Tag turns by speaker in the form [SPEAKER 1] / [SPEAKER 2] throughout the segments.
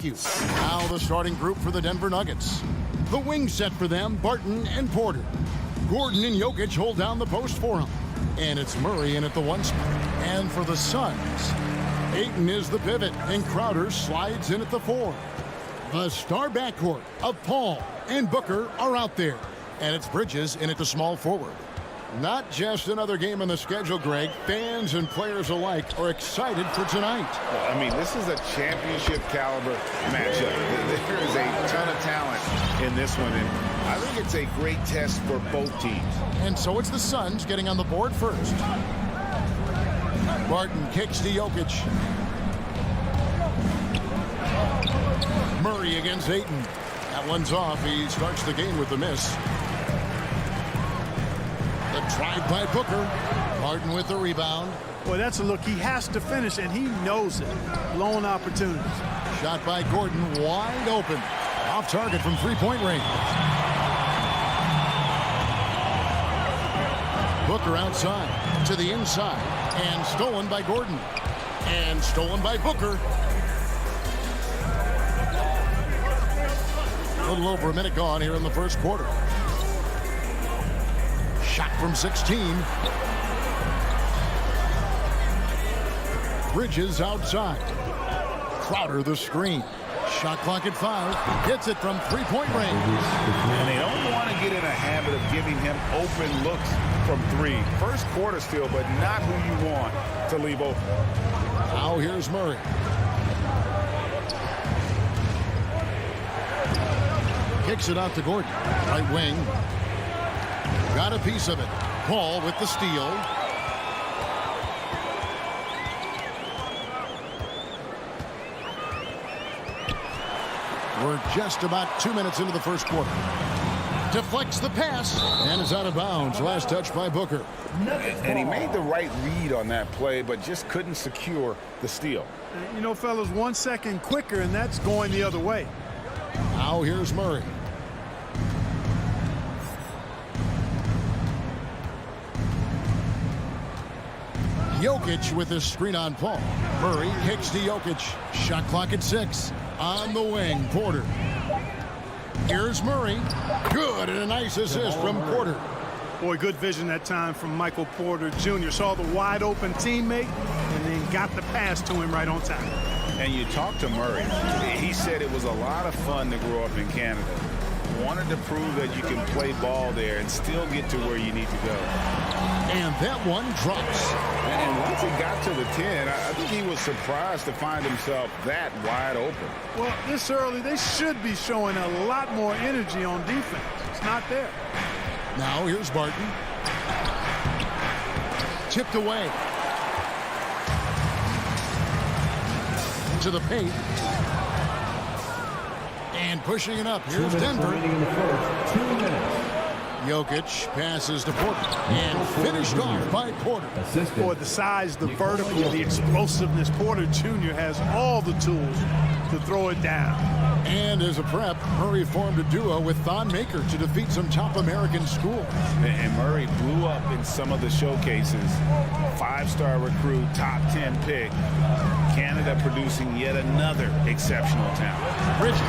[SPEAKER 1] you. Now the starting group for the Denver Nuggets. The wing set for them, Barton and Porter. Gordon and Jokic hold down the post for him. And it's Murray in at the 1 spot. And for the Suns, Ayton is the pivot, and Crowder slides in at the 4. The star backcourt of Paul and Booker are out there. And it's Bridges in at the small forward. Not just another game on the schedule, Greg. Fans and players alike are excited for tonight.
[SPEAKER 2] I mean, this is a championship caliber matchup. There is a ton of talent in this one, and I think it's a great test for both teams.
[SPEAKER 1] And so it's the Suns getting on the board first. Barton kicks to Jokic. Murray against Ayton. That one's off. He starts the game with a miss. The drive by Booker. Barton with the rebound.
[SPEAKER 3] Boy, that's a look he has to finish, and he knows it. Blown opportunities.
[SPEAKER 1] Shot by Gordon, wide open. Off target from three-point range. Booker outside to the inside. And stolen by Gordon. And stolen by Booker. A little over a minute gone here in the first quarter. Shot from 16. Bridges outside. Crowder the screen. Shot clock at 5. Hits it from three-point range.
[SPEAKER 2] And they don't want to get in a habit of giving him open looks from 3. First quarter still, but not who you want to leave open.
[SPEAKER 1] Now here's Murray. Kicks it out to Gordon. Right wing. Got a piece of it. Paul with the steal. We're just about 2 minutes into the first quarter. Deflects the pass and is out of bounds. Last touch by Booker.
[SPEAKER 2] And he made the right read on that play, but just couldn't secure the steal.
[SPEAKER 3] You know, fellas, 1 second quicker, and that's going the other way.
[SPEAKER 1] Now here's Murray. Jokic with his screen on Paul. Murray kicks to Jokic. Shot clock at 6. On the wing, Porter. Here's Murray. Good, and a nice assist from Porter.
[SPEAKER 3] Boy, good vision that time from Michael Porter Jr. Saw the wide open teammate and then got the pass to him right on time.
[SPEAKER 2] And you talked to Murray. He said it was a lot of fun to grow up in Canada. Wanted to prove that you can play ball there and still get to where you need to go.
[SPEAKER 1] And that one drops.
[SPEAKER 2] And once he got to the 10, I think he was surprised to find himself that wide open.
[SPEAKER 3] Well, this early, they should be showing a lot more energy on defense. It's not there.
[SPEAKER 1] Now here's Barton. Tipped away. To the paint. And pushing it up. Here's Denver. Jokic passes to Porter. And finished off by Porter.
[SPEAKER 3] Boy, the size, the vertical, the explosiveness. Porter Jr. has all the tools to throw it down.
[SPEAKER 1] And as a prep, Murray formed a duo with Thon Maker to defeat some top American schools.
[SPEAKER 2] And Murray blew up in some of the showcases. 5-star recruit, top 10 pick. Canada producing yet another exceptional talent.
[SPEAKER 1] Bridges,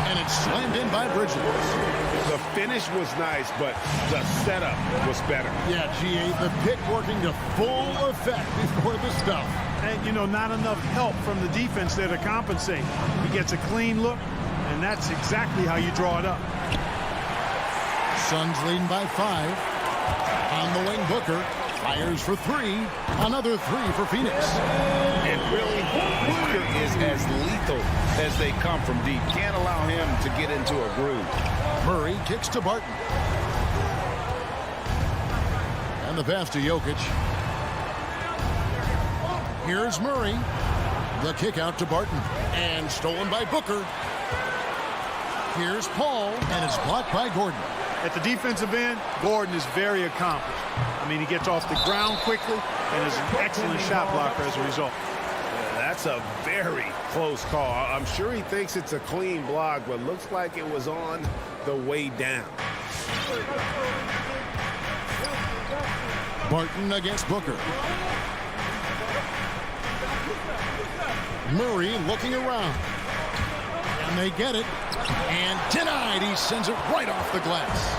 [SPEAKER 1] and it's slammed in by Bridges.
[SPEAKER 2] The finish was nice, but the setup was better.
[SPEAKER 1] Yeah, GA, the pick working to full effect before the stuff.
[SPEAKER 3] And, you know, not enough help from the defense there to compensate. He gets a clean look, and that's exactly how you draw it up.
[SPEAKER 1] Suns leading by 5. On the wing, Booker fires for 3. Another 3 for Phoenix.
[SPEAKER 2] And really, Booker is as lethal as they come from deep. Can't allow him to get into a groove.
[SPEAKER 1] Murray kicks to Barton. And the pass to Jokic. Here's Murray. The kick out to Barton. And stolen by Booker. Here's Paul. And it's blocked by Gordon.
[SPEAKER 3] At the defensive end, Gordon is very accomplished. I mean, he gets off the ground quickly and is an excellent shot blocker as a result.
[SPEAKER 2] That's a very close call. I'm sure he thinks it's a clean block, but looks like it was on the way down.
[SPEAKER 1] Barton against Booker. Murray looking around. And they get it. And denied. He sends it right off the glass.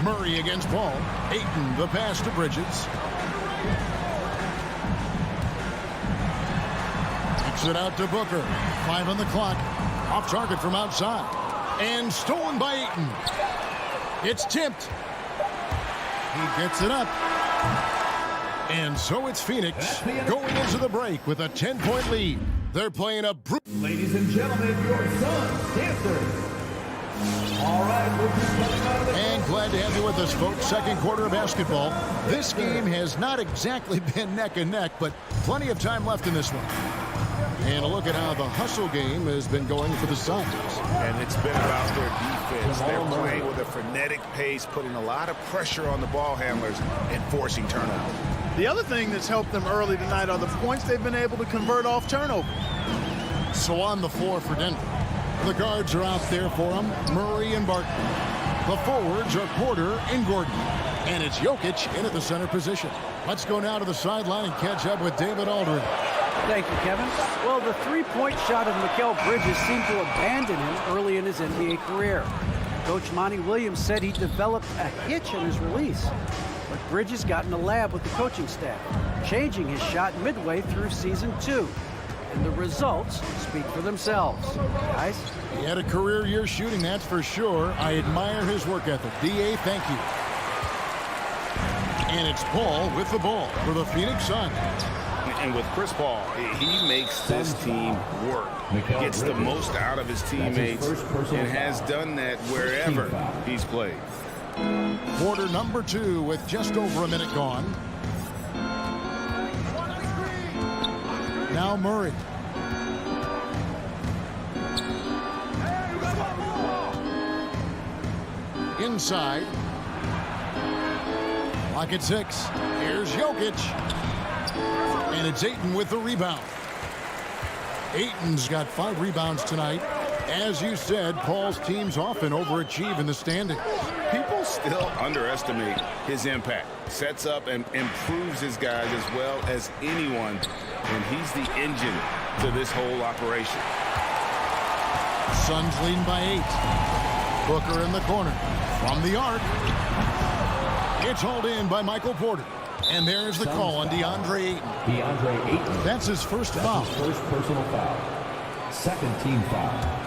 [SPEAKER 1] Murray against Paul. Ayton, the pass to Bridges. Kicks it out to Booker. 5 on the clock. Off target from outside. And stolen by Ayton. It's tipped. He gets it up. And so it's Phoenix going into the break with a 10-point lead. They're playing a...
[SPEAKER 4] Ladies and gentlemen, your son, Stanford. All right, we'll be coming out of the...
[SPEAKER 1] And glad to have you with us, folks. Second quarter of basketball. This game has not exactly been neck and neck, but plenty of time left in this one. And a look at how the hustle game has been going for the Suns.
[SPEAKER 2] And it's been about their defense. They're playing with a frenetic pace, putting a lot of pressure on the ball handlers and forcing turnovers.
[SPEAKER 3] The other thing that's helped them early tonight are the points they've been able to convert off turnover.
[SPEAKER 1] So on the floor for Denver. The guards are out there for them, Murray and Barton. The forwards are Porter and Gordon. And it's Jokic in at the center position. Let's go now to the sideline and catch up with David Aldridge.
[SPEAKER 5] Thank you, Kevin. Well, the three-point shot of Mikal Bridges seemed to abandon him early in his NBA career. Coach Monty Williams said he developed a hitch in his release. But Bridges got in the lab with the coaching staff, changing his shot midway through season 2. And the results speak for themselves. Guys?
[SPEAKER 1] He had a career year shooting, that's for sure. I admire his work ethic. D.A., thank you. And it's Paul with the ball for the Phoenix Suns.
[SPEAKER 2] And with Chris Paul, he makes this team work. Gets the most out of his teammates and has done that wherever he's played.
[SPEAKER 1] Quarter number 2 with just over a minute gone. Now Murray. Inside. Lock at 6. Here's Jokic. And it's Ayton with the rebound. Ayton's got 5 rebounds tonight. As you said, Paul's teams often overachieve in the standings.
[SPEAKER 2] People still underestimate his impact. Sets up and improves his guys as well as anyone. And he's the engine to this whole operation.
[SPEAKER 1] Suns leading by 8. Booker in the corner. From the arc. It's hauled in by Michael Porter. And there's the call on DeAndre Ayton.
[SPEAKER 4] DeAndre Ayton.
[SPEAKER 1] That's his first foul.
[SPEAKER 4] His first personal foul. Second team foul.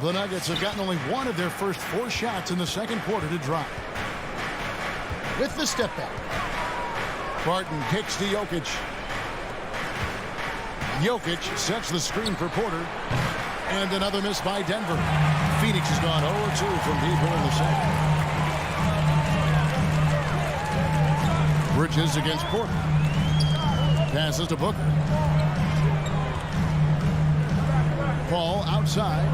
[SPEAKER 1] The Nuggets have gotten only 1 of their first 4 shots in the second quarter to drop. With the step back. Barton kicks to Jokic. Jokic sets the screen for Porter. And another miss by Denver. Phoenix has gone 0-2 from deep here in the second. Bridges against Porter. Passes to Booker. Paul outside.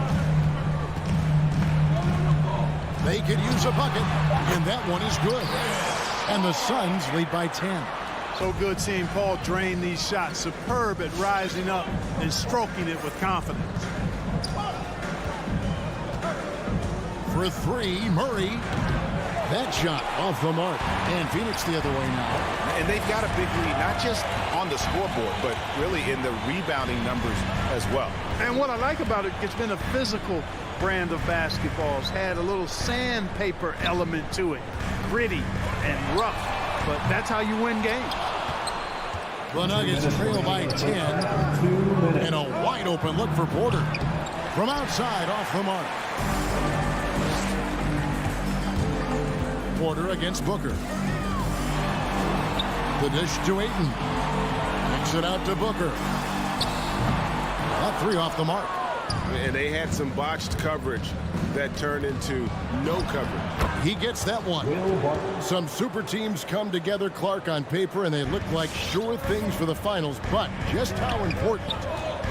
[SPEAKER 1] They could use a bucket, and that one is good. And the Suns lead by 10.
[SPEAKER 3] So good seeing Paul drain these shots. Superb at rising up and stroking it with confidence.
[SPEAKER 1] For 3, Murray. That shot off the mark. And Phoenix the other way now.
[SPEAKER 2] And they've got a big lead, not just on the scoreboard, but really in the rebounding numbers as well.
[SPEAKER 3] And what I like about it, it's been a physical brand of basketball. It's had a little sandpaper element to it. Gritty and rough. But that's how you win games.
[SPEAKER 1] The Nuggets trail by 10. And a wide open look for Porter. From outside off the mark. Porter against Booker. The dish to Ayton. Kicks it out to Booker. That 3 off the mark.
[SPEAKER 2] And they had some botched coverage that turned into no coverage.
[SPEAKER 1] He gets that one. Some super teams come together, Clark, on paper, and they look like sure things for the finals. But just how important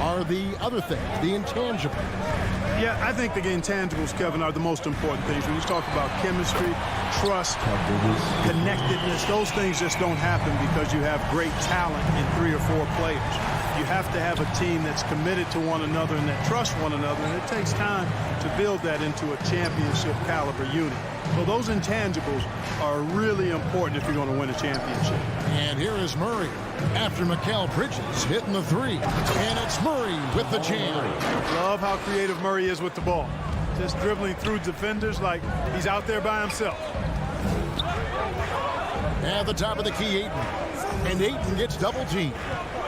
[SPEAKER 1] are the other things, the intangibles?
[SPEAKER 3] Yeah, I think the intangibles, Kevin, are the most important things. When you talk about chemistry, trust, connectedness, those things just don't happen because you have great talent in 3 or 4 players. You have to have a team that's committed to one another and that trusts one another, and it takes time to build that into a championship caliber unit. So those intangibles are really important if you're going to win a championship.
[SPEAKER 1] And here is Murray after Mikal Bridges hitting the three. And it's Murray with the jam.
[SPEAKER 3] Love how creative Murray is with the ball. Just dribbling through defenders like he's out there by himself.
[SPEAKER 1] At the top of the key, Ayton. And Ayton gets double teamed.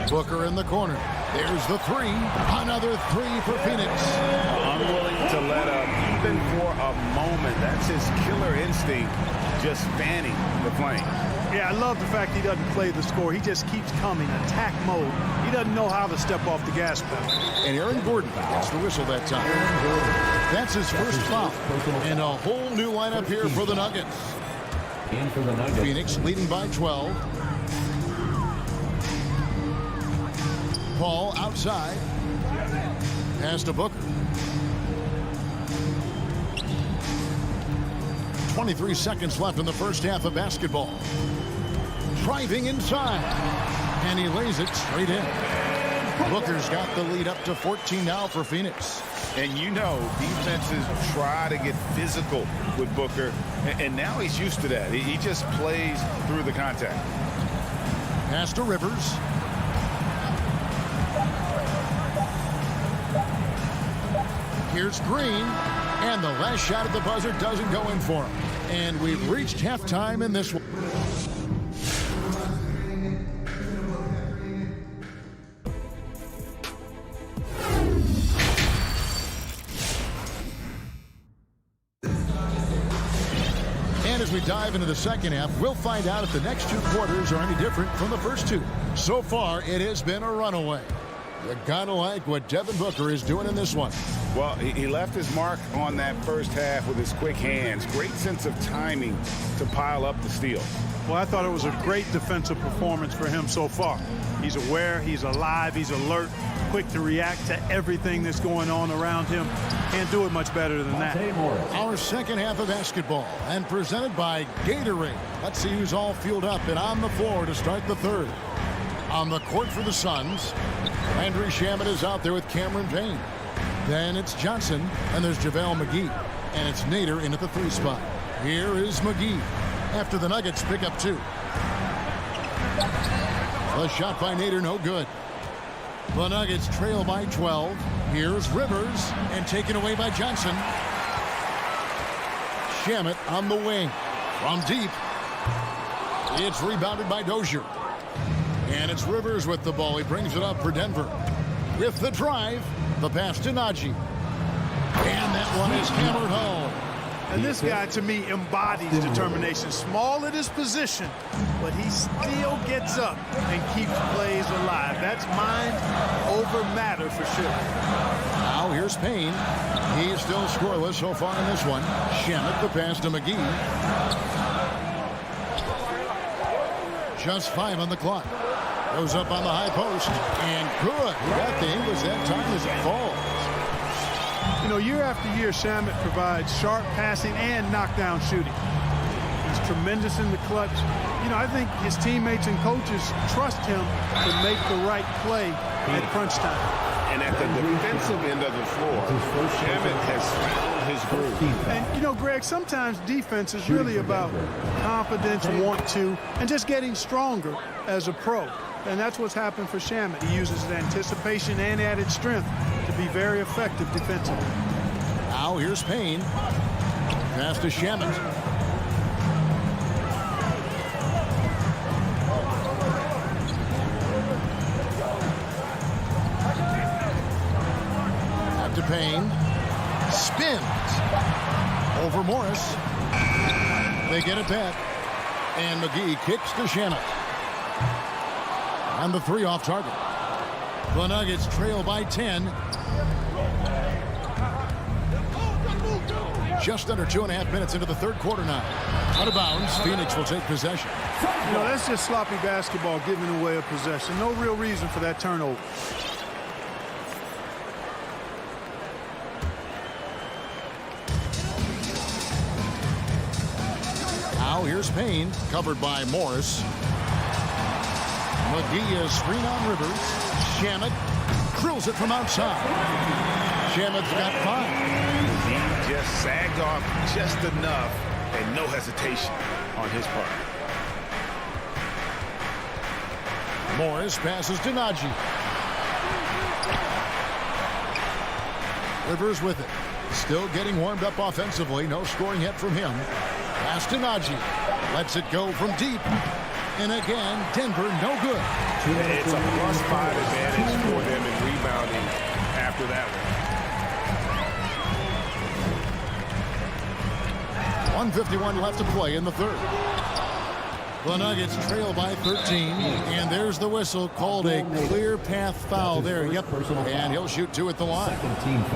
[SPEAKER 1] Booker in the corner. There's the three. Another three for Phoenix.
[SPEAKER 2] Unwilling to let up even for a moment. That's his killer instinct, just fanning the flame.
[SPEAKER 3] Yeah, I love the fact he doesn't play the score. He just keeps coming, attack mode. He doesn't know how to step off the gas pedal.
[SPEAKER 1] And Aaron Gordon gets the whistle that time. That's his first foul. And a whole new lineup here for the Nuggets. Phoenix leading by 12. Paul outside. Pass to Booker. 23 seconds left in the first half of basketball. Driving inside. And he lays it straight in. Booker's got the lead up to 14 now for Phoenix.
[SPEAKER 2] And you know, defenses try to get physical with Booker, and now he's used to that. He just plays through the contact.
[SPEAKER 1] Pass to Rivers. Here's Green, and the last shot at the buzzer doesn't go in for him. And we've reached halftime in this one. And as we dive into the second half, we'll find out if the next two quarters are any different from the first two. So far, it has been a runaway. You gotta like what Devin Booker is doing in this one.
[SPEAKER 2] Well, he left his mark on that first half with his quick hands. Great sense of timing to pile up the steal.
[SPEAKER 3] Well, I thought it was a great defensive performance for him so far. He's aware, he's alive, he's alert, quick to react to everything that's going on around him. Can't do it much better than that.
[SPEAKER 1] Our second half of basketball, and presented by Gatorade. Let's see who's all fueled up and on the floor to start the third. On the court for the Suns, Landry Shamet is out there with Cameron Payne. Then it's Johnson, and there's JaVale McGee. And it's Nader in at the three spot. Here is McGee after the Nuggets pick up two. The shot by Nader, no good. The Nuggets trail by 12. Here's Rivers, and taken away by Johnson. Shamet on the wing. From deep. It's rebounded by Dozier. And it's Rivers with the ball. He brings it up for Denver. With the drive, the pass to Najee. And that one is hammered home.
[SPEAKER 3] And this guy, to me, embodies determination. Small at his position, but he still gets up and keeps plays alive. That's mind over matter for sure.
[SPEAKER 1] Now here's Payne. He's still scoreless so far in this one. Shamet, the pass to McGee. Just 5 on the clock. Goes up on the high post. And good. He got the English that time as it falls.
[SPEAKER 3] You know, year after year, Shamet provides sharp passing and knockdown shooting. He's tremendous in the clutch. You know, I think his teammates and coaches trust him to make the right play at crunch time.
[SPEAKER 2] And at the defensive end of the floor, Shamet has found his groove.
[SPEAKER 3] And, you know, Greg, sometimes defense is really about confidence, want to, and just getting stronger as a pro. And that's what's happened for Shamet. He uses his anticipation and added strength to be very effective defensively.
[SPEAKER 1] Now here's Payne. Pass to Shamet. Back to Payne. Spins. Over Morris. They get it back. And McGee kicks to Shamet. And the three off target. The Nuggets trail by 10. Just under 2.5 minutes into the third quarter now. Out of bounds, Phoenix will take possession.
[SPEAKER 3] You know, that's just sloppy basketball, giving away a possession. No real reason for that turnover.
[SPEAKER 1] Now here's Payne, covered by Morris. McGee is screen on Rivers. Shamet drills it from outside. Shamet's got 5.
[SPEAKER 2] He just sagged off just enough and no hesitation on his part.
[SPEAKER 1] Morris passes to Najee. Rivers with it. Still getting warmed up offensively. No scoring yet from him. Pass to Najee. Lets it go from deep. And again, Denver no good.
[SPEAKER 2] It's a +5 advantage for them in rebounding after that one.
[SPEAKER 1] 1:51 left to play in the third. The Nuggets trail by 13, and there's the whistle called a clear path foul there. Yep, and he'll shoot 2 at the line.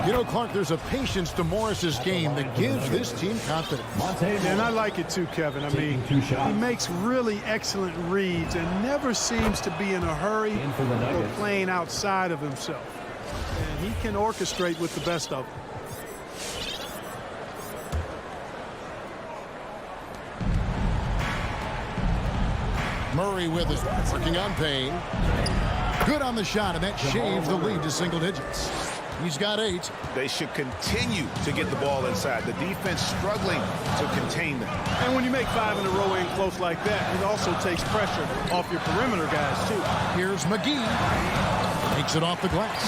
[SPEAKER 1] You know, Clark, there's a patience to Morris's game that gives this team confidence.
[SPEAKER 3] And I like it too, Kevin. I mean, he makes really excellent reads and never seems to be in a hurry or playing outside of himself. And he can orchestrate with the best of them.
[SPEAKER 1] Murray with it, working on Payne. Good on the shot, and that shaves the lead to single digits. He's got 8.
[SPEAKER 2] They should continue to get the ball inside. The defense struggling to contain them.
[SPEAKER 3] And when you make 5 in a row in close like that, it also takes pressure off your perimeter guys, too.
[SPEAKER 1] Here's McGee. Takes it off the glass.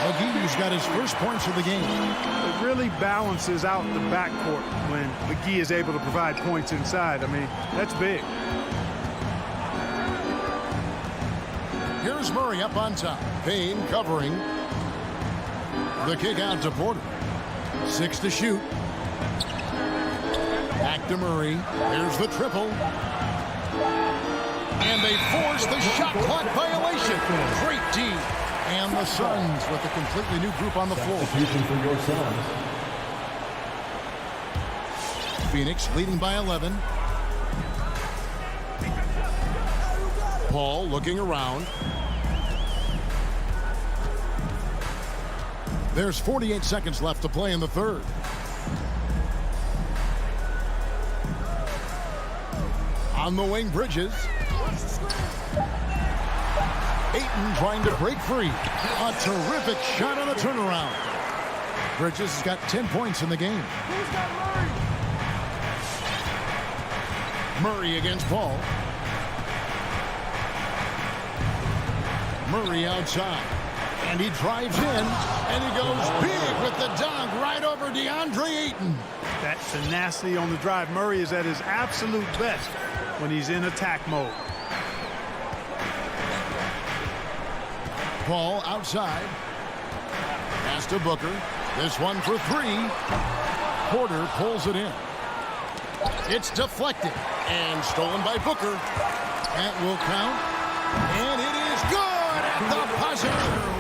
[SPEAKER 1] McGee's got his first points of the game.
[SPEAKER 3] It really balances out the backcourt when McGee is able to provide points inside. I mean, that's big.
[SPEAKER 1] Here's Murray up on top. Payne covering. The kick out to Porter. 6 to shoot. Back to Murray. There's the triple. And they force the shot clock violation. Great D. And the Suns with a completely new group on the floor.
[SPEAKER 4] For your Suns.
[SPEAKER 1] Phoenix leading by 11. Paul looking around. There's 48 seconds left to play in the third. On the wing, Bridges. Ayton trying to break free. A terrific shot on the turnaround. Bridges has got 10 points in the game. Murray against Paul. Murray outside. And he drives in, and he goes big with the dunk right over DeAndre Ayton.
[SPEAKER 3] That tenacity on the drive. Murray is at his absolute best when he's in attack mode.
[SPEAKER 1] Paul outside. Pass to Booker. This one for 3. Porter pulls it in. It's deflected and stolen by Booker. That will count. And it is good at the buzzer.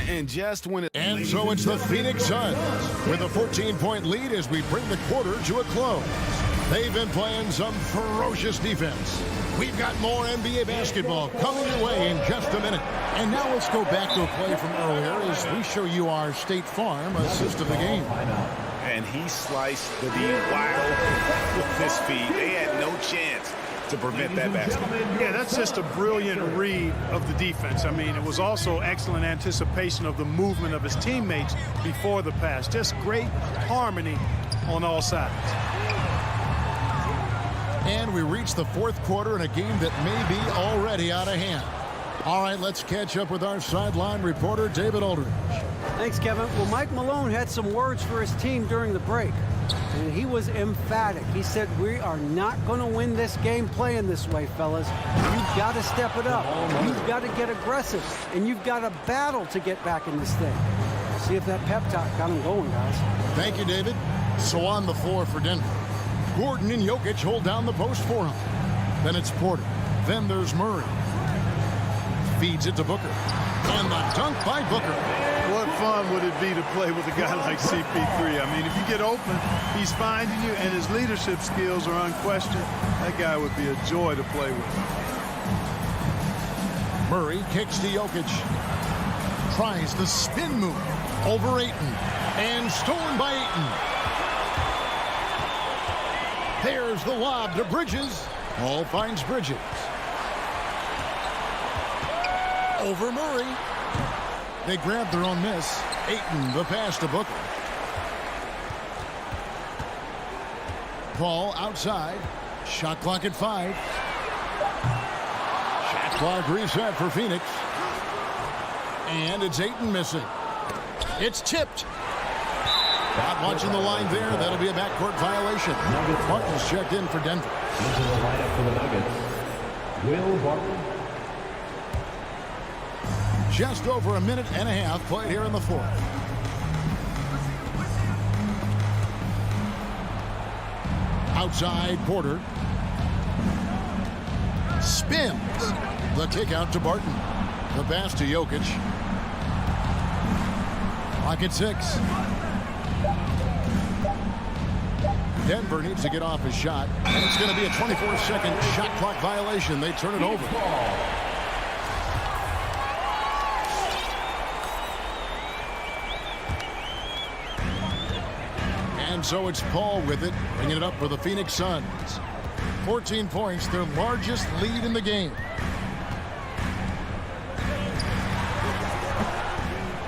[SPEAKER 2] And just when it...
[SPEAKER 1] And so it's the Phoenix Suns with a 14-point lead as we bring the quarter to a close. They've been playing some ferocious defense. We've got more NBA basketball coming your way in just a minute. And now let's go back to a play from earlier as we show you our State Farm assist of the game.
[SPEAKER 2] And he sliced the D wide open with this feed. They had no chance to prevent that basket.
[SPEAKER 3] Yeah, that's just a brilliant read of the defense. I mean, it was also excellent anticipation of the movement of his teammates before the pass. Just great harmony on all sides.
[SPEAKER 1] And we reach the fourth quarter in a game that may be already out of hand. All right, let's catch up with our sideline reporter, David Aldridge.
[SPEAKER 5] Thanks, Kevin. Well, Mike Malone had some words for his team during the break. And he was emphatic. He said, we are not going to win this game playing this way, fellas. You've got to step it up. You've got to get aggressive. And you've got to battle to get back in this thing. See if that pep talk got him going, guys.
[SPEAKER 1] Thank you, David. So on the floor for Denver. Gordon and Jokic hold down the post for him. Then it's Porter. Then there's Murray. Feeds it to Booker. And the dunk by Booker.
[SPEAKER 3] What fun would it be to play with a guy like CP3? I mean, if you get open, he's finding you, and his leadership skills are unquestioned. That guy would be a joy to play with.
[SPEAKER 1] Murray kicks to Jokic. Tries the spin move over Ayton. And stolen by Ayton. There's the lob to Bridges. Paul finds Bridges. over Murray. They grabbed their own miss. Ayton, the pass to Booker. Paul outside. Shot clock at 5. Shot clock reset for Phoenix. And it's Ayton missing. It's tipped. Not watching the line there. That'll be a backcourt violation. Martin's checked in for Denver.
[SPEAKER 4] Into the lineup for the Nuggets, Will Barton.
[SPEAKER 1] Just over a minute and a half played here in the fourth. Outside, Porter. Spins. The kick out to Barton. The pass to Jokic. Clock at 6. Denver needs to get off his shot. And it's going to be a 24-second shot clock violation. They turn it over. And so it's Paul with it, bringing it up for the Phoenix Suns. 14 points, their largest lead in the game.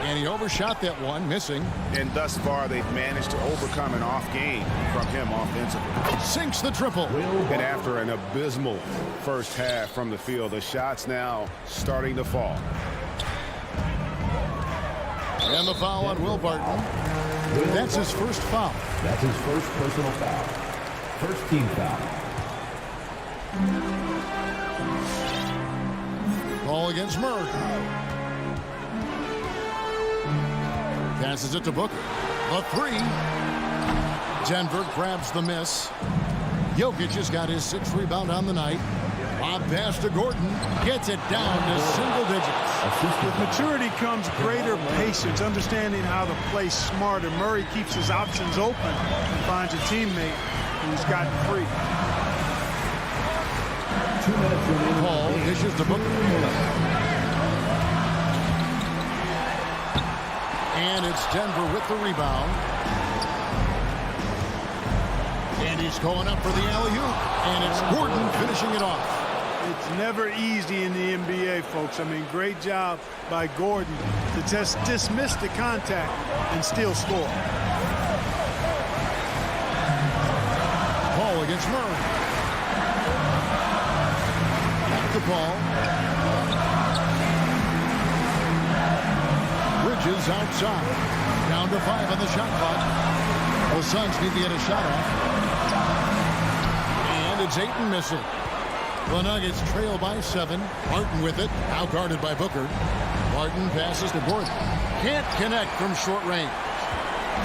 [SPEAKER 1] And he overshot that one, missing.
[SPEAKER 2] And thus far, they've managed to overcome an off game from him offensively.
[SPEAKER 1] Sinks the triple.
[SPEAKER 2] And after an abysmal first half from the field, the shots now starting to fall.
[SPEAKER 1] And the foul on Will Barton. That's his first foul.
[SPEAKER 4] That's his first personal foul. First team foul.
[SPEAKER 1] Ball against Murray. Passes it to Booker. A 3. Denver grabs the miss. Jokic has got his 6th rebound on the night. Lob pass to Gordon. Gets it down to single digits.
[SPEAKER 3] With maturity comes greater patience, understanding how to play smarter. Murray keeps his options open and finds a teammate who's gotten free.
[SPEAKER 4] 2 minutes remaining.
[SPEAKER 1] Paul dishes to Booker. And it's Denver with the rebound. And he's going up for the alley-oop. And it's Gordon finishing it off.
[SPEAKER 3] It's never easy in the NBA, folks. I mean, great job by Gordon to just dismiss the contact and still score.
[SPEAKER 1] Paul against Murray. Back to Paul. Bridges outside. Down to 5 on the shot clock. The Suns need to get a shot off. And it's Ayton missing. The Nuggets trail by 7. Barton with it. Now guarded by Booker. Barton passes to Gordon. Can't connect from short range.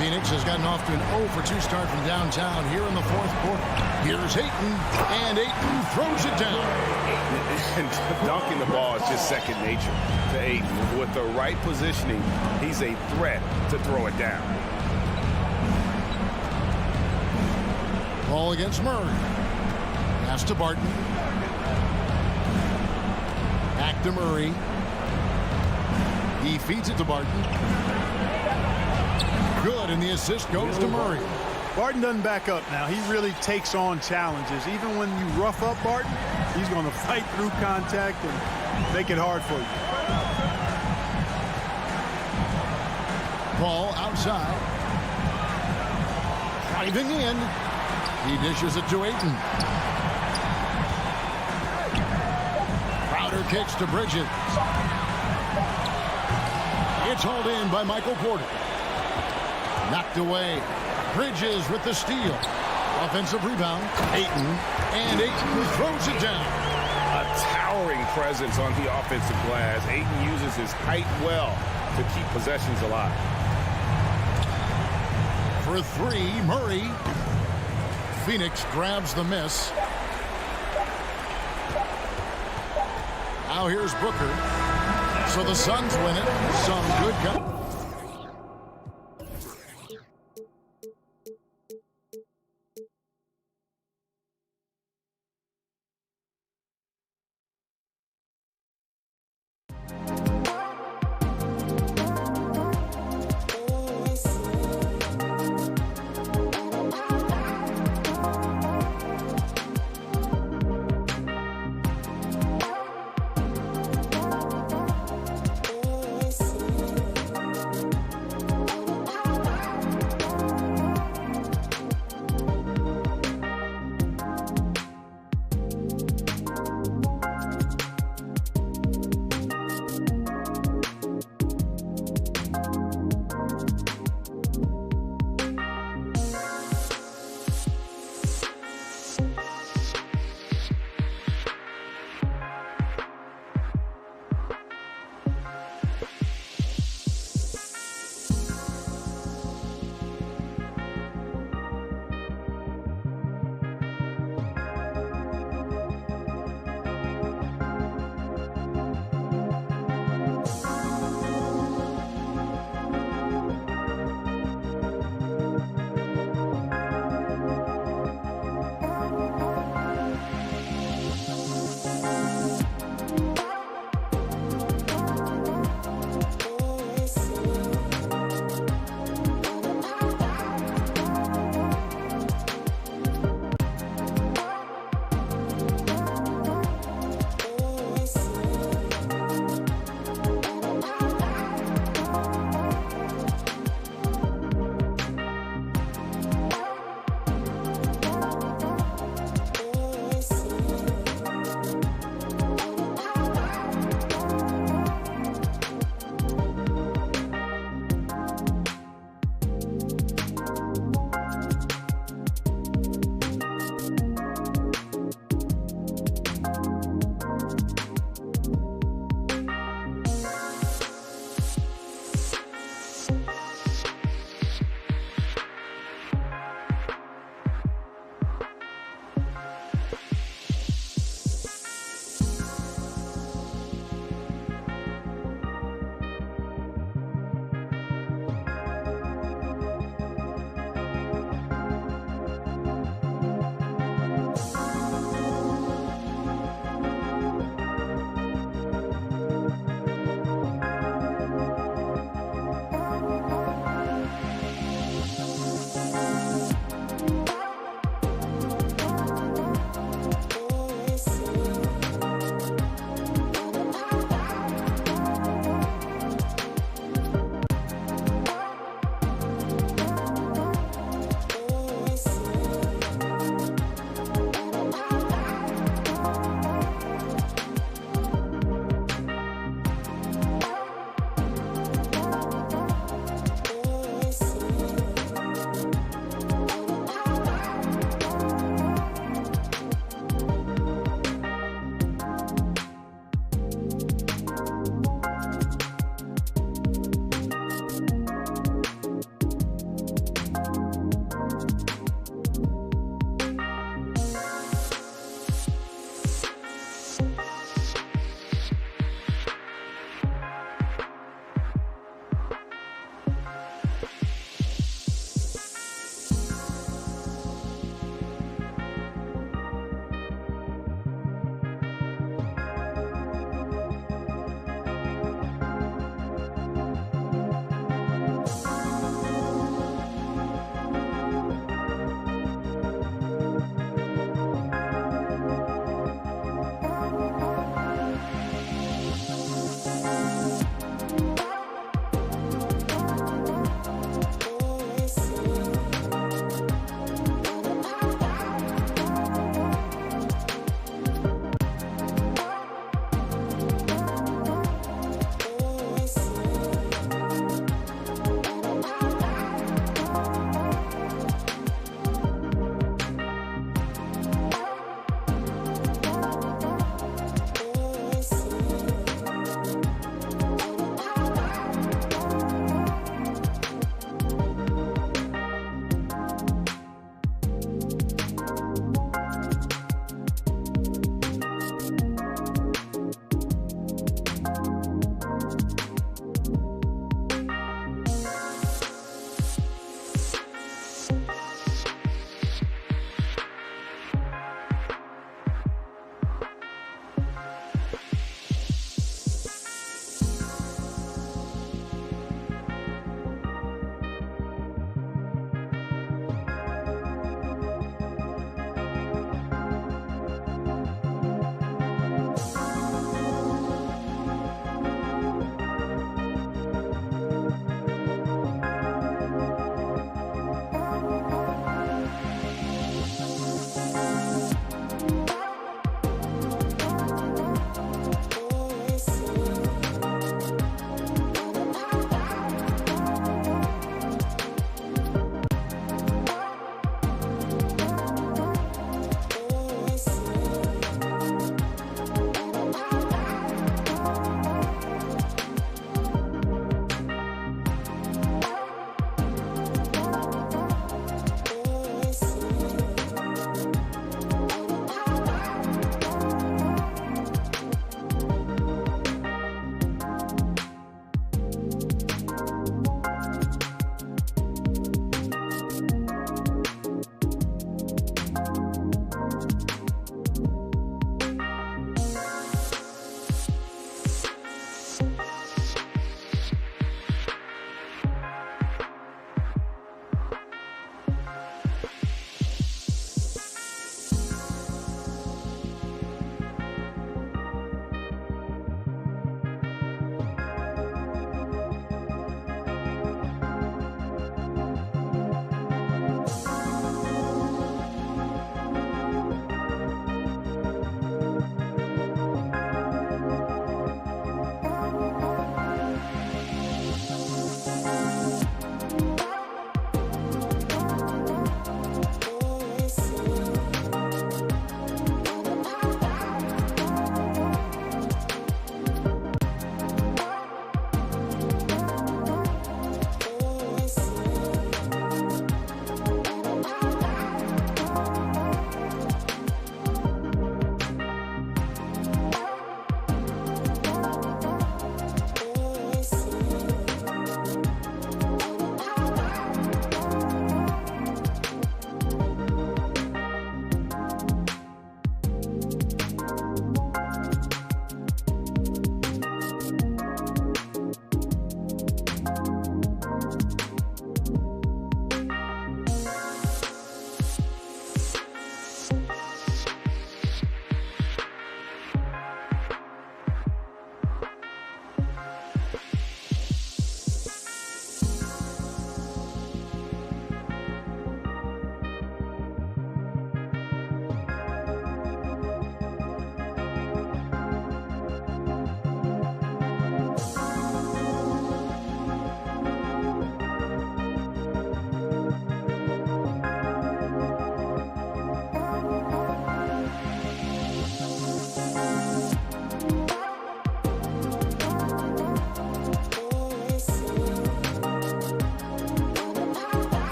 [SPEAKER 1] Phoenix has gotten off to an 0-for-2 start from downtown here in the fourth quarter. Here's Ayton. And Ayton throws it down.
[SPEAKER 2] And dunking the ball is just second nature to Ayton. With the right positioning, he's a threat to throw it down.
[SPEAKER 1] Ball against Murray. Pass to Barton. Back to Murray. He feeds it to Barton. Good, and the assist goes to Murray.
[SPEAKER 3] Barton doesn't back up now. He really takes on challenges. Even when you rough up Barton, he's going to fight through contact and make it hard for you.
[SPEAKER 1] Ball outside. Driving in. He dishes it to Ayton. Crowder kicks to Bridges. It's hauled in by Michael Porter. Knocked away. Bridges with the steal. Offensive rebound. Ayton. And Ayton throws it down.
[SPEAKER 2] A towering presence on the offensive glass. Ayton uses his height well to keep possessions alive.
[SPEAKER 1] For 3, Murray. Phoenix grabs the miss. Now here's Booker. So the Suns win it. Some good coverage.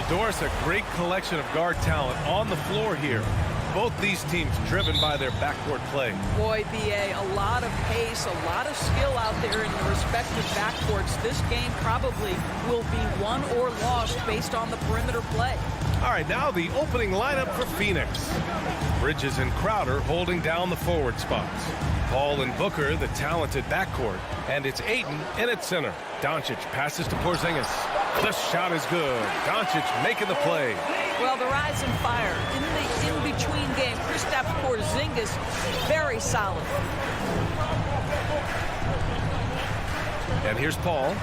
[SPEAKER 6] Well, Doris, a great collection of guard talent on the floor here. Both these teams driven by their backcourt play.
[SPEAKER 7] Boy, B.A., a lot of pace, a lot of skill out there in the respective backcourts. This game probably will be won or lost based on the perimeter play.
[SPEAKER 6] All right, now the opening lineup for Phoenix. Bridges and Crowder holding down the forward spots. Paul and Booker, the talented backcourt. And it's Ayton in at center. Doncic passes to Porzingis. The shot is good. Doncic making the play.
[SPEAKER 7] Well, the rise and fire in the in-between game. Kristaps Porzingis, very solid.
[SPEAKER 6] And here's Paul.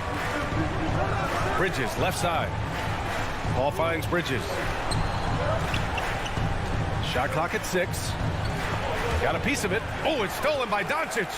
[SPEAKER 6] Bridges, left side. Paul finds Bridges. Shot clock at 6. Got a piece of it. Oh, it's stolen by Doncic.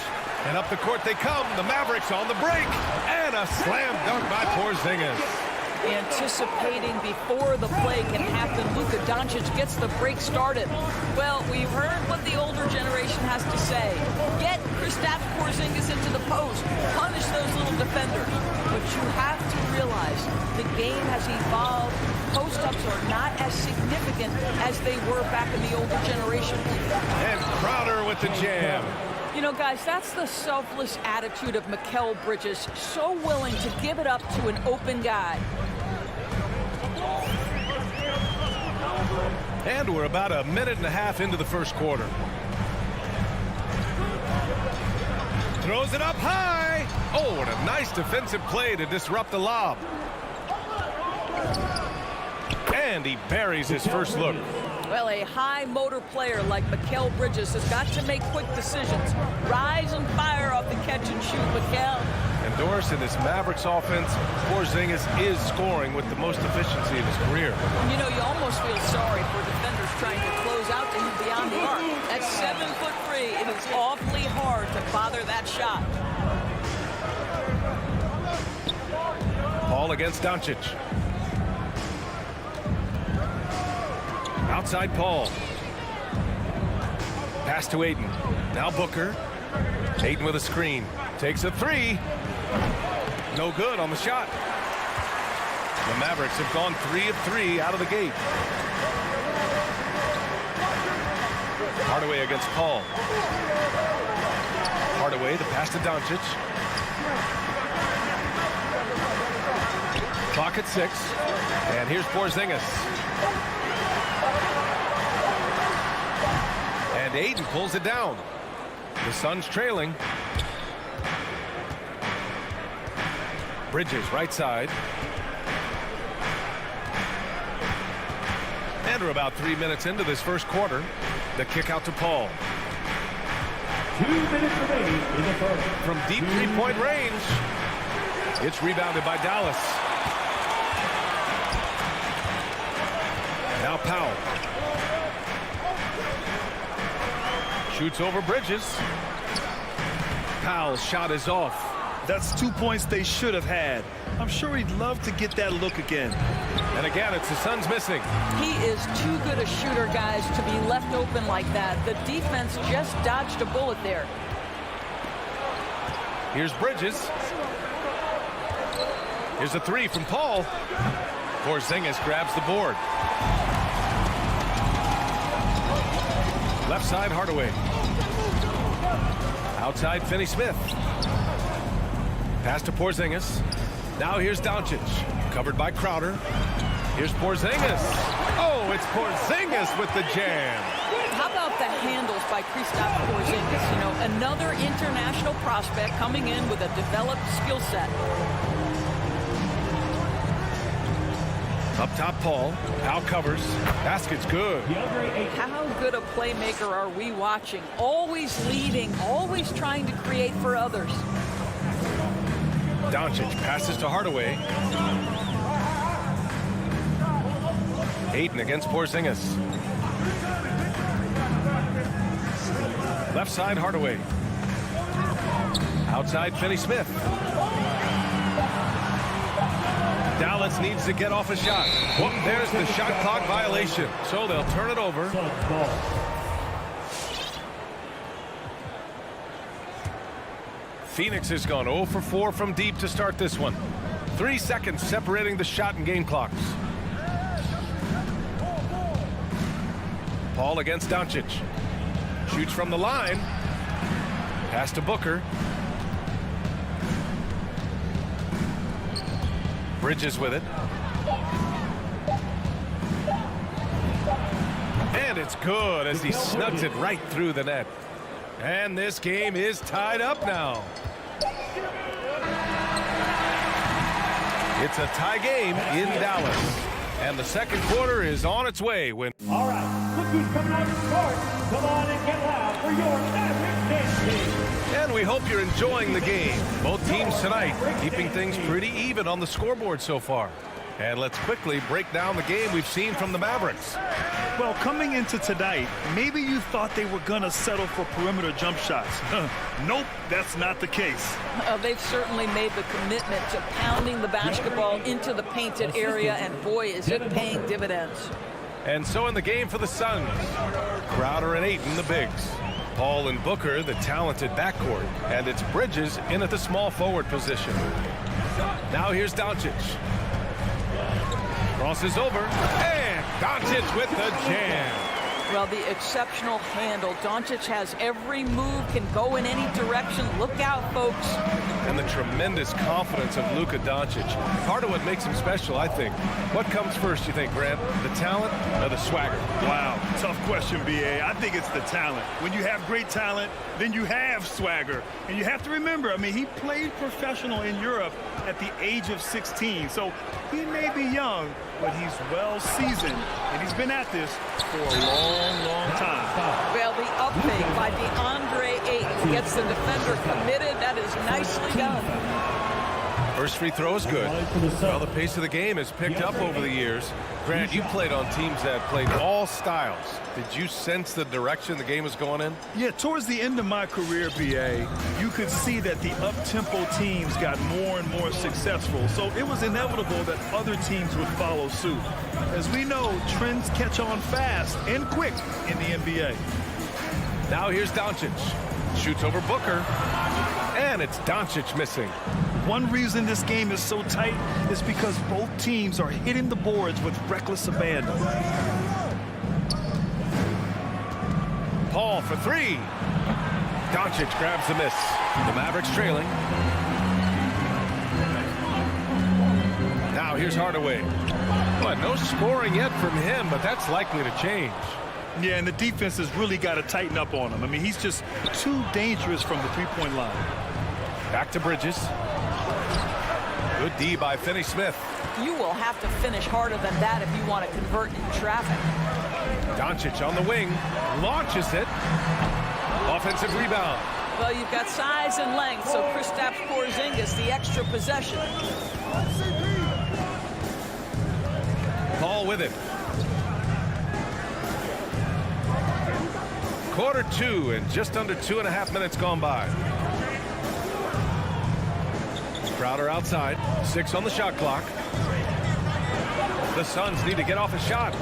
[SPEAKER 6] And up the court they come. The Mavericks on the break. And a slam dunk by Porzingis.
[SPEAKER 7] Anticipating before the play can happen, Luka Doncic gets the break started. Well, we've heard what the older generation has to say. Get Kristaps Porzingis into the post. Punish those little defenders. But you have to realize the game has evolved. Post-ups are not as significant as they were back in the older generation.
[SPEAKER 6] And Crowder with the jam.
[SPEAKER 7] You know, guys, that's the selfless attitude of Mikal Bridges. So willing to give it up to an open guy.
[SPEAKER 6] And we're about a minute and a half into the first quarter. Throws it up high. Oh, and a nice defensive play to disrupt the lob. And he buries his first look.
[SPEAKER 7] Well, a high motor player like Mikal Bridges has got to make quick decisions. Rise and fire off the catch and shoot, Mikal.
[SPEAKER 6] And Doris, in this Mavericks offense, Porzingis is scoring with the most efficiency of his career.
[SPEAKER 7] You know, you almost feel sorry for defenders trying to close out to him beyond the arc. At 7'3", it is awfully hard to bother that shot.
[SPEAKER 6] Paul against Doncic. Outside Paul. Pass to Ayton. Now Booker. Ayton with a screen. Takes a 3. No good on the shot. The Mavericks have gone 3 of 3 out of the gate. Hardaway against Paul. Hardaway, the pass to Doncic. Clock at 6. And here's Porzingis. And Ayton pulls it down. The Suns trailing. Bridges, right side. And we're about 3 minutes into this first quarter. The kick out to Paul.
[SPEAKER 4] 2 minutes remaining in the first.
[SPEAKER 6] From deep three-point range. It's rebounded by Dallas. Now Powell. Shoots over Bridges. Powell's shot is off.
[SPEAKER 8] That's 2 points they should have had. I'm sure he'd love to get that look again.
[SPEAKER 6] And again, it's the Suns missing.
[SPEAKER 7] He is too good a shooter, guys, to be left open like that. The defense just dodged a bullet there.
[SPEAKER 6] Here's Bridges. Here's a 3 from Paul. Porzingis grabs the board. Left side, Hardaway. Outside, Finney-Smith. Pass to Porzingis. Now here's Doncic. Covered by Crowder. Here's Porzingis. Oh, it's Porzingis with the jam.
[SPEAKER 7] How about the handles by Kristaps Porzingis? You know, another international prospect coming in with a developed skill set.
[SPEAKER 6] Up top, Paul. Powell covers. Basket's good.
[SPEAKER 7] How good a playmaker are we watching? Always leading, always trying to create for others.
[SPEAKER 6] Doncic passes to Hardaway. Ayton against Porzingis. Left side, Hardaway. Outside, Finney-Smith. Dallas needs to get off a shot. Well, there's the shot clock violation. So they'll turn it over. Phoenix has gone 0 for 4 from deep to start this one. 3 seconds separating the shot and game clocks. Paul against Doncic. Shoots from the line. Pass to Booker. Bridges with it. And it's good as he snugs it right through the net. And this game is tied up now. It's a tie game in Dallas. And the second quarter is on its way when...
[SPEAKER 4] All right, look who's coming on the court. Come on and get loud for your Mavericks dance team.
[SPEAKER 6] And we hope you're enjoying the game. Both teams tonight keeping things pretty even on the scoreboard so far. And let's quickly break down the game we've seen from the Mavericks.
[SPEAKER 8] Well, coming into tonight, maybe you thought they were going to settle for perimeter jump shots. Nope, that's not the case.
[SPEAKER 7] They've certainly made the commitment to pounding the basketball into the painted area, and boy, is it paying dividends.
[SPEAKER 6] And so in the game for the Suns, Crowder and Ayton, the bigs. Paul and Booker, the talented backcourt. And it's Bridges in at the small forward position. Now here's Doncic. Crosses over, and Doncic with the jam.
[SPEAKER 7] Well, the exceptional handle. Doncic has every move, can go in any direction. Look out, folks.
[SPEAKER 6] And the tremendous confidence of Luka Doncic. Part of what makes him special, I think. What comes first, you think, Grant? The talent or the swagger?
[SPEAKER 8] Wow, tough question, B.A. I think it's the talent. When you have great talent, then you have swagger. And you have to remember, I mean, he played professional in Europe at the age of 16. So he may be young, but he's well seasoned. And he's been at this for a long, long time.
[SPEAKER 7] Well, the up fake by DeAndre Ayton gets the defender committed. That is nicely done.
[SPEAKER 6] First free throw is good. Well, the pace of the game has picked up over the years. Grant, you played on teams that played all styles. Did you sense the direction the game was going in?
[SPEAKER 8] Yeah, towards the end of my career, B.A., you could see that the up-tempo teams got more and more successful. So it was inevitable that other teams would follow suit. As we know, trends catch on fast and quick in the NBA.
[SPEAKER 6] Now here's Doncic. Shoots over Booker. And it's Doncic missing.
[SPEAKER 8] One reason this game is so tight is because both teams are hitting the boards with reckless abandon.
[SPEAKER 6] Paul for three. Doncic grabs the miss. The Mavericks trailing. Now here's Hardaway. But no scoring yet from him, but that's likely to change.
[SPEAKER 8] Yeah, and the defense has really got to tighten up on him. I mean, he's just too dangerous from the three-point line.
[SPEAKER 6] Back to Bridges. Good D by Finney-Smith.
[SPEAKER 7] You will have to finish harder than that if you want to convert in traffic.
[SPEAKER 6] Doncic on the wing. Launches it. Offensive rebound.
[SPEAKER 7] Well, you've got size and length, so Kristaps Porzingis, the extra possession.
[SPEAKER 6] Paul with it. Quarter two and just under 2.5 minutes gone by. Crowder outside. 6 on the shot clock. The Suns need to get off a shot.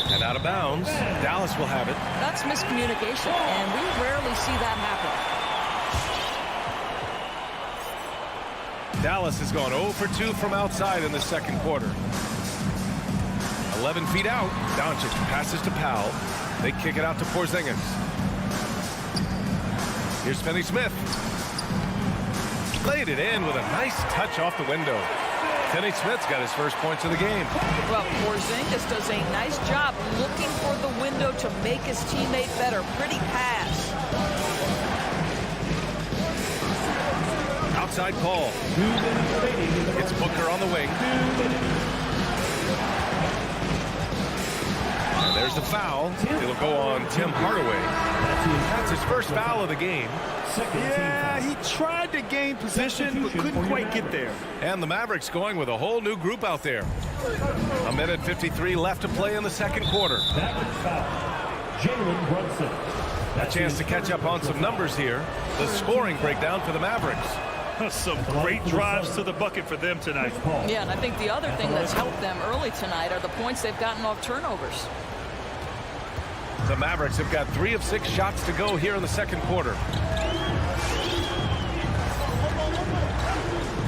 [SPEAKER 6] And out of bounds. Dallas will have it.
[SPEAKER 7] That's miscommunication, and we rarely see that happen.
[SPEAKER 6] Dallas has gone 0 for 2 from outside in the second quarter. 11 feet out. Doncic passes to Powell. They kick it out to Porzingis. Here's Finney-Smith. Laid it in with a nice touch off the window. Finney-Smith's got his first points of the game.
[SPEAKER 7] Well, Porzingis does a nice job looking for the window to make his teammate better. Pretty pass.
[SPEAKER 6] Outside Paul. It's Booker on the wing. And there's the foul. It'll go on Tim Hardaway. That's his first foul of the game.
[SPEAKER 8] Yeah, he tried to gain position, but couldn't quite get there.
[SPEAKER 6] And the Mavericks going with a whole new group out there. 1:53 left to play in the second quarter. A chance to catch up on some numbers here. The scoring breakdown for the Mavericks.
[SPEAKER 8] Some great drives to the bucket for them tonight.
[SPEAKER 7] Yeah, and I think the other thing that's helped them early tonight are the points they've gotten off turnovers.
[SPEAKER 6] The Mavericks have got 3 of 6 shots to go here in the second quarter.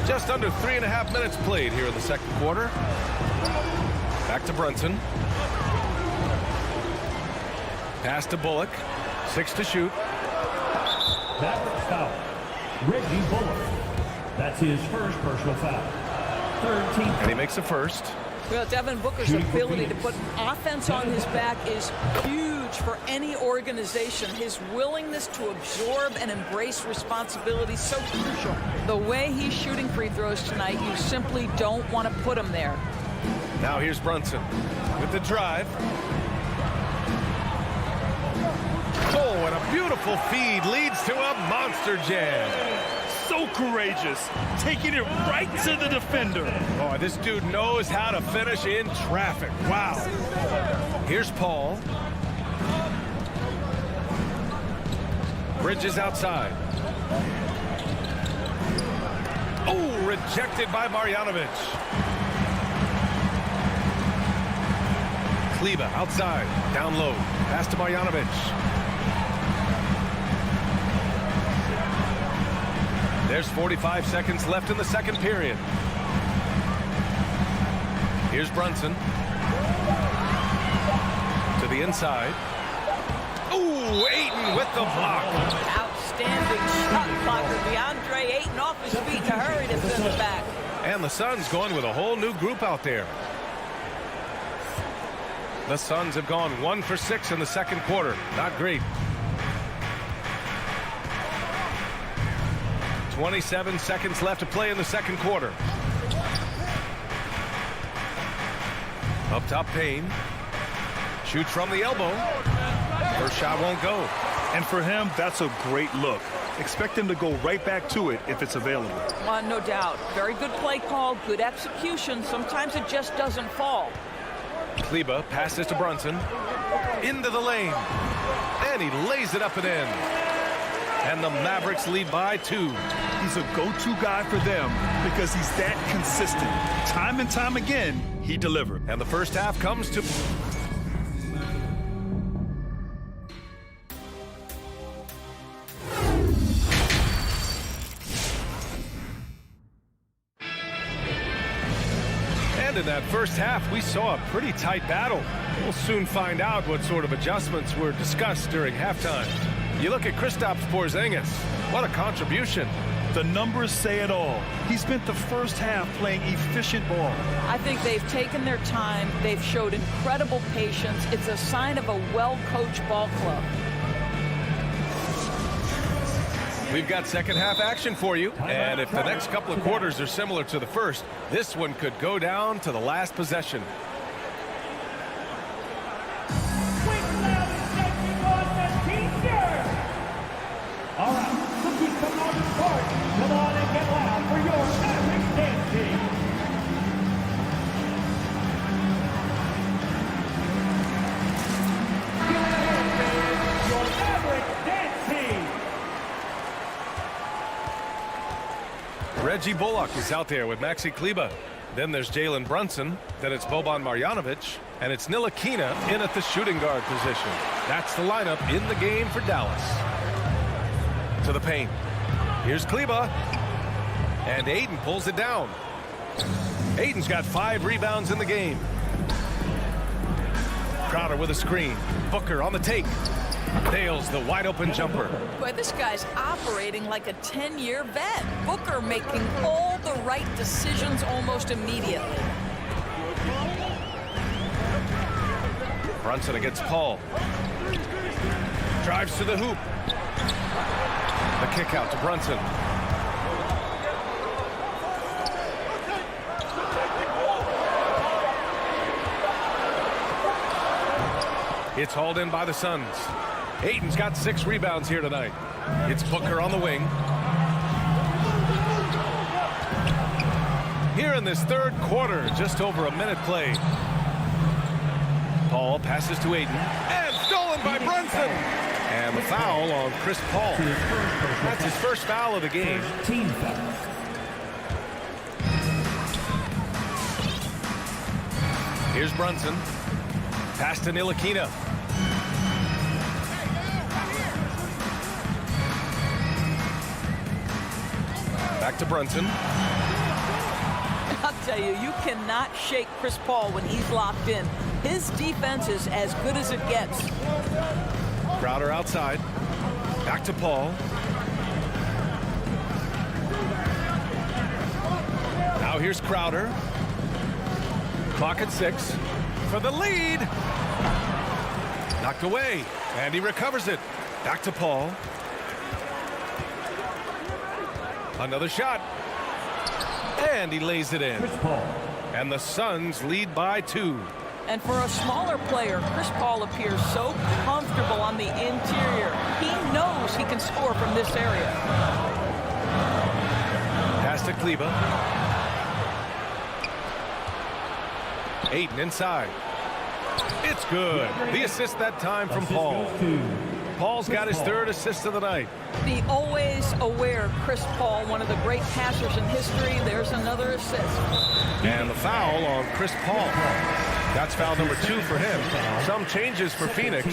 [SPEAKER 6] Just under 3.5 minutes played here in the second quarter. Back to Brunson. Pass to Bullock. 6 to shoot.
[SPEAKER 4] Maverick foul. Reggie Bullock. That's his first personal foul. Third team.
[SPEAKER 6] And he makes the first.
[SPEAKER 7] Well, Devin Booker's ability to put offense on his back is huge for any organization. His willingness to absorb and embrace responsibility is so crucial. The way he's shooting free throws tonight, you simply don't want to put him there.
[SPEAKER 6] Now here's Brunson with the drive. Oh, and a beautiful feed leads to a monster jam.
[SPEAKER 8] So courageous, taking it right to the defender.
[SPEAKER 6] Oh, this dude knows how to finish in traffic. Wow. Here's Paul. Bridges outside. Oh, rejected by Marjanovic. Kleber outside, down low. Pass to Marjanovic. There's 45 seconds left in the second period. Here's Brunson. To the inside. Ooh, Ayton with the block.
[SPEAKER 7] Outstanding shot blocker. DeAndre Ayton off his feet to hurry to finish back.
[SPEAKER 6] And the Suns going with a whole new group out there. The Suns have gone 1 for 6 in the second quarter. Not great. 27 seconds left to play in the second quarter. Up top, Payne. Shoots from the elbow. First shot won't go.
[SPEAKER 8] And for him, that's a great look. Expect him to go right back to it if it's available.
[SPEAKER 7] No doubt. Very good play call, good execution. Sometimes it just doesn't fall.
[SPEAKER 6] Kleber passes to Brunson. Into the lane. And he lays it up and in. And the Mavericks lead by 2.
[SPEAKER 8] He's a go-to guy for them because he's that consistent. Time and time again, he delivered.
[SPEAKER 6] And the first half comes to... And in that first half, we saw a pretty tight battle. We'll soon find out what sort of adjustments were discussed during halftime. You look at Kristaps Porzingis. What a contribution.
[SPEAKER 8] The numbers say it all. He spent the first half playing efficient ball.
[SPEAKER 7] I think they've taken their time. They've showed incredible patience. It's a sign of a well-coached ball club.
[SPEAKER 6] We've got second half action for you. And if the next couple of quarters are similar to the first, this one could go down to the last possession.
[SPEAKER 4] All right, so keep coming on the court. Come on and get loud for your Mavericks dance team. Your Mavericks dance team.
[SPEAKER 6] Reggie Bullock is out there with Maxi Kleber. Then there's Jalen Brunson. Then it's Boban Marjanovic. And it's Ntilikina in at the shooting guard position. That's the lineup in the game for Dallas. To the paint. Here's Kleber. And Ayton pulls it down. Ayton's got 5 rebounds in the game. Crowder with a screen. Booker on the take. Nails the wide open jumper.
[SPEAKER 7] Boy, this guy's operating like a 10-year vet. Booker making all the right decisions almost immediately.
[SPEAKER 6] Brunson against Paul. Drives to the hoop. The kick out to Brunson. It's hauled in by the Suns. Ayton's got 6 rebounds here tonight. It's Booker on the wing. Here in this third quarter, just over a minute played. Paul passes to Ayton. And stolen by Brunson. And the foul on Chris Paul. That's his first foul of the game.
[SPEAKER 4] Team foul.
[SPEAKER 6] Here's Brunson. Pass to Ntilikina. Back to Brunson.
[SPEAKER 7] I'll tell you, you cannot shake Chris Paul when he's locked in. His defense is as good as it gets.
[SPEAKER 6] Crowder outside. Back to Paul. Now here's Crowder. Clock at 6 for the lead. Knocked away, and he recovers it. Back to Paul. Another shot. And he lays it in.
[SPEAKER 4] Chris Paul.
[SPEAKER 6] And the Suns lead by 2.
[SPEAKER 7] And for a smaller player, Chris Paul appears so comfortable on the interior. He knows he can score from this area.
[SPEAKER 6] Pass to Kleba. Ayton inside. It's good. The assist that time from Paul. Paul's got his 3rd assist of the night.
[SPEAKER 7] The always aware Chris Paul, one of the great passers in history. There's another assist.
[SPEAKER 6] And the foul on Chris Paul. That's foul number 2 for him. Some changes for Phoenix.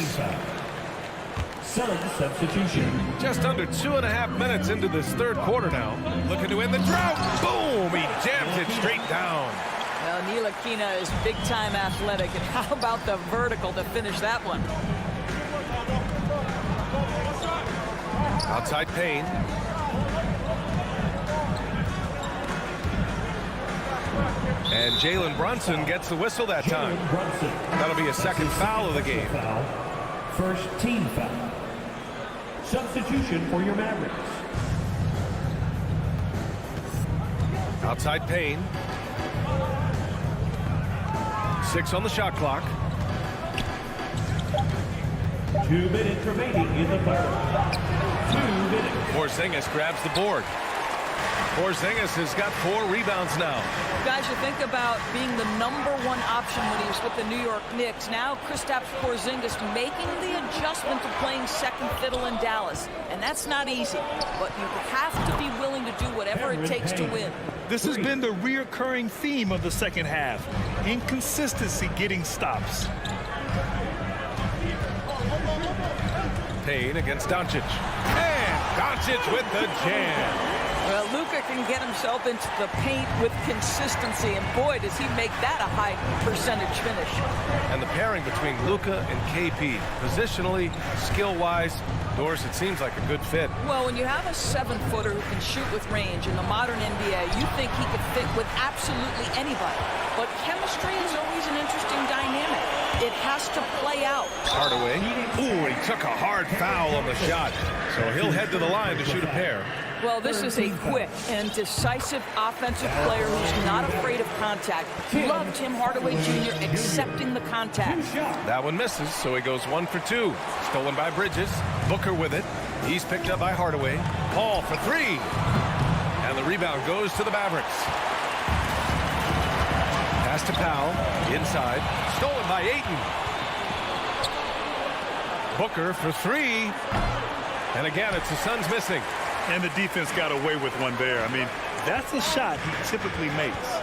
[SPEAKER 4] Suns substitution.
[SPEAKER 6] Just under 2.5 minutes into this 3rd quarter now. Looking to end the drought. Boom! He jams it straight down.
[SPEAKER 7] Well, Ntilikina is big-time athletic, and how about the vertical to finish that one?
[SPEAKER 6] Outside Payne. And Jalen Brunson gets the whistle that time. That'll be a 2nd foul of the game.
[SPEAKER 4] First team foul. Substitution for your Mavericks.
[SPEAKER 6] Outside Payne. 6 on the shot clock.
[SPEAKER 4] 2 minutes remaining in the 3rd. 2 minutes.
[SPEAKER 6] Porzingis grabs the board. Porzingis has got 4 rebounds now.
[SPEAKER 7] Guys, you think about being the #1 option when he was with the New York Knicks. Now Kristaps Porzingis making the adjustment to playing second fiddle in Dallas. And that's not easy. But you have to be willing to do whatever it takes to win.
[SPEAKER 8] This has been the reoccurring theme of the second half. Inconsistency getting stops.
[SPEAKER 6] Payne against Doncic. And Doncic with the jam.
[SPEAKER 7] Well, Luka can get himself into the paint with consistency, and boy, does he make that a high percentage finish.
[SPEAKER 6] And the pairing between Luka and KP, positionally, skill-wise, Doris, it seems like a good fit.
[SPEAKER 7] Well, when you have a 7-footer who can shoot with range in the modern NBA, you think he could fit with absolutely anybody. But chemistry is always an interesting dynamic. It has to play out.
[SPEAKER 6] Hardaway. Ooh, he took a hard foul on the shot. So he'll head to the line to shoot a pair.
[SPEAKER 7] Well, this is a quick and decisive offensive player who's not afraid of contact. Love Tim Hardaway Jr. accepting the contact.
[SPEAKER 6] That one misses, so he goes 1 for 2. Stolen by Bridges. Booker with it. He's picked up by Hardaway. Paul for 3. And the rebound goes to the Mavericks. Pass to Powell. Inside. Stolen by Ayton. Booker for 3. And again, it's the Suns missing.
[SPEAKER 8] And the defense got away with one there. I mean, that's a shot he typically makes.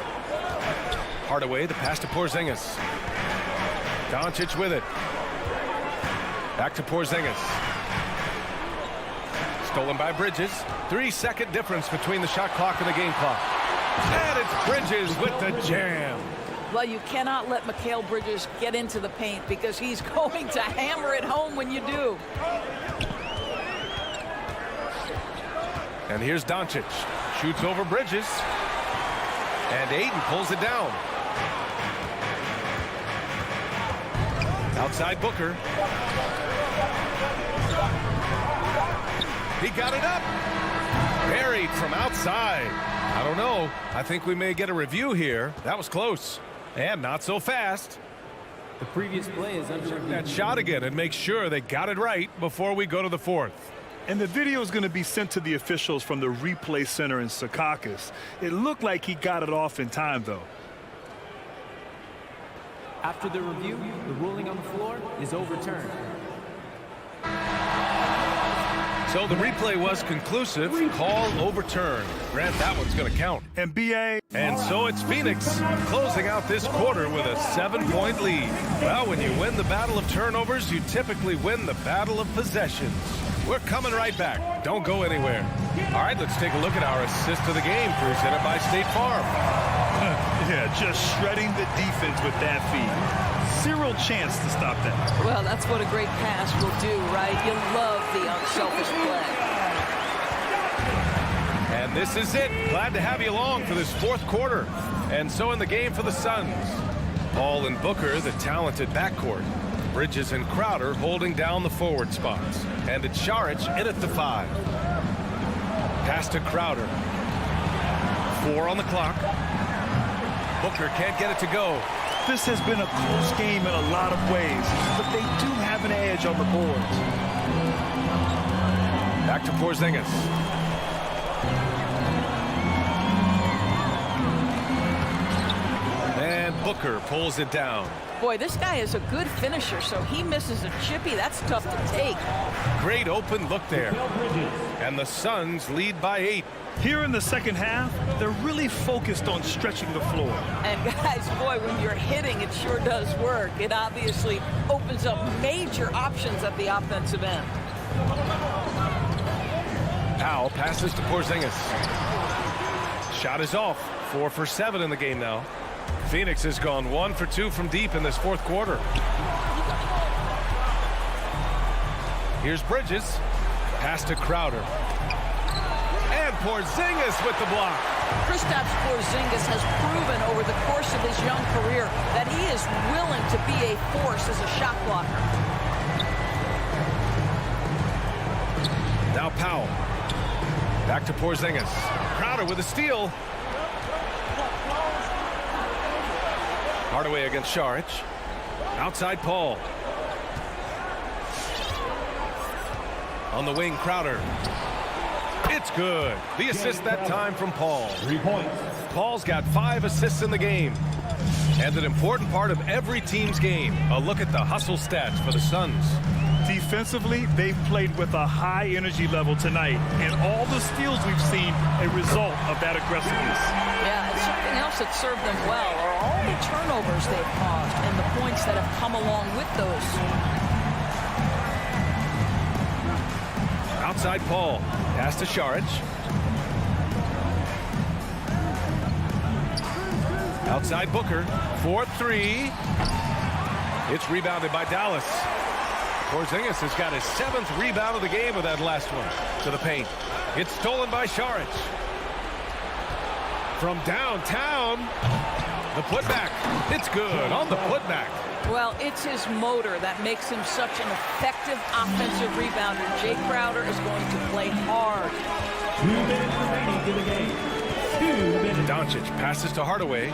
[SPEAKER 6] Hardaway, the pass to Porzingis. Doncic with it. Back to Porzingis. Stolen by Bridges. 3-second difference between the shot clock and the game clock. And it's Bridges with the jam.
[SPEAKER 7] Well, you cannot let Mikal Bridges get into the paint because he's going to hammer it home when you do.
[SPEAKER 6] And here's Doncic. Shoots over Bridges. And Ayton pulls it down. Outside Booker. He got it up. Buried from outside. I don't know. I think we may get a review here. That was close. And not so fast.
[SPEAKER 9] The previous play is under
[SPEAKER 6] that shot again and make sure they got it right before we go to the 4th.
[SPEAKER 8] And the video is going to be sent to the officials from the replay center in Secaucus. It looked like he got it off in time, though.
[SPEAKER 9] After the review, the ruling on the floor is overturned.
[SPEAKER 6] So the replay was conclusive. Call overturned. Grant, that one's going to count.
[SPEAKER 8] And BA.
[SPEAKER 6] And so it's Phoenix closing out this quarter with a 7-point lead. Well, when you win the battle of turnovers, you typically win the battle of possessions. We're coming right back. Don't go anywhere. All right, let's take a look at our assist of the game presented by State Farm.
[SPEAKER 8] Yeah, just shredding the defense with that feed. Zero chance to stop that.
[SPEAKER 7] Well, that's what a great pass will do, right? You love the unselfish play.
[SPEAKER 6] And this is it. Glad to have you along for this fourth quarter. And so in the game for the Suns, Paul and Booker, the talented backcourt. Bridges and Crowder holding down the forward spots. And it's Šarić in at the 5. Pass to Crowder. 4 on the clock. Booker can't get it to go.
[SPEAKER 8] This has been a close game in a lot of ways, but they do have an edge on the boards.
[SPEAKER 6] Back to Porzingis. And Booker pulls it down.
[SPEAKER 7] Boy, this guy is a good finisher, so he misses a chippy. That's tough to take.
[SPEAKER 6] Great open look there. And the Suns lead by 8.
[SPEAKER 8] Here in the second half, they're really focused on stretching the floor.
[SPEAKER 7] And guys, boy, when you're hitting, it sure does work. It obviously opens up major options at the offensive end.
[SPEAKER 6] Powell passes to Porzingis. Shot is off. 4 for 7 in the game now. Phoenix has gone 1 for 2 from deep in this fourth quarter. Here's Bridges. Pass to Crowder. And Porzingis with the block.
[SPEAKER 7] Kristaps Porzingis has proven over the course of his young career that he is willing to be a force as a shot blocker.
[SPEAKER 6] Now Powell. Back to Porzingis. Crowder with a steal. Hardaway against Šarić. Outside Paul. On the wing, Crowder. It's good. The assist that time from Paul.
[SPEAKER 4] 3 points.
[SPEAKER 6] Paul's got 5 assists in the game. And an important part of every team's game. A look at the hustle stats for the Suns.
[SPEAKER 8] Defensively, they've played with a high energy level tonight, and all the steals we've seen a result of that aggressiveness.
[SPEAKER 7] Yeah, and something else that served them well are all the turnovers they've caused and the points that have come along with those.
[SPEAKER 6] Outside Paul. Pass to Šarić. Outside Booker. 4-3. It's rebounded by Dallas. Porzingis has got his 7th rebound of the game with that last one to the paint. It's stolen by Šarić. From downtown, the putback. It's good on the putback.
[SPEAKER 7] Well, it's his motor that makes him such an effective offensive rebounder. Jay Crowder is going to play hard.
[SPEAKER 4] 2 minutes remaining in the game. 2 minutes.
[SPEAKER 6] Doncic passes to Hardaway.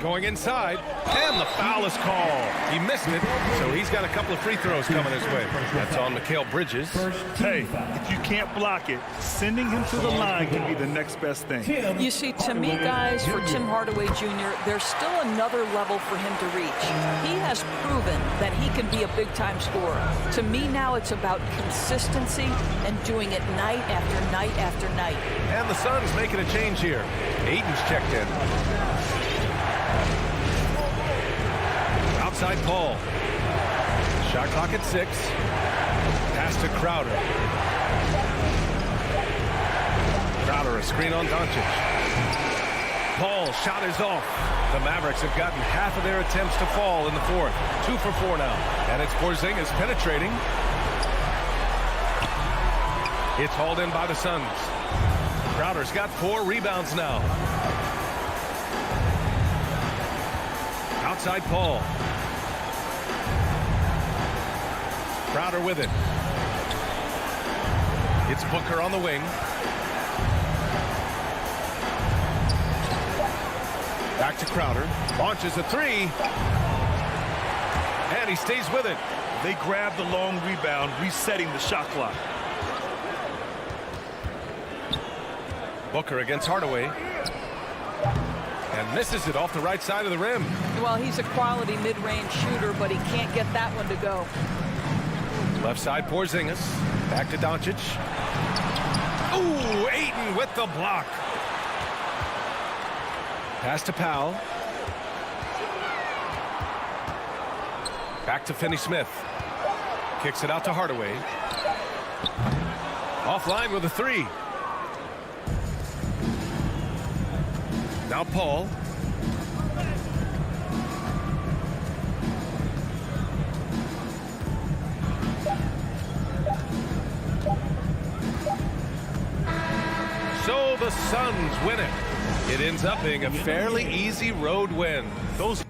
[SPEAKER 6] Going inside, and the foul is called. He missed it, so he's got a couple of free throws coming his way. That's on Mikal Bridges.
[SPEAKER 8] Hey, if you can't block it, sending him to the line can be the next best thing.
[SPEAKER 7] You see, to me, guys, for Tim Hardaway Jr., there's still another level for him to reach. He has proven that he can be a big-time scorer. To me now, it's about consistency and doing it night after night after night.
[SPEAKER 6] And the Suns making a change here. Ayton's checked in. Outside Paul. Shot clock at 6. Pass to Crowder. Crowder, a screen on Doncic. Paul, shot is off. The Mavericks have gotten half of their attempts to fall in the fourth. 2 for 4 now. And it's Porzingis penetrating. It's hauled in by the Suns. Crowder's got 4 rebounds now. Outside Paul. Crowder with it. It's Booker on the wing. Back to Crowder. Launches a 3. And he stays with it.
[SPEAKER 8] They grab the long rebound, resetting the shot clock.
[SPEAKER 6] Booker against Hardaway. And misses it off the right side of the rim.
[SPEAKER 7] Well, he's a quality mid-range shooter, but he can't get that one to go.
[SPEAKER 6] Left side Porzingis. Back to Doncic. Ooh, Ayton with the block. Pass to Powell. Back to Finney-Smith. Kicks it out to Hardaway. Offline with a 3. Now Paul. So the Suns win it. It ends up being a fairly easy road win. Those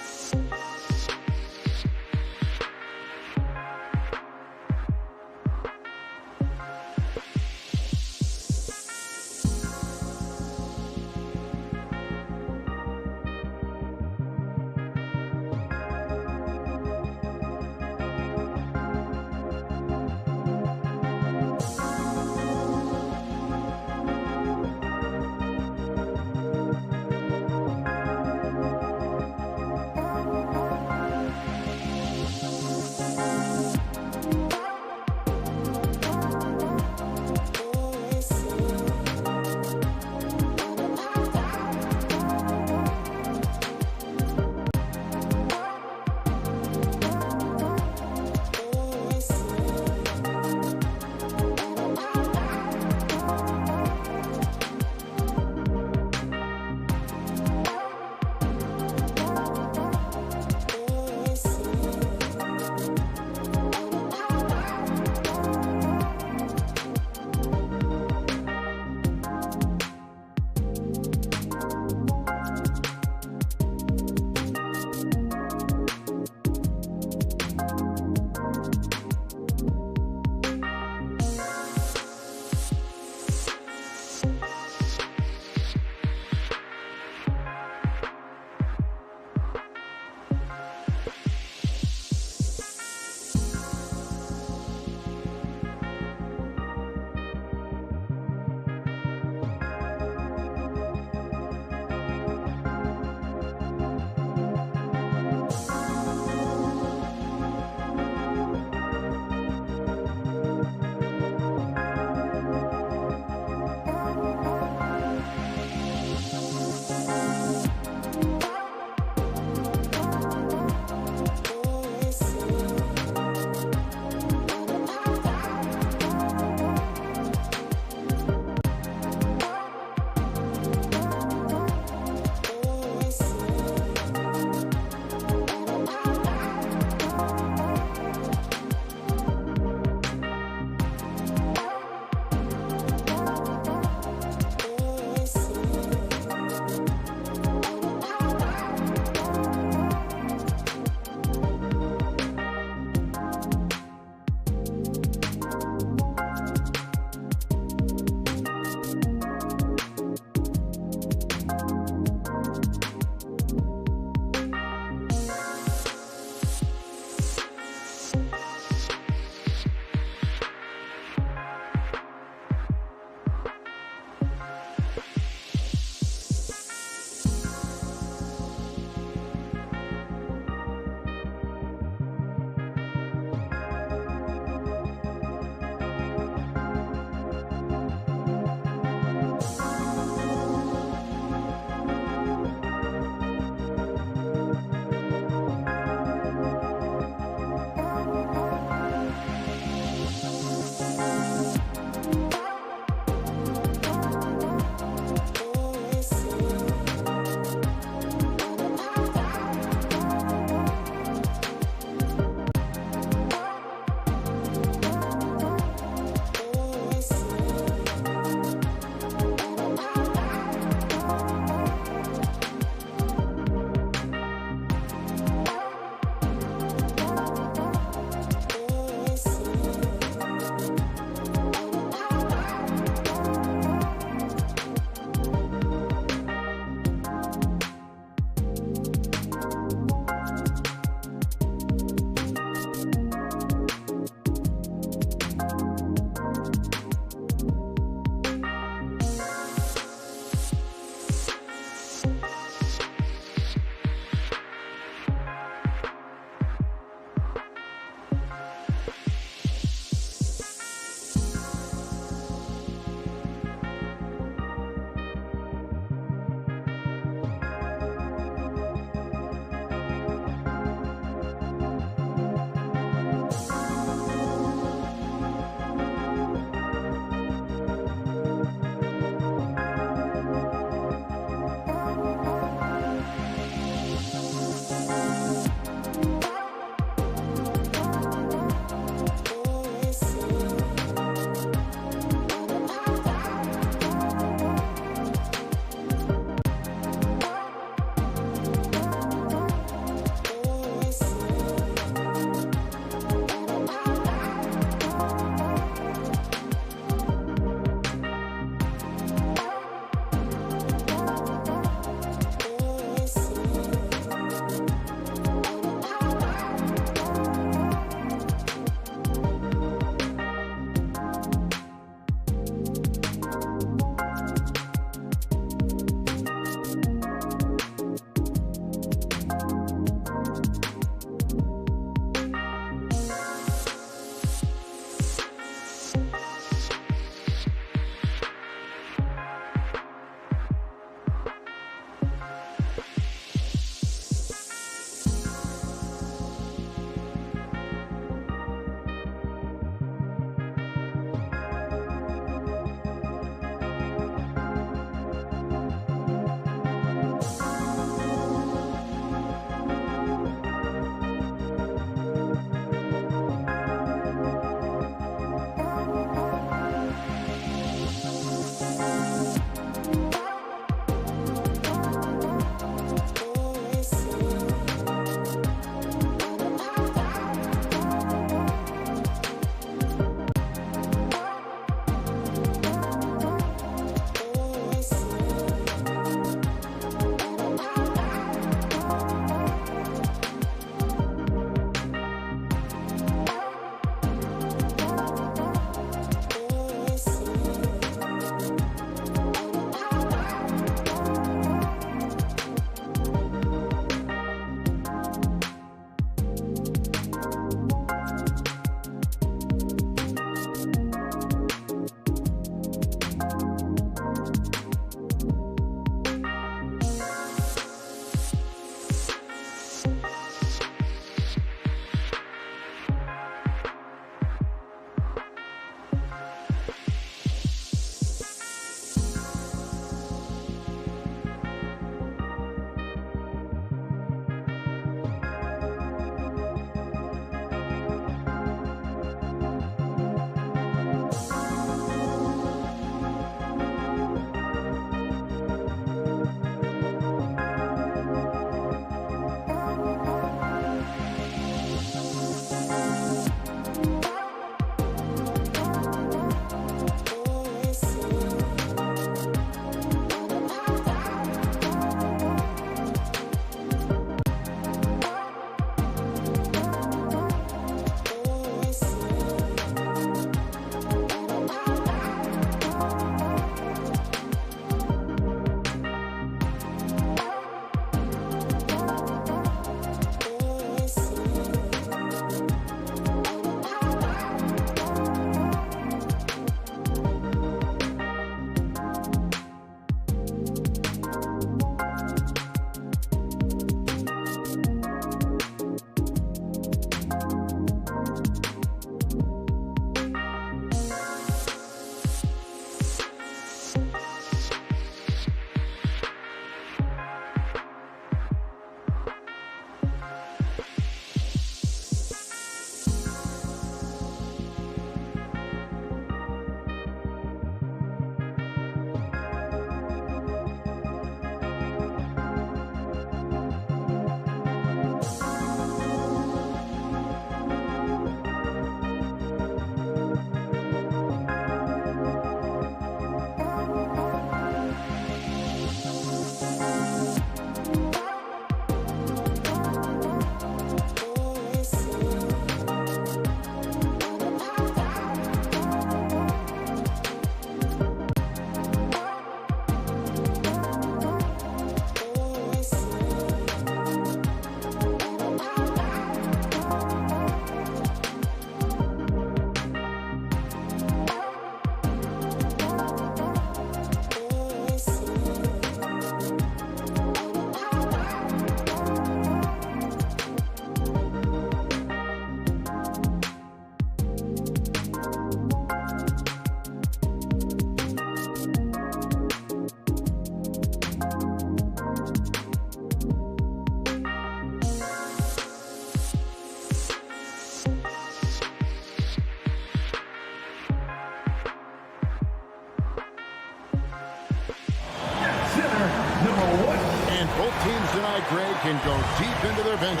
[SPEAKER 1] Greg, can go deep into their bench.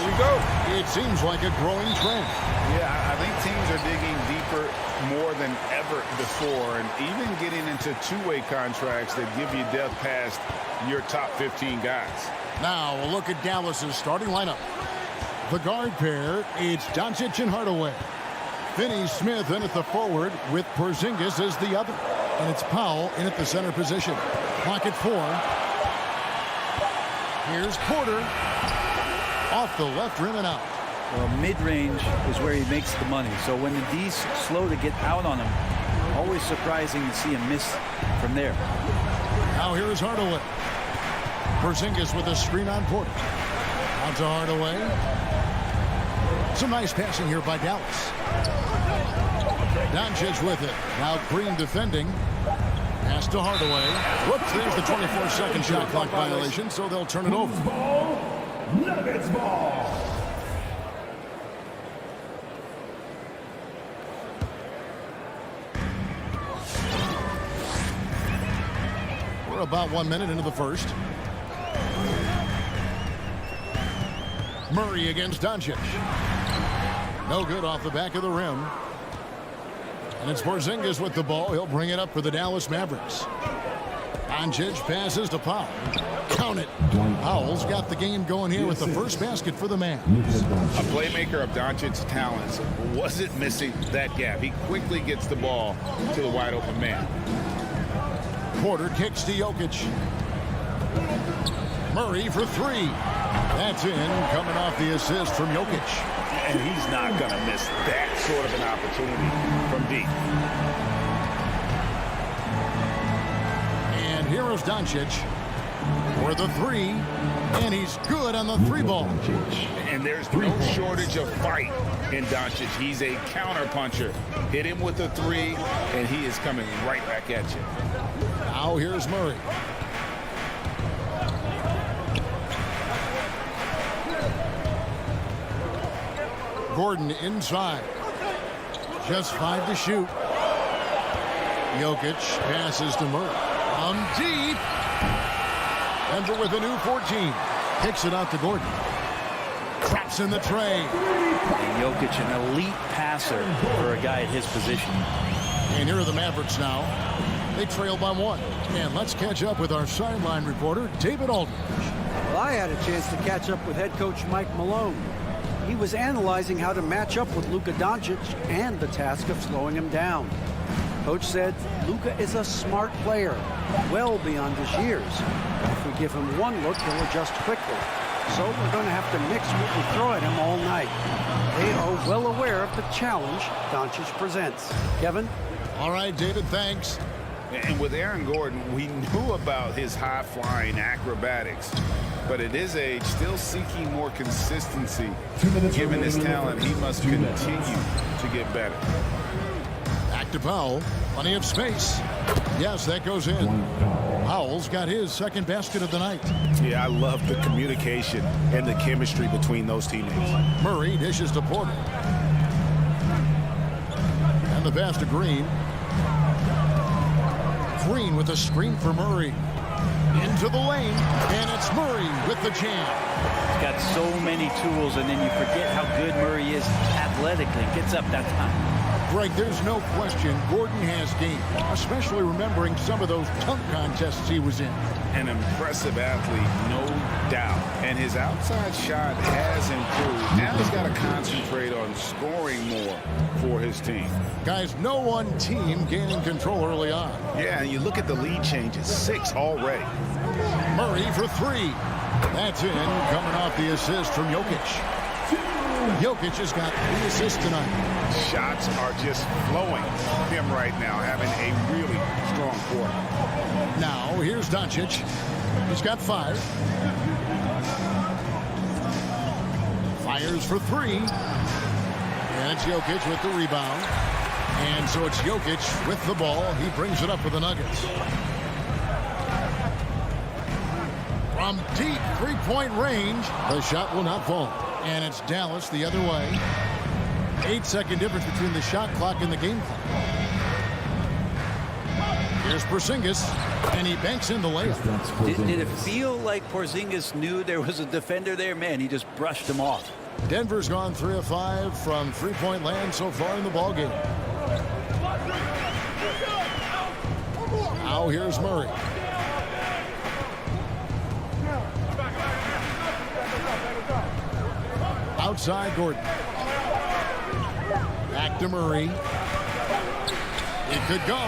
[SPEAKER 1] It seems like a growing trend.
[SPEAKER 2] Yeah, I think teams are digging deeper more than ever before, and even getting into two-way contracts that give you depth past your top 15 guys.
[SPEAKER 1] Now, a look at Dallas's starting lineup. The guard pair, it's Doncic and Hardaway. Finney-Smith in at the forward with Porzingis as the other. And it's Powell in at the center position. Clock at 4. Here's Porter. Off the left rim and out.
[SPEAKER 10] Well, mid-range is where he makes the money. So when the D's slow to get out on him, always surprising to see him miss from there.
[SPEAKER 1] Now here's Hardaway. Porzingis with a screen on Porter. Out to Hardaway. Some nice passing here by Dallas. Doncic with it. Now Green defending. Pass to Hardaway. Whoops, there's the 24-second shot clock violation, so they'll turn it over.
[SPEAKER 4] Nuggets ball.
[SPEAKER 1] We're about 1 minute into the first. Murray against Doncic. No good off the back of the rim. And it's Porzingis with the ball. He'll bring it up for the Dallas Mavericks. Doncic passes to Powell. Count it. Powell's got the game going here with the first basket for the man.
[SPEAKER 2] A playmaker of Doncic's talents wasn't missing that gap. He quickly gets the ball to the wide open man.
[SPEAKER 1] Porter kicks to Jokic. Murray for 3. That's in, coming off the assist from Jokic.
[SPEAKER 2] And he's not going to miss that sort of an opportunity from deep.
[SPEAKER 1] And here is Doncic for the 3. And he's good on the 3-ball.
[SPEAKER 2] And there's no shortage of fight in Doncic. He's a counter-puncher. Hit him with a 3, and he is coming right back at you.
[SPEAKER 1] Now here's Murray. Gordon inside. Just 5 to shoot. Jokic passes to Murray. Deep. Denver with a new 14. Kicks it out to Gordon. Traps in the tray.
[SPEAKER 10] And Jokic, an elite passer for a guy at his position.
[SPEAKER 1] And here are the Mavericks now. They trail by 1. And let's catch up with our sideline reporter, David Aldridge.
[SPEAKER 5] Well, I had a chance to catch up with head coach Mike Malone. He was analyzing how to match up with Luka Doncic and the task of slowing him down. Coach said Luka is a smart player, well beyond his years. If we give him one look, he'll adjust quickly. So we're going to have to mix what we throw at him all night. They are well aware of the challenge Doncic presents. Kevin?
[SPEAKER 1] All right, David, thanks.
[SPEAKER 2] And with Aaron Gordon, we knew about his high-flying acrobatics. But at his age, still seeking more consistency. Given his talent, he must continue to get better.
[SPEAKER 1] Back to Powell. Plenty of space. Yes, that goes in. Powell's got his second basket of the night.
[SPEAKER 2] Yeah, I love the communication and the chemistry between those teammates.
[SPEAKER 1] Murray dishes to Porter. And the pass to Green. Green with a screen for Murray. Into the lane, and it's Murray with the jam.
[SPEAKER 10] He's got so many tools, and then you forget how good Murray is athletically. Gets up that time.
[SPEAKER 1] Greg, there's no question Gordon has game, especially remembering some of those dunk contests he was in.
[SPEAKER 2] An impressive athlete, no doubt. And his outside shot has improved. Now he's got to concentrate on scoring more for his team.
[SPEAKER 1] Guys, no one team gaining control early on.
[SPEAKER 2] Yeah, and you look at the lead changes, 6 already.
[SPEAKER 1] Murray for 3. That's in, coming off the assist from Jokic. Jokic has got 3 assists tonight.
[SPEAKER 2] Shots are just flowing from him right now, having a really strong quarter.
[SPEAKER 1] Now, here's Doncic. He's got 5. Fires for 3. And it's Jokic with the rebound. And so it's Jokic with the ball. He brings it up for the Nuggets. From deep three-point range, the shot will not fall. And it's Dallas the other way. 8-second difference between the shot clock and the game clock. Here's Porzingis, and he banks in the layup.
[SPEAKER 10] Did it feel like Porzingis knew there was a defender there? Man, he just brushed him off.
[SPEAKER 1] Denver's gone 3 of 5 from three-point land so far in the ballgame. Now here's Murray. Outside Gordon. Back to Murray. It could go.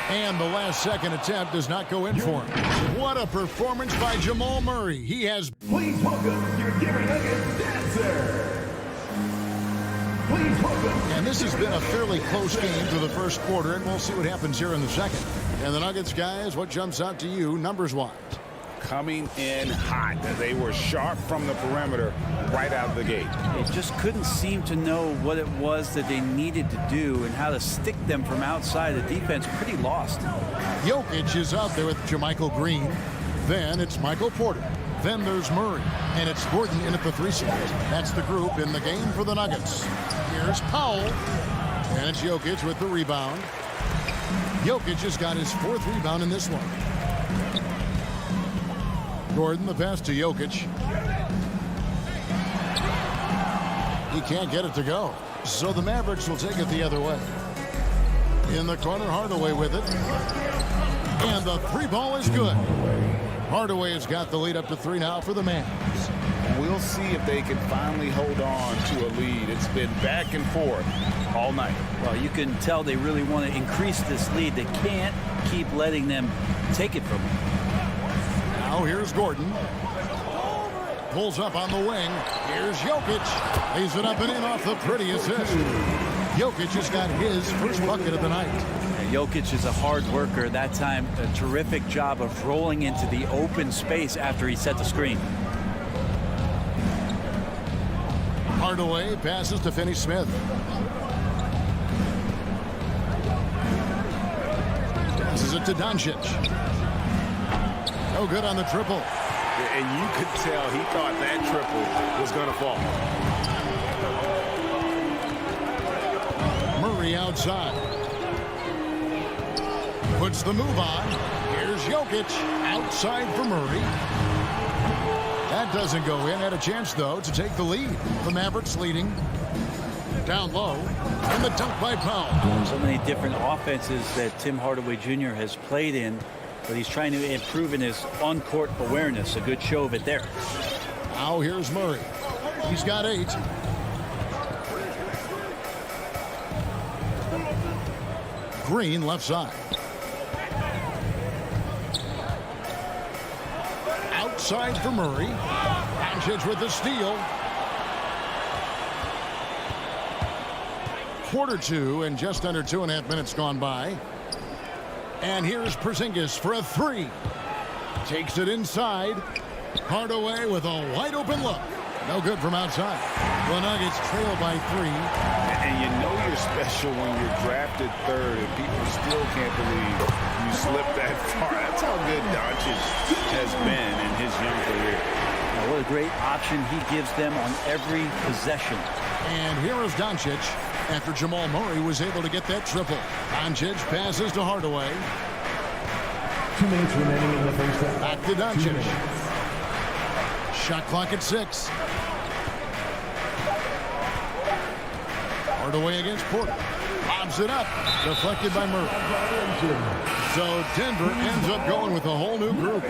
[SPEAKER 1] And the last second attempt does not go in for him. What a performance by Jamal Murray. He has...
[SPEAKER 11] Please welcome your Denver Nuggets dancer. Please welcome.
[SPEAKER 1] And this has been a fairly close game to the first quarter, and we'll see what happens here in the second. And the Nuggets, guys, what jumps out to you numbers-wise?
[SPEAKER 2] Coming in hot. They were sharp from the perimeter right out of the gate.
[SPEAKER 10] They just couldn't seem to know what it was that they needed to do and how to stick them from outside. The defense pretty lost.
[SPEAKER 1] Jokic is out there with JaMychal Green. Then it's Michael Porter. Then there's Murray. And it's Gordon in at the 3 spot. That's the group in the game for the Nuggets. Here's Powell. And it's Jokic with the rebound. Jokic has got his 4th rebound in this one. Gordon, the pass to Jokic. He can't get it to go. So the Mavericks will take it the other way. In the corner, Hardaway with it. And the 3 ball is good. Hardaway has got the lead up to 3 now for the Mavs.
[SPEAKER 2] We'll see if they can finally hold on to a lead. It's been back and forth all night.
[SPEAKER 10] Well, you can tell they really want to increase this lead. They can't keep letting them take it from them.
[SPEAKER 1] Now here's Gordon. Pulls up on the wing. Here's Jokic. Lays it up and in off the pretty assist. Jokic has got his first bucket of the night.
[SPEAKER 10] Jokic is a hard worker. That time, a terrific job of rolling into the open space after he set the screen.
[SPEAKER 1] Hardaway passes to Finney-Smith. Passes it to Doncic. No good on the triple.
[SPEAKER 2] And you could tell he thought that triple was going to fall.
[SPEAKER 1] Murray outside. Puts the move on. Here's Jokic outside for Murray. That doesn't go in. Had a chance, though, to take the lead. The Mavericks leading. Down low. And the dunk by Powell.
[SPEAKER 10] So many different offenses that Tim Hardaway Jr. has played in, but he's trying to improve in his on-court awareness. A good show of it there.
[SPEAKER 1] Now here's Murray. He's got 8. Green left side. Outside for Murray. Doncic with the steal. Quarter 2 and just under 2.5 minutes gone by. And here's Porzingis for a 3. Takes it inside. Hardaway with a wide open look. No good from outside. The Nuggets trail by 3.
[SPEAKER 2] And you know you're special when you're drafted 3rd and people still can't believe you slipped that far. That's how good Doncic has been in his young career.
[SPEAKER 10] Now, what a great option he gives them on every possession.
[SPEAKER 1] And here is Doncic after Jamal Murray was able to get that triple. Doncic passes to Hardaway.
[SPEAKER 11] 2 minutes remaining in the first half.
[SPEAKER 1] Back to Doncic. Shot clock at 6. Hardaway against Porter. Lobs it up. Deflected by Murray. So Denver ends up going with a whole new group.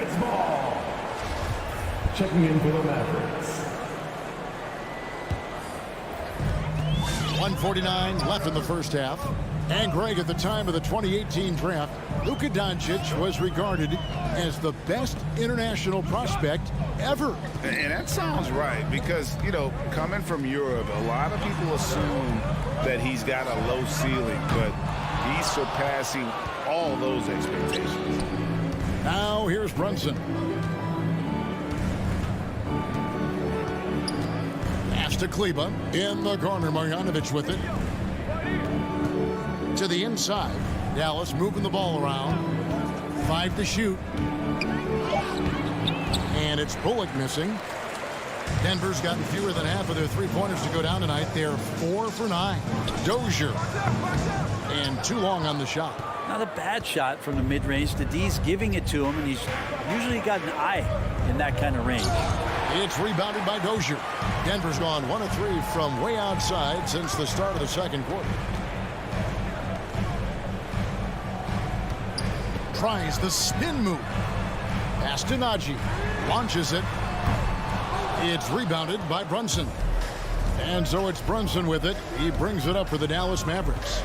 [SPEAKER 11] Checking in for the Mavericks.
[SPEAKER 1] 1:49 left in the first half. And Greg, at the time of the 2018 draft, Luka Doncic was regarded as the best international prospect ever.
[SPEAKER 2] And that sounds right because, you know, coming from Europe, a lot of people assume that he's got a low ceiling, but he's surpassing all those expectations.
[SPEAKER 1] Now here's Brunson. Pass to Kleba. In the corner, Marjanovic with it. To the inside. Dallas moving the ball around. 5 to shoot. And it's Bullock missing. Denver's gotten fewer than half of their three-pointers to go down tonight. They're 4 for 9. Dozier. And too long on the shot.
[SPEAKER 10] Not a bad shot from the mid-range. The D's giving it to him, and he's usually got an eye in that kind of range.
[SPEAKER 1] It's rebounded by Dozier. Denver's gone 1 of 3 from way outside since the start of the second quarter. Tries the spin move. Pass to Najee. Launches it. It's rebounded by Brunson. And so it's Brunson with it. He brings it up for the Dallas Mavericks.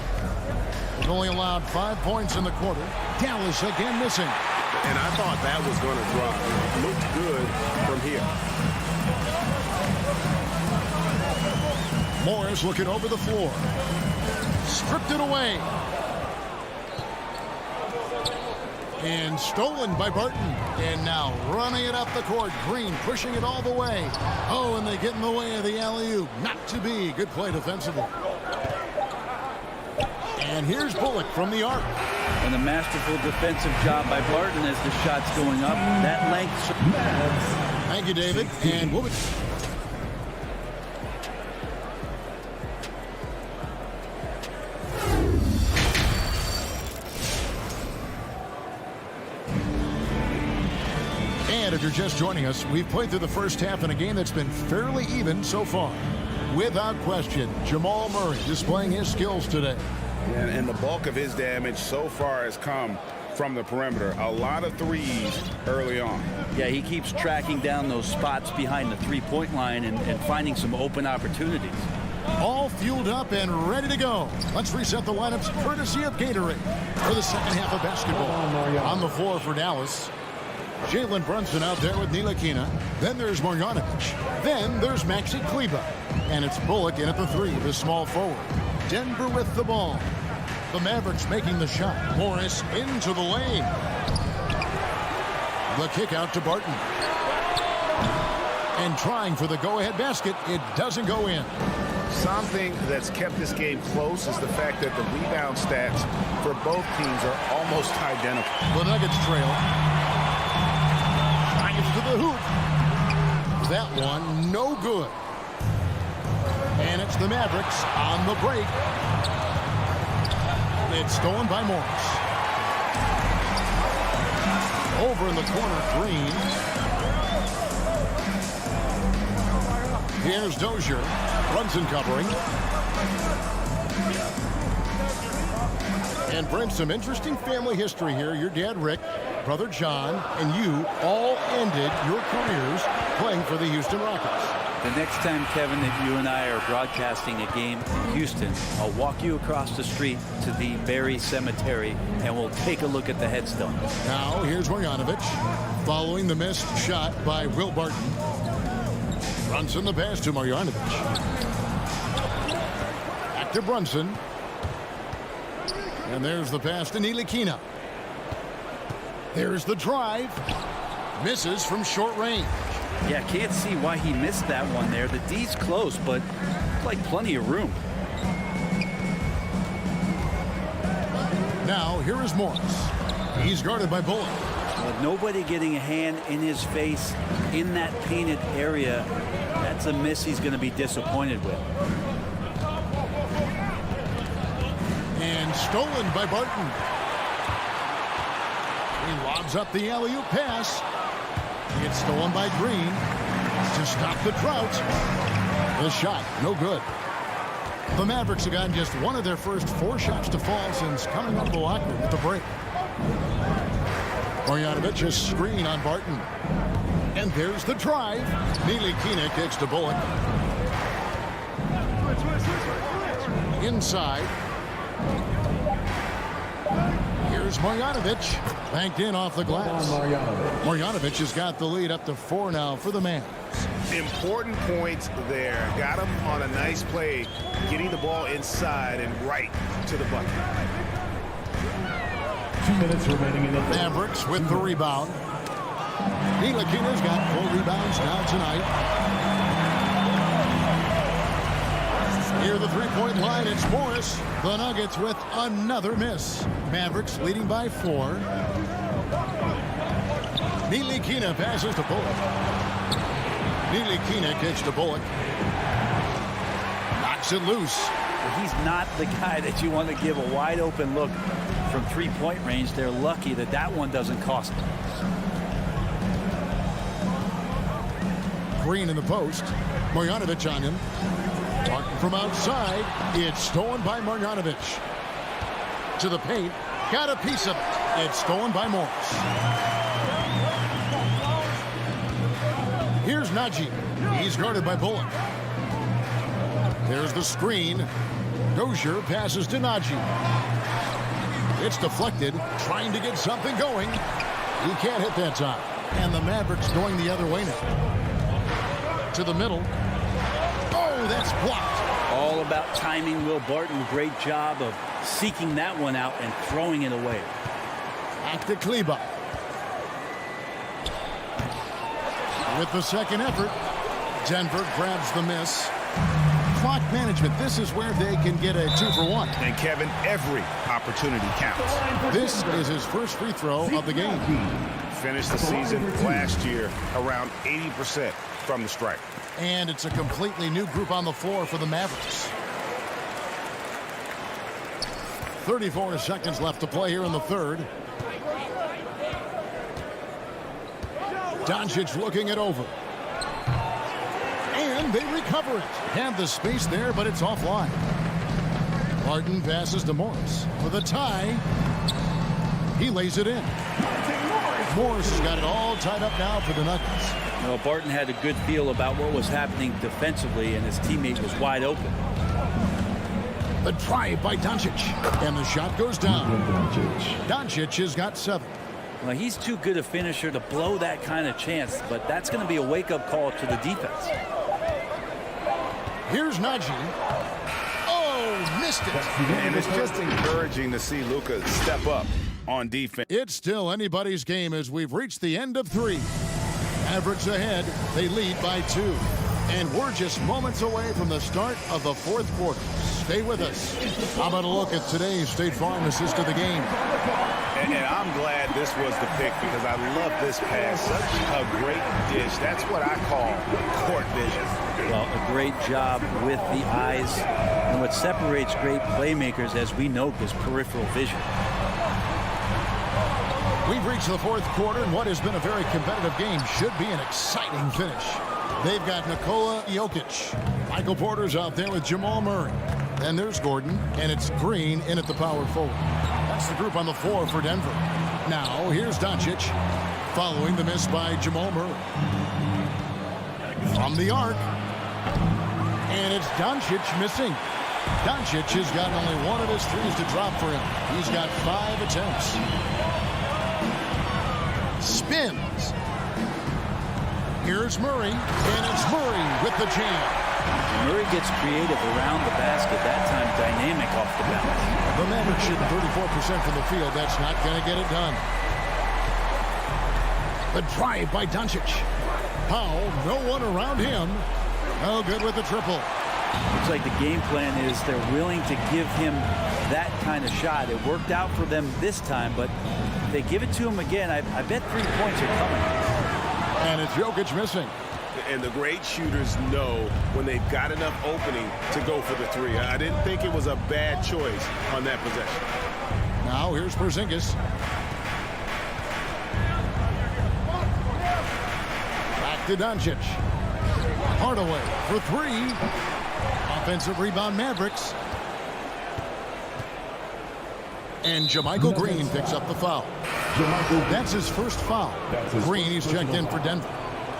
[SPEAKER 1] He's only allowed 5 points in the quarter. Dallas again missing.
[SPEAKER 12] And I thought that was going to drop. It looked good from here.
[SPEAKER 1] Morris looking over the floor. Stripped it away. And stolen by Barton. And now running it up the court. Green pushing it all the way. Oh, and they get in the way of the alley-oop. Not to be. Good play defensively. And here's Bullock from the arc.
[SPEAKER 10] And a masterful defensive job by Barton as the shot's going up. That length.
[SPEAKER 1] Thank you, David. And we'll be... And if you're just joining us, we've played through the first half in a game that's been fairly even so far. Without question, Jamal Murray displaying his skills today.
[SPEAKER 2] And the bulk of his damage so far has come from the perimeter. A lot of threes early on.
[SPEAKER 10] Yeah, he keeps tracking down those spots behind the three-point line and finding some open opportunities.
[SPEAKER 1] All fueled up and ready to go. Let's reset the lineups courtesy of Gatorade for the second half of basketball. On the floor for Dallas, Jalen Brunson out there with Ntilikina. Then there's Marjanovic. Then there's Maxi Kleber. And it's Bullock in at the 3, the small forward. Denver with the ball. The Mavericks making the shot. Morris into the lane. The kick out to Barton. And trying for the go-ahead basket. It doesn't go in.
[SPEAKER 2] Something that's kept this game close is the fact that the rebound stats for both teams are almost identical.
[SPEAKER 1] The Nuggets trail. Drives to the hoop. That one no good. And it's the Mavericks on the break. It's stolen by Morris. Over in the corner, Green. Here's Dozier. Brunson covering. And Brent, some interesting family history here. Your dad, Rick, brother John, and you all ended your careers playing for the Houston Rockets.
[SPEAKER 10] The next time, Kevin, that you and I are broadcasting a game in Houston, I'll walk you across the street to the Berry Cemetery, and we'll take a look at the headstone.
[SPEAKER 1] Now, here's Marjanovic, following the missed shot by Will Barton. Brunson the pass to Marjanovic. Back to Brunson. And there's the pass to Ntilikina. There's the drive. Misses from short range.
[SPEAKER 10] Yeah, can't see why he missed that one there. The D's close, but like plenty of room.
[SPEAKER 1] Now, here is Morris. He's guarded by Bullock.
[SPEAKER 10] But nobody getting a hand in his face in that painted area. That's a miss he's going to be disappointed with.
[SPEAKER 1] And stolen by Barton. He lobs up the alley-oop pass. It's stolen by Green to stop the drought. The shot, no good. The Mavericks have gotten just one of their first 4 shots to fall since coming out of the locker room at the break. Marjanovic a screen on Barton. And there's the drive. Ntilikina kicks to Bullock. Inside. Here's Marjanovic. Banked in off the glass. Marjanovic has got the lead up to 4 now for the Mavs.
[SPEAKER 2] Important points there. Got him on a nice play, getting the ball inside and right to the bucket.
[SPEAKER 11] 2 minutes remaining in the
[SPEAKER 1] Mavericks with the rebound. Ntilikina's got 4 rebounds now tonight. Near the three-point line, it's Morris. The Nuggets with another miss. Mavericks leading by 4. Ntilikina passes to Bullock. Ntilikina kicks to Bullock. Knocks it loose.
[SPEAKER 10] He's not the guy that you want to give a wide open look from three-point range. They're lucky that that one doesn't cost them.
[SPEAKER 1] Green in the post. Marjanovic on him. Martin from outside. It's stolen by Marjanovic. To the paint. Got a piece of it. It's stolen by Morris. Here's Najee. He's guarded by Bullock. There's the screen. Dozier passes to Najee. It's deflected. Trying to get something going. He can't hit that time. And the Mavericks going the other way now. To the middle. Oh, that's blocked.
[SPEAKER 10] All about timing. Will Barton, great job of seeking that one out and throwing it away.
[SPEAKER 1] Back to Kleba. With the second effort, Denver grabs the miss. Clock management. This is where they can get a 2-for-1.
[SPEAKER 2] And Kevin, every opportunity counts.
[SPEAKER 1] This is his first free throw of the game.
[SPEAKER 2] Finished the season last year around 80% from the stripe.
[SPEAKER 1] And it's a completely new group on the floor for the Mavericks. 34 seconds left to play here in the third. Doncic looking it over. And they recover it. Have the space there, but it's offline. Barton passes to Morris. For the tie, he lays it in. Morris has got it all tied up now for the Nuggets.
[SPEAKER 10] Well, Barton had a good feel about what was happening defensively, and his teammate was wide open.
[SPEAKER 1] The drive by Doncic. And the shot goes down. Doncic has got 7.
[SPEAKER 10] Well, he's too good a finisher to blow that kind of chance, but that's going to be a wake-up call to the defense.
[SPEAKER 1] Here's Najee. Oh, missed it.
[SPEAKER 2] And it's just encouraging to see Luka step up on defense.
[SPEAKER 1] It's still anybody's game as we've reached the end of 3. Mavericks ahead. They lead by 2. And we're just moments away from the start of the fourth quarter. Stay with us. How about a look at today's State Farm assist of the game?
[SPEAKER 2] And I'm glad this was the pick because I love this pass. Such a great dish. That's what I call court vision.
[SPEAKER 10] Well, a great job with the eyes. And what separates great playmakers, as we note, is peripheral vision.
[SPEAKER 1] We've reached the fourth quarter, and what has been a very competitive game should be an exciting finish. They've got Nikola Jokic. Michael Porter's out there with Jamal Murray. Then there's Gordon, and it's Green in at the power forward. That's the group on the floor for Denver. Now, here's Doncic, following the miss by Jamal Murray. From the arc. And it's Doncic missing. Doncic has got only one of his threes to drop for him. He's got 5 attempts. Spins. Here's Murray, and it's Murray with the jam.
[SPEAKER 10] Murray gets creative around the basket, that time dynamic off the bounce.
[SPEAKER 1] The Mavericks shooting 34% from the field. That's not going to get it done. The drive by Doncic. Powell, no one around him. No good with the triple.
[SPEAKER 10] Looks like the game plan is they're willing to give him that kind of shot. It worked out for them this time, but if they give it to him again, I bet 3 points are coming.
[SPEAKER 1] And it's Jokic missing.
[SPEAKER 2] And the great shooters know when they've got enough opening to go for the 3. I didn't think it was a bad choice on that possession.
[SPEAKER 1] Now here's Porzingis. Back to Doncic. Hardaway for 3. Offensive rebound Mavericks. And JaMychal Green picks up the foul. That's his first foul. Green, he's checked in for Denver.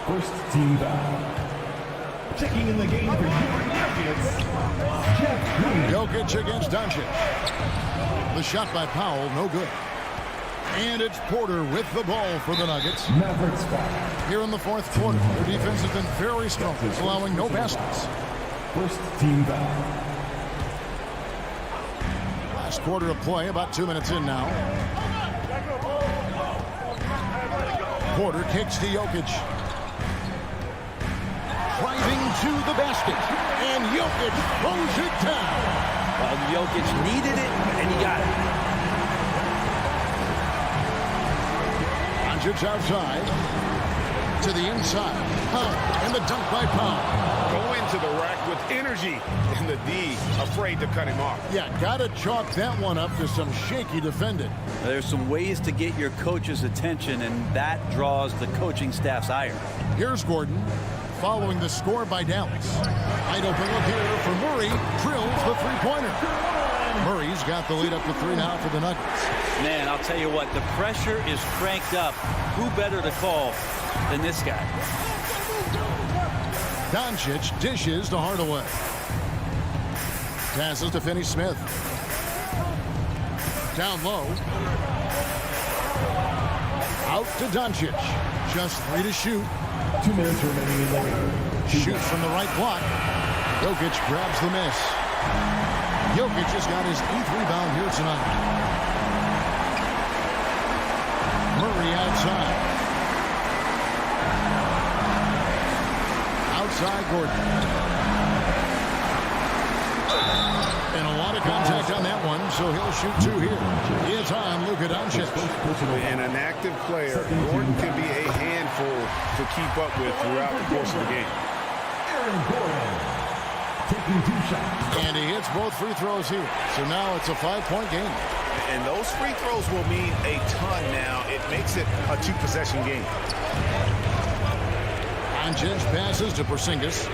[SPEAKER 11] First team foul. Checking in the game for your Nuggets, Jeff Green.
[SPEAKER 1] Jokic against Doncic. The shot by Powell, no good. And it's Porter with the ball for the Nuggets.
[SPEAKER 11] Mavericks foul.
[SPEAKER 1] Here in the fourth quarter, their defense has been very strong, allowing no baskets.
[SPEAKER 11] First team foul.
[SPEAKER 1] Last quarter of play, about 2 minutes in now. Porter kicks to Jokic. Driving to the basket. And Jokic throws it down.
[SPEAKER 10] Well, Jokic needed it, and he got it.
[SPEAKER 1] Doncic outside. To the inside. And the dunk by Powell.
[SPEAKER 2] Go into the rack with energy, and the D afraid to cut him off.
[SPEAKER 1] Yeah, got to chalk that one up to some shaky defending.
[SPEAKER 10] There's some ways to get your coach's attention, and that draws the coaching staff's ire.
[SPEAKER 1] Here's Gordon, following the score by Dallas. Wide open look here for Murray. Drills the three-pointer. Murray's got the lead up to 3 now for the Nuggets.
[SPEAKER 10] Man, I'll tell you what, the pressure is cranked up. Who better to call than this guy?
[SPEAKER 1] Doncic dishes to Hardaway. Passes to Finney-Smith. Down low. Out to Doncic. Just 3 to shoot.
[SPEAKER 11] 2 minutes remaining in the game.
[SPEAKER 1] Shoots from the right block. Jokic grabs the miss. Jokic has got his 8th rebound here tonight. Murray outside. Outside Gordon. And a lot of contact on that one, so he'll shoot 2 here. It's on Luka Doncic.
[SPEAKER 2] And an active player, Gordon can be a handful to keep up with throughout the course of the game.
[SPEAKER 11] Aaron Gordon taking 2 shots.
[SPEAKER 1] And he hits both free throws here. So now it's a 5-point game.
[SPEAKER 2] And those free throws will mean a ton now. It makes it a 2-possession game.
[SPEAKER 1] Doncic passes to Porzingis.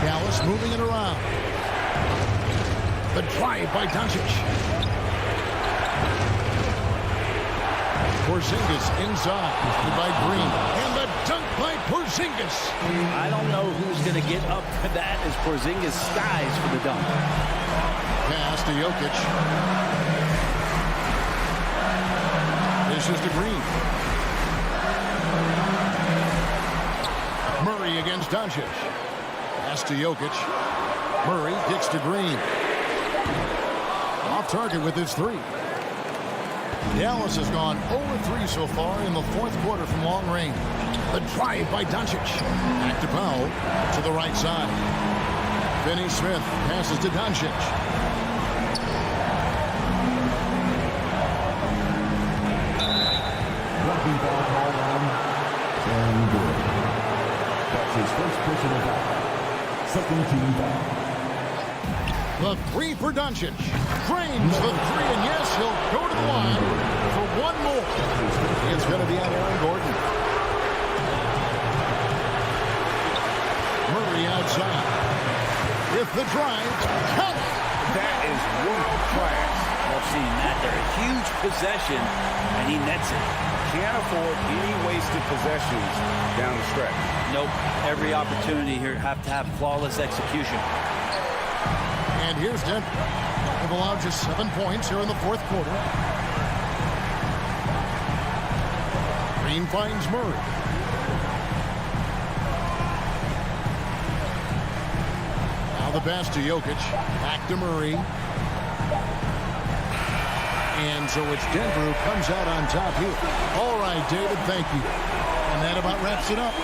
[SPEAKER 1] Dallas moving it around. The drive by Doncic. Porzingis inside by Green. And the dunk by Porzingis.
[SPEAKER 10] I don't know who's going to get up for that as Porzingis skies for the dunk.
[SPEAKER 1] Pass to Jokic. This is to Green. Murray against Doncic. Pass to Jokic. Murray kicks to Green. Off target with his 3. Dallas has gone 0-3 so far in the 4th quarter from long range. The drive by Doncic. Back to Powell to the right side. Finney-Smith passes to Doncic.
[SPEAKER 11] Rugby ball called on Aaron Gordon. That's his first personal foul. Second team foul.
[SPEAKER 1] The 3 for Doncic. Frames the 3, and yes, he'll go to the line for 1 more. It's going to be on Aaron Gordon. Murray outside. With the drive. Count.
[SPEAKER 2] That is world class.
[SPEAKER 10] I've seen that. They're a huge possession, and he nets it.
[SPEAKER 2] Can't afford any wasted possessions down the stretch.
[SPEAKER 10] Nope. Every opportunity here have to have flawless execution.
[SPEAKER 1] And here's Denver. They've allowed just 7 points here in the 4th quarter. Green finds Murray. Now the pass to Jokic. Back to Murray. And so it's Denver who comes out on top here. All right, David, thank you. And that about wraps it up.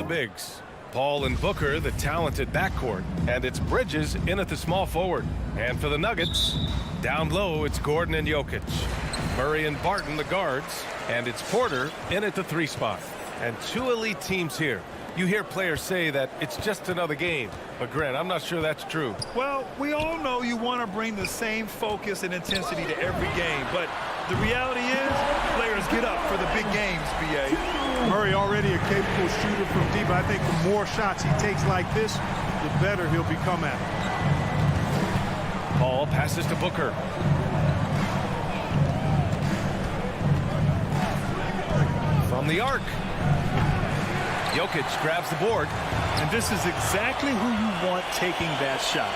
[SPEAKER 6] bigs. Paul and Booker, the talented backcourt, and it's Bridges in at the small forward. And for the Nuggets, down low, it's Gordon and Jokic. Murray and Barton, the guards, and it's Porter in at the 3 spot. And 2 elite teams here. You hear players say that it's just another game, but Grant, I'm not sure that's true.
[SPEAKER 8] Well, we all know you want to bring the same focus and intensity to every game, but the reality is players get up for the big games, B.A.
[SPEAKER 3] Murray already a capable shooter from deep. I think the more shots he takes like this, the better he'll become at it.
[SPEAKER 6] Paul passes to Booker. From the arc. Jokic grabs the board.
[SPEAKER 8] And this is exactly who you want taking that shot.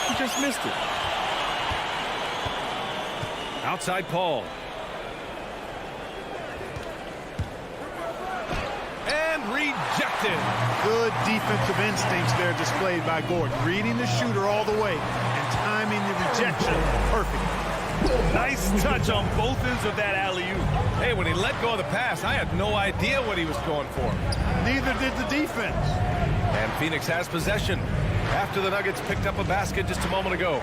[SPEAKER 8] He just missed it.
[SPEAKER 6] Outside Paul. And rejected.
[SPEAKER 3] Good defensive instincts there displayed by Gordon. Reading the shooter all the way and timing the rejection perfect.
[SPEAKER 8] Nice touch on both ends of that alley-oop.
[SPEAKER 6] Hey, when he let go of the pass, I had no idea what he was going for.
[SPEAKER 3] Neither did the defense.
[SPEAKER 6] And Phoenix has possession after the Nuggets picked up a basket just a moment ago.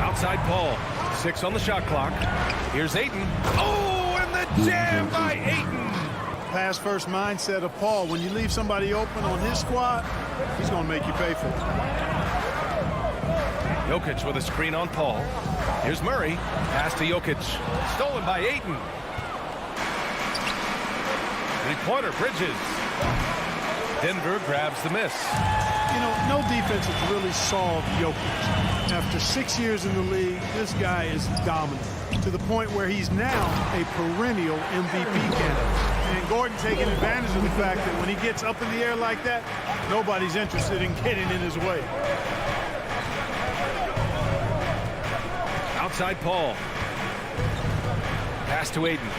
[SPEAKER 6] Outside Paul. 6 on the shot clock. Here's Ayton. Oh, and the jam by Ayton.
[SPEAKER 3] Pass first mindset of Paul. When you leave somebody open on his squad, he's going to make you pay for it.
[SPEAKER 6] Jokic with a screen on Paul. Here's Murray. Pass to Jokic. Stolen by Ayton. Three-pointer, Bridges. Denver grabs the miss.
[SPEAKER 3] You know, no defense has really solved Jokic. After 6 years in the league, this guy is dominant to the point where he's now a perennial MVP candidate. And Gordon taking advantage of the fact that when he gets up in the air like that, nobody's interested in getting in his way.
[SPEAKER 6] Outside Paul. Pass to Ayton.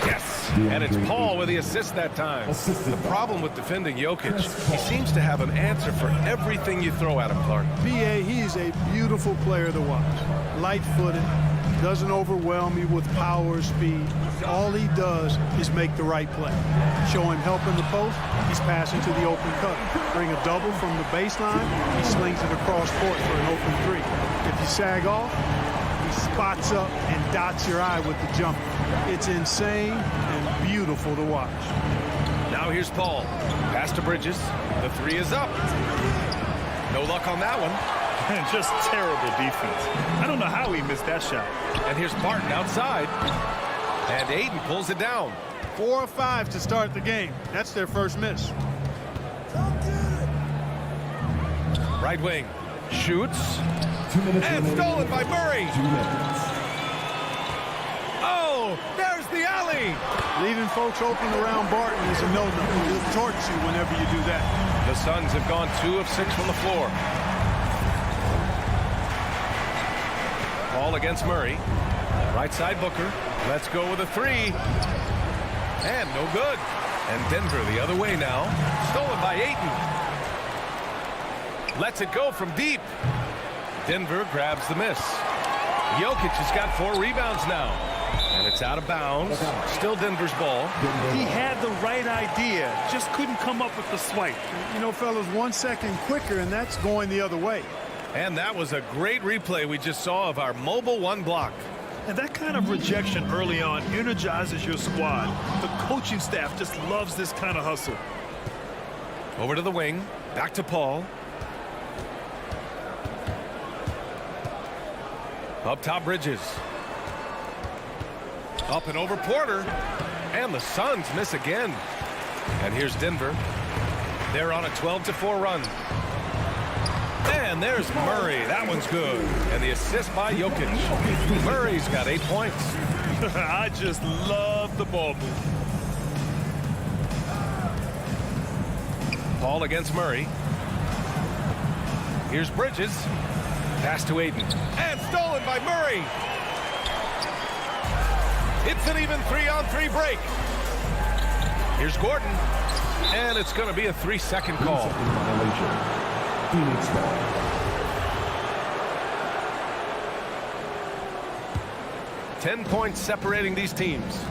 [SPEAKER 6] Yes! And it's Paul with the assist that time. The problem with defending Jokic, he seems to have an answer for everything you throw at him, Clark.
[SPEAKER 3] B.A., he's a beautiful player to watch. Light-footed, doesn't overwhelm you with power or speed. All he does is make the right play. Show him help in the post, he's passing to the open cut. Bring a double from the baseline, he slings it across court for an open 3. If you sag off, he spots up and dots your eye with the jumper. It's insane and beautiful to watch.
[SPEAKER 6] Now here's Paul. Pass to Bridges. The 3 is up. No luck on that one.
[SPEAKER 8] Just terrible defense. I don't know how he missed that shot.
[SPEAKER 6] And here's Barton outside. And Ayton pulls it down.
[SPEAKER 3] 4 of 5 to start the game. That's their first miss.
[SPEAKER 6] Right wing. Shoots. And stolen by Murray. Oh, there's the alley.
[SPEAKER 3] Leaving folks open around Barton is a no-no. He'll torch you whenever you do that.
[SPEAKER 6] The Suns have gone 2 of 6 from the floor. Paul against Murray. Right side Booker. Let's go with a 3. And no good. And Denver the other way now. Stolen by Ayton. Lets it go from deep. Denver grabs the miss. Jokic has got 4 rebounds now. And it's out of bounds. Still Denver's ball.
[SPEAKER 8] He had the right idea, just couldn't come up with the swipe.
[SPEAKER 3] You know, fellas, 1 second quicker, and that's going the other way.
[SPEAKER 6] And that was a great replay we just saw of our mobile 1 block.
[SPEAKER 8] And that kind of rejection early on energizes your squad. The coaching staff just loves this kind of hustle.
[SPEAKER 6] Over to the wing. Back to Paul. Up top, Bridges. Up and over Porter. And the Suns miss again. And here's Denver. They're on a 12-4 run. And there's Murray. That one's good. And the assist by Jokic. Murray's got 8 points.
[SPEAKER 8] I just love the ball move.
[SPEAKER 6] Paul against Murray. Here's Bridges. Pass to Ayton. And stolen by Murray. It's an even 3-on-3 break. Here's Gordon. And it's going to be a 3-second call.
[SPEAKER 11] Phoenix ball.
[SPEAKER 6] 10 points separating these teams.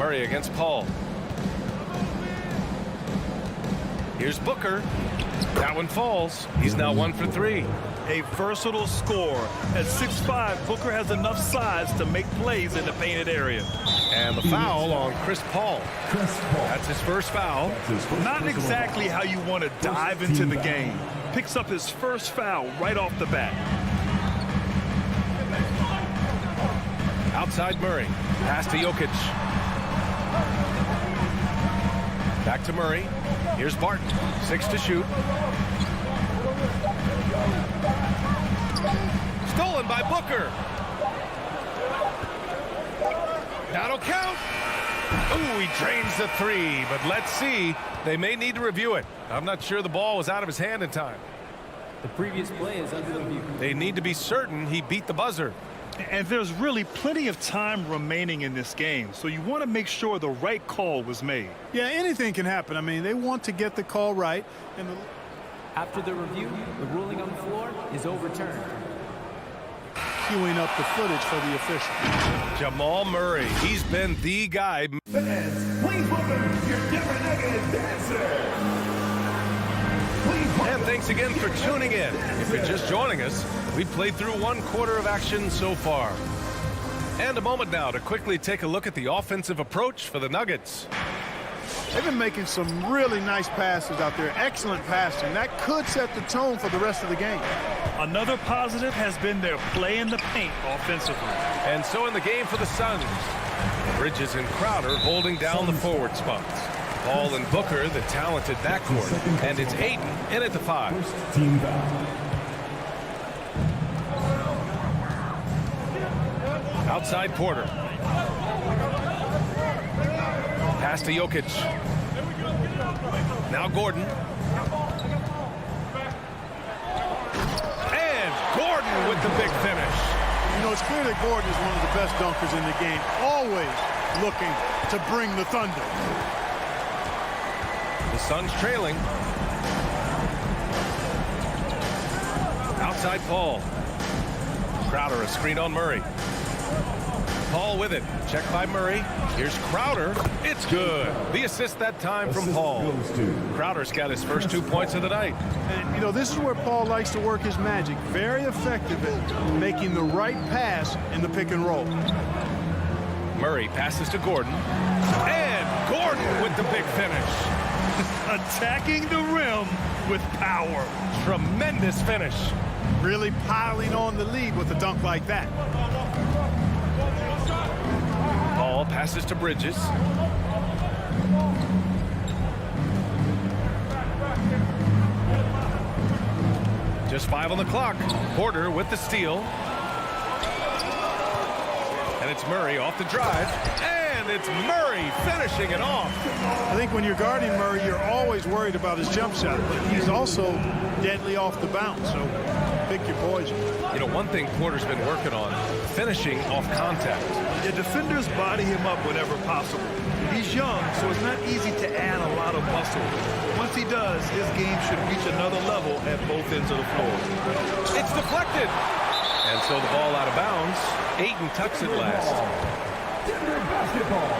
[SPEAKER 6] Murray against Paul. Here's Booker. That one falls. He's now 1 for 3.
[SPEAKER 8] A versatile scorer. At 6'5", Booker has enough size to make plays in the painted area.
[SPEAKER 6] And the foul on Chris Paul. That's his first foul.
[SPEAKER 8] Not exactly how you want to dive into the game. Picks up his first foul right off the bat.
[SPEAKER 6] Outside Murray. Pass to Jokic. Back to Murray. Here's Barton. 6 to shoot. Stolen by Booker. That'll count. Ooh, he drains the 3, but let's see. They may need to review it. I'm not sure the ball was out of his hand in time.
[SPEAKER 9] The previous play is under review.
[SPEAKER 6] They need to be certain he beat the buzzer.
[SPEAKER 8] And there's really plenty of time remaining in this game, so you want to make sure the right call was made.
[SPEAKER 3] Yeah, anything can happen. I mean, they want to get the call right. And
[SPEAKER 9] After the review, the ruling on the floor is overturned.
[SPEAKER 3] queuing up the footage for the official.
[SPEAKER 6] Jamal Murray, he's been the guy.
[SPEAKER 11] Fans, please welcome your Denver Nuggets dancer.
[SPEAKER 6] And thanks again for tuning in. If you're just joining us, we've played through 1 quarter of action so far. And a moment now to quickly take a look at the offensive approach for the Nuggets.
[SPEAKER 3] They've been making some really nice passes out there. Excellent passing. That could set the tone for the rest of the game.
[SPEAKER 8] Another positive has been their play in the paint offensively.
[SPEAKER 6] And so in the game for the Suns, Bridges and Crowder holding down the forward spots. Paul and Booker, the talented backcourt. And it's Ayton in at the 5.
[SPEAKER 11] First team foul.
[SPEAKER 6] Outside Porter. Pass to Jokic. Now Gordon. And Gordon with the big finish.
[SPEAKER 3] You know, it's clear that Gordon is one of the best dunkers in the game. Always looking to bring the thunder.
[SPEAKER 6] The Suns trailing. Outside Paul. Crowder a screen on Murray. Paul with it. Check by Murray. Here's Crowder. It's good. The assist that time from Paul. Crowder's got his first 2 points of the night.
[SPEAKER 3] And, you know, this is where Paul likes to work his magic. Very effective at making the right pass in the pick and roll.
[SPEAKER 6] Murray passes to Gordon. And Gordon with the big finish.
[SPEAKER 8] Attacking the rim with power.
[SPEAKER 6] Tremendous finish.
[SPEAKER 3] Really piling on the lead with a dunk like that.
[SPEAKER 6] Paul passes to Bridges. Just 5 on the clock. Porter with the steal. And it's Murray off the drive. And it's Murray finishing it off.
[SPEAKER 3] I think when you're guarding Murray, you're always worried about his jump shot, but he's also deadly off the bounce, so pick your poison.
[SPEAKER 6] You know, one thing Porter's been working on, finishing off contact.
[SPEAKER 8] The defenders body him up whenever possible. He's young, so it's not easy to add a lot of muscle. Once he does, his game should reach another level at both ends of the floor.
[SPEAKER 6] It's deflected. And so the ball out of bounds. Ayton tucks it last.
[SPEAKER 11] Denver basketball.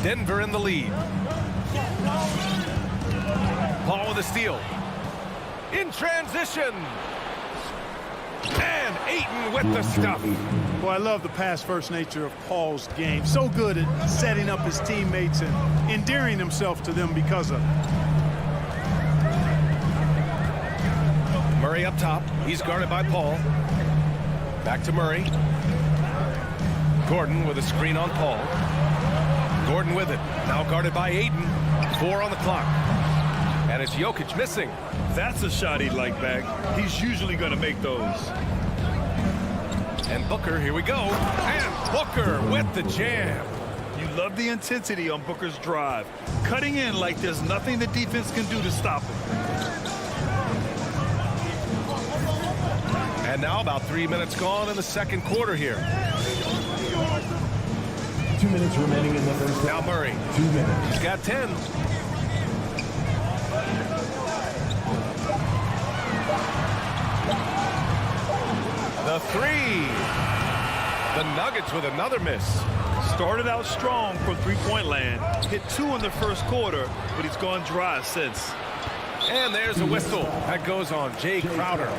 [SPEAKER 6] Denver in the lead. Paul with a steal. In transition. And Ayton with the stuff.
[SPEAKER 3] Boy, I love the pass-first nature of Paul's game. So good at setting up his teammates and endearing himself to them because of it.
[SPEAKER 6] Murray up top. He's guarded by Paul. Back to Murray. Gordon with a screen on Paul. Gordon with it. Now guarded by Ayton. 4 on the clock. And it's Jokic missing.
[SPEAKER 8] That's a shot he'd like back. He's usually going to make those.
[SPEAKER 6] And Booker, here we go. And Booker with the jam.
[SPEAKER 8] You love the intensity on Booker's drive. Cutting in like there's nothing the defense can do to stop him.
[SPEAKER 6] And now about 3 minutes gone in the second quarter here.
[SPEAKER 11] 2 minutes remaining in the first.
[SPEAKER 6] Now Murray.
[SPEAKER 11] 2 minutes.
[SPEAKER 6] He's got 10. three. The Nuggets with another miss.
[SPEAKER 8] Started out strong from three-point land. Hit 2 in the first quarter, but he's gone dry since.
[SPEAKER 6] And there's a whistle. That goes on Jay Crowder.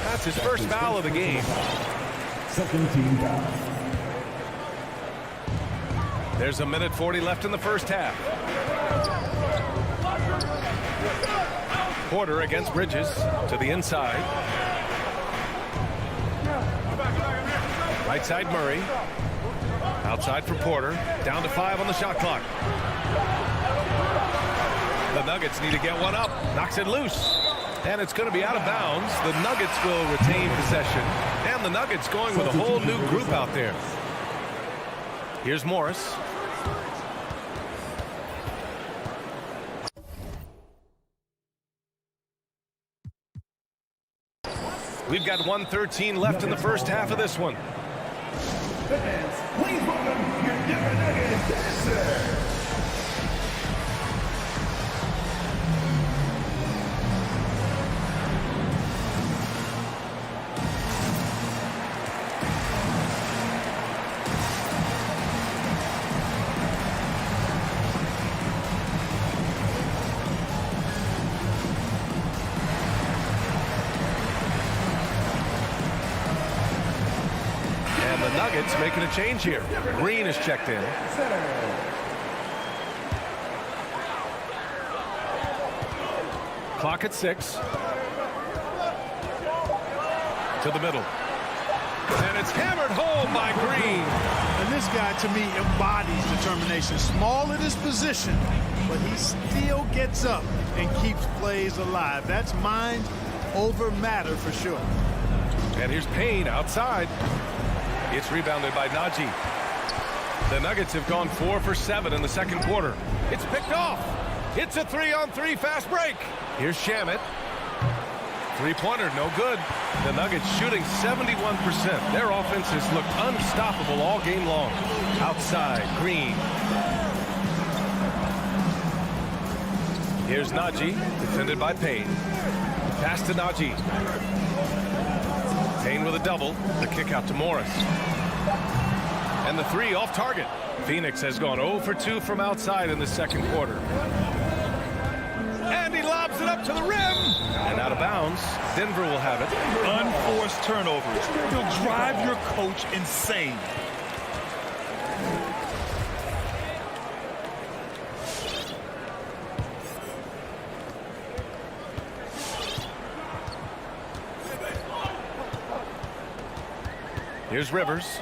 [SPEAKER 6] That's his first foul of the game.
[SPEAKER 11] Second team foul.
[SPEAKER 6] There's 1:40 left in the first half. Porter against Bridges to the inside. Right side Murray. Outside for Porter. Down to 5 on the shot clock. The Nuggets need to get one up. Knocks it loose. And it's going to be out of bounds. The Nuggets will retain possession. And the Nuggets going with a whole new group out there. Here's Morris. We've got 1:13 left in the first half of this one.
[SPEAKER 11] Please welcome your Denver Nuggets dancer.
[SPEAKER 6] Nuggets making a change here. Green is checked in. Clock at 6. To the middle. And it's hammered home by Green.
[SPEAKER 3] And this guy, to me, embodies determination. Small at his position, but he still gets up and keeps plays alive. That's mind over matter for sure.
[SPEAKER 6] And here's Payne outside. It's rebounded by Najee. The Nuggets have gone 4 for 7 in the second quarter. It's picked off. It's a 3-on-3 fast break. Here's Shamet. Three-pointer, no good. The Nuggets shooting 71%. Their offense has looked unstoppable all game long. Outside, Green. Here's Najee, defended by Payne. Pass to Najee. Payne with a double. The kick out to Morris. And the three off target. Phoenix has gone 0 for 2 from outside in the second quarter. And he lobs it up to the rim. And out of bounds. Denver will have it.
[SPEAKER 8] Unforced turnovers. You'll drive your coach insane.
[SPEAKER 6] Here's Rivers.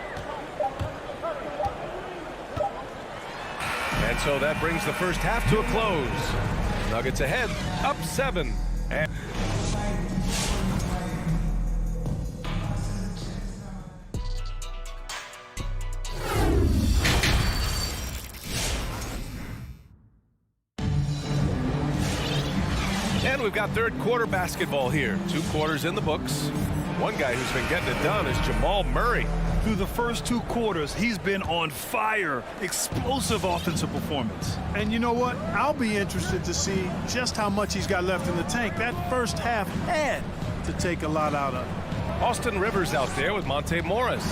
[SPEAKER 6] And so that brings the first half to a close. Nuggets ahead, up 7. And we've got third quarter basketball here. 2 quarters in the books. One guy who's been getting it done is Jamal Murray.
[SPEAKER 8] Through the first 2 quarters, he's been on fire. Explosive offensive performance.
[SPEAKER 3] And you know what? I'll be interested to see just how much he's got left in the tank. That first half had to take a lot out of it.
[SPEAKER 6] Austin Rivers out there with Monte Morris.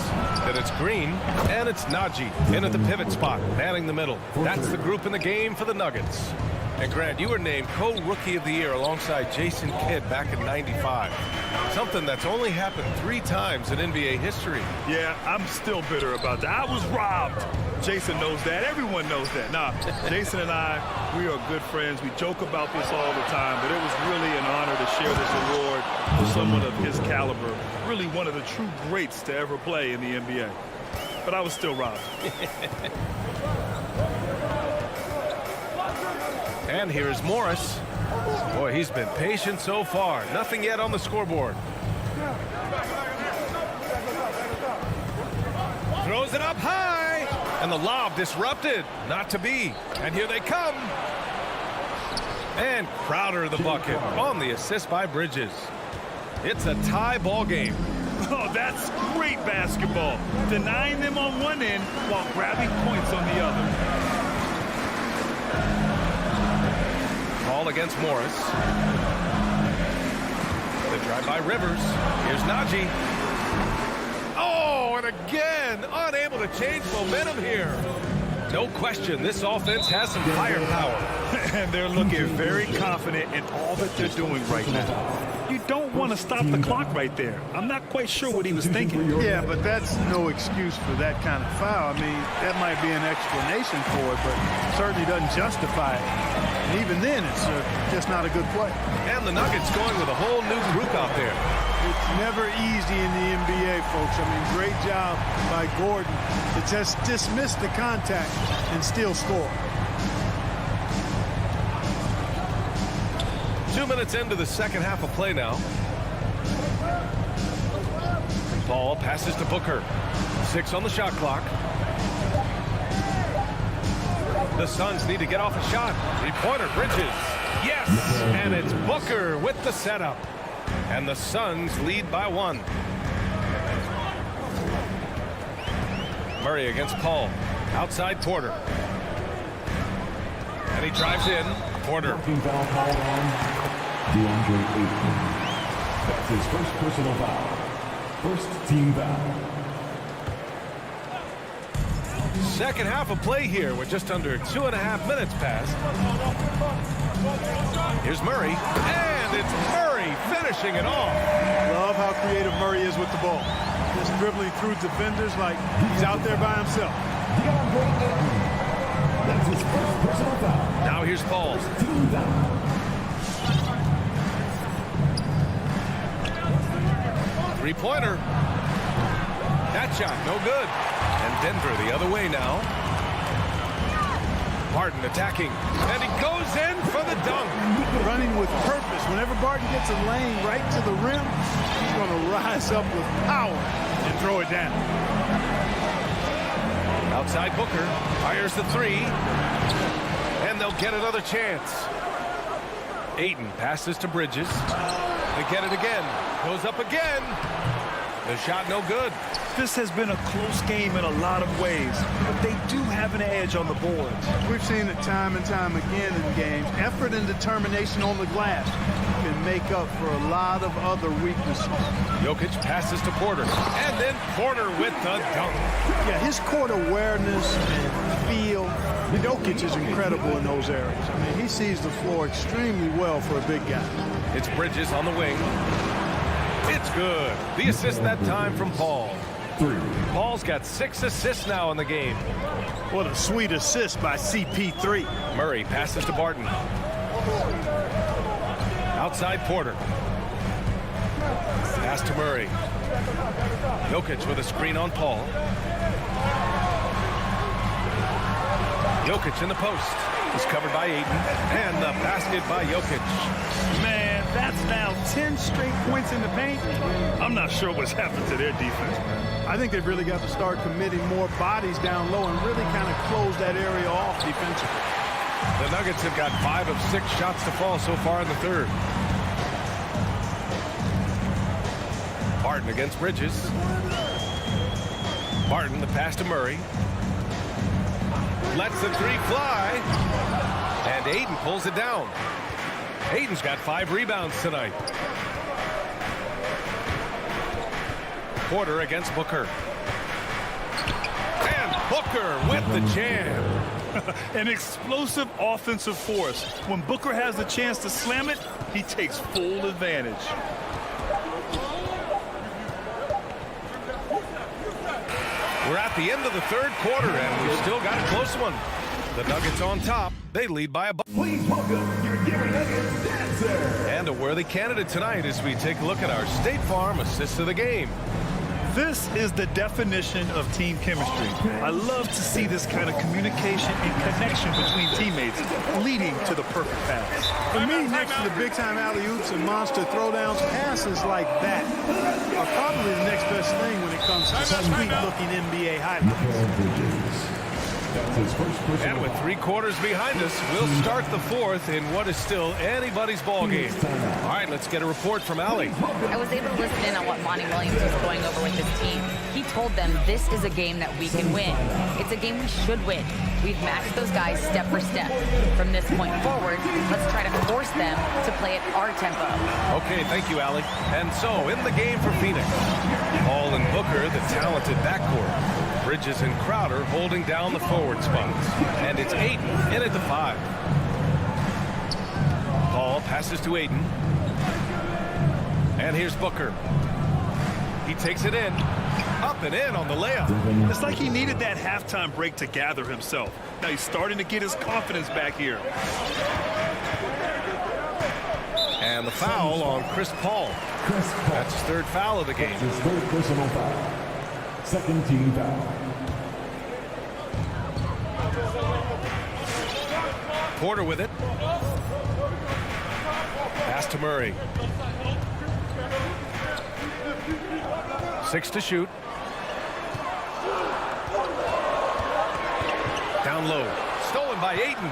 [SPEAKER 6] Then it's Green, and it's Najee in at the pivot spot, manning the middle. That's the group in the game for the Nuggets. And Grant, you were named co-rookie of the year alongside Jason Kidd back in '95. Something that's only happened 3 times in NBA history.
[SPEAKER 8] Yeah, I'm still bitter about that. I was robbed. Jason knows that. Everyone knows that. Nah, Jason and I, we are good friends. We joke about this all the time, but it was really an honor to share this award with someone of his caliber. Really one of the true greats to ever play in the NBA. But I was still robbed.
[SPEAKER 6] And here's Morris. Boy, he's been patient so far. Nothing yet on the scoreboard. Throws it up high. And the lob disrupted. Not to be. And here they come. And Crowder the bucket on the assist by Bridges. It's a tie ball game.
[SPEAKER 8] Oh, that's great basketball. Denying them on one end while grabbing points on the other.
[SPEAKER 6] Ball against Morris. The drive by Rivers. Here's Najee. Oh, and again, unable to change momentum here. No question, this offense has some firepower.
[SPEAKER 8] And they're looking very confident in all that they're doing right now. You don't want to stop the clock right there. I'm not quite sure what he was thinking.
[SPEAKER 3] Yeah, but that's no excuse for that kind of foul. I mean, that might be an explanation for it, but certainly doesn't justify it. And even then, it's just not a good play.
[SPEAKER 6] And the Nuggets going with a whole new group out there.
[SPEAKER 3] It's never easy in the NBA, folks. I mean, great job by Gordon to just dismiss the contact and still score.
[SPEAKER 6] 2 minutes into the second half of play now. Ball passes to Booker. 6 on the shot clock. The Suns need to get off a shot. Three-pointer, Bridges. Yes, and it's Booker with the setup. And the Suns lead by 1. Murray against Paul. Outside Porter. And he drives in. Porter.
[SPEAKER 11] DeAndre Ayton. That's his first personal foul. First team foul.
[SPEAKER 6] Second half of play here with just under 2.5 minutes passed. Here's Murray, and it's Murray finishing it off.
[SPEAKER 3] Love how creative Murray is with the ball. Just dribbling through defenders like he's out there by himself.
[SPEAKER 11] That's his first personal foul.
[SPEAKER 6] Now here's Paul. Three-pointer. That shot, no good. And Denver the other way now. Barton attacking, and he goes in for the dunk.
[SPEAKER 3] Running with purpose. Whenever Barton gets a lane right to the rim, he's going to rise up with power and throw it down.
[SPEAKER 6] Outside Booker, fires the three, and they'll get another chance. Ayton passes to Bridges. They get it again. Goes up again. The shot no good.
[SPEAKER 8] This has been a close game in a lot of ways, but they do have an edge on the boards.
[SPEAKER 3] We've seen it time and time again in games. Effort and determination on the glass can make up for a lot of other weaknesses.
[SPEAKER 6] Jokic passes to Porter, and then Porter with the dunk.
[SPEAKER 3] Yeah, his court awareness and feel, Jokic is incredible in those areas. I mean, he sees the floor extremely well for a big guy.
[SPEAKER 6] It's Bridges on the wing. It's good. The assist that time from Paul. Paul's got 6 assists now in the game.
[SPEAKER 3] What a sweet assist by CP3.
[SPEAKER 6] Murray passes to Barton. Outside Porter. Pass to Murray. Jokic with a screen on Paul. Jokic in the post. He's covered by Ayton. And the basket by Jokic.
[SPEAKER 8] Man, that's now 10 straight points in the paint. I'm not sure what's happened to their defense.
[SPEAKER 3] I think they've really got to start committing more bodies down low and really kind of close that area off defensively.
[SPEAKER 6] The Nuggets have got 5 of 6 shots to fall so far in the third. Barton against Bridges. Barton, the pass to Murray. Lets the three fly. And Ayton pulls it down. Ayton's got 5 rebounds tonight. Porter against Booker. And Booker with the jam.
[SPEAKER 8] An explosive offensive force. When Booker has the chance to slam it, he takes full advantage.
[SPEAKER 6] We're at the end of the third quarter, and we've still got a close one. The Nuggets on top. They lead by a bunch.
[SPEAKER 11] Please welcome your Denver Nuggets dancer.
[SPEAKER 6] And a worthy candidate tonight as we take a look at our State Farm assist of the game.
[SPEAKER 8] This is the definition of team chemistry. I love to see this kind of communication and connection between teammates leading to the perfect pass.
[SPEAKER 3] For me, next to the big-time alley-oops and monster throwdowns, passes like that are probably the next best thing when it comes to sweet-looking NBA highlights.
[SPEAKER 11] That's his first personal
[SPEAKER 6] And with
[SPEAKER 11] foul.
[SPEAKER 6] 3 quarters behind us, we'll start the 4th in what is still anybody's ball game. All right, let's get a report from Allie.
[SPEAKER 13] I was able to listen in on what Monty Williams was going over with his team. He told them this is a game that we can win. It's a game we should win. We've matched those guys step for step. From this point forward, let's try to force them to play at our tempo.
[SPEAKER 6] Okay, thank you, Allie. And so, in the game for Phoenix, Paul and Booker, the talented backcourt. Bridges and Crowder holding down the forward spots. And it's Ayton in at the 5. Paul passes to Ayton. And here's Booker. He takes it in. Up and in on the layup.
[SPEAKER 8] It's like he needed that halftime break to gather himself. Now he's starting to get his confidence back here.
[SPEAKER 6] And the foul on Chris Paul. That's his 3rd foul of the game.
[SPEAKER 11] His 3rd personal foul. 2nd team foul.
[SPEAKER 6] Porter with it. Pass to Murray. 6 to shoot. Down low. Stolen by Ayton.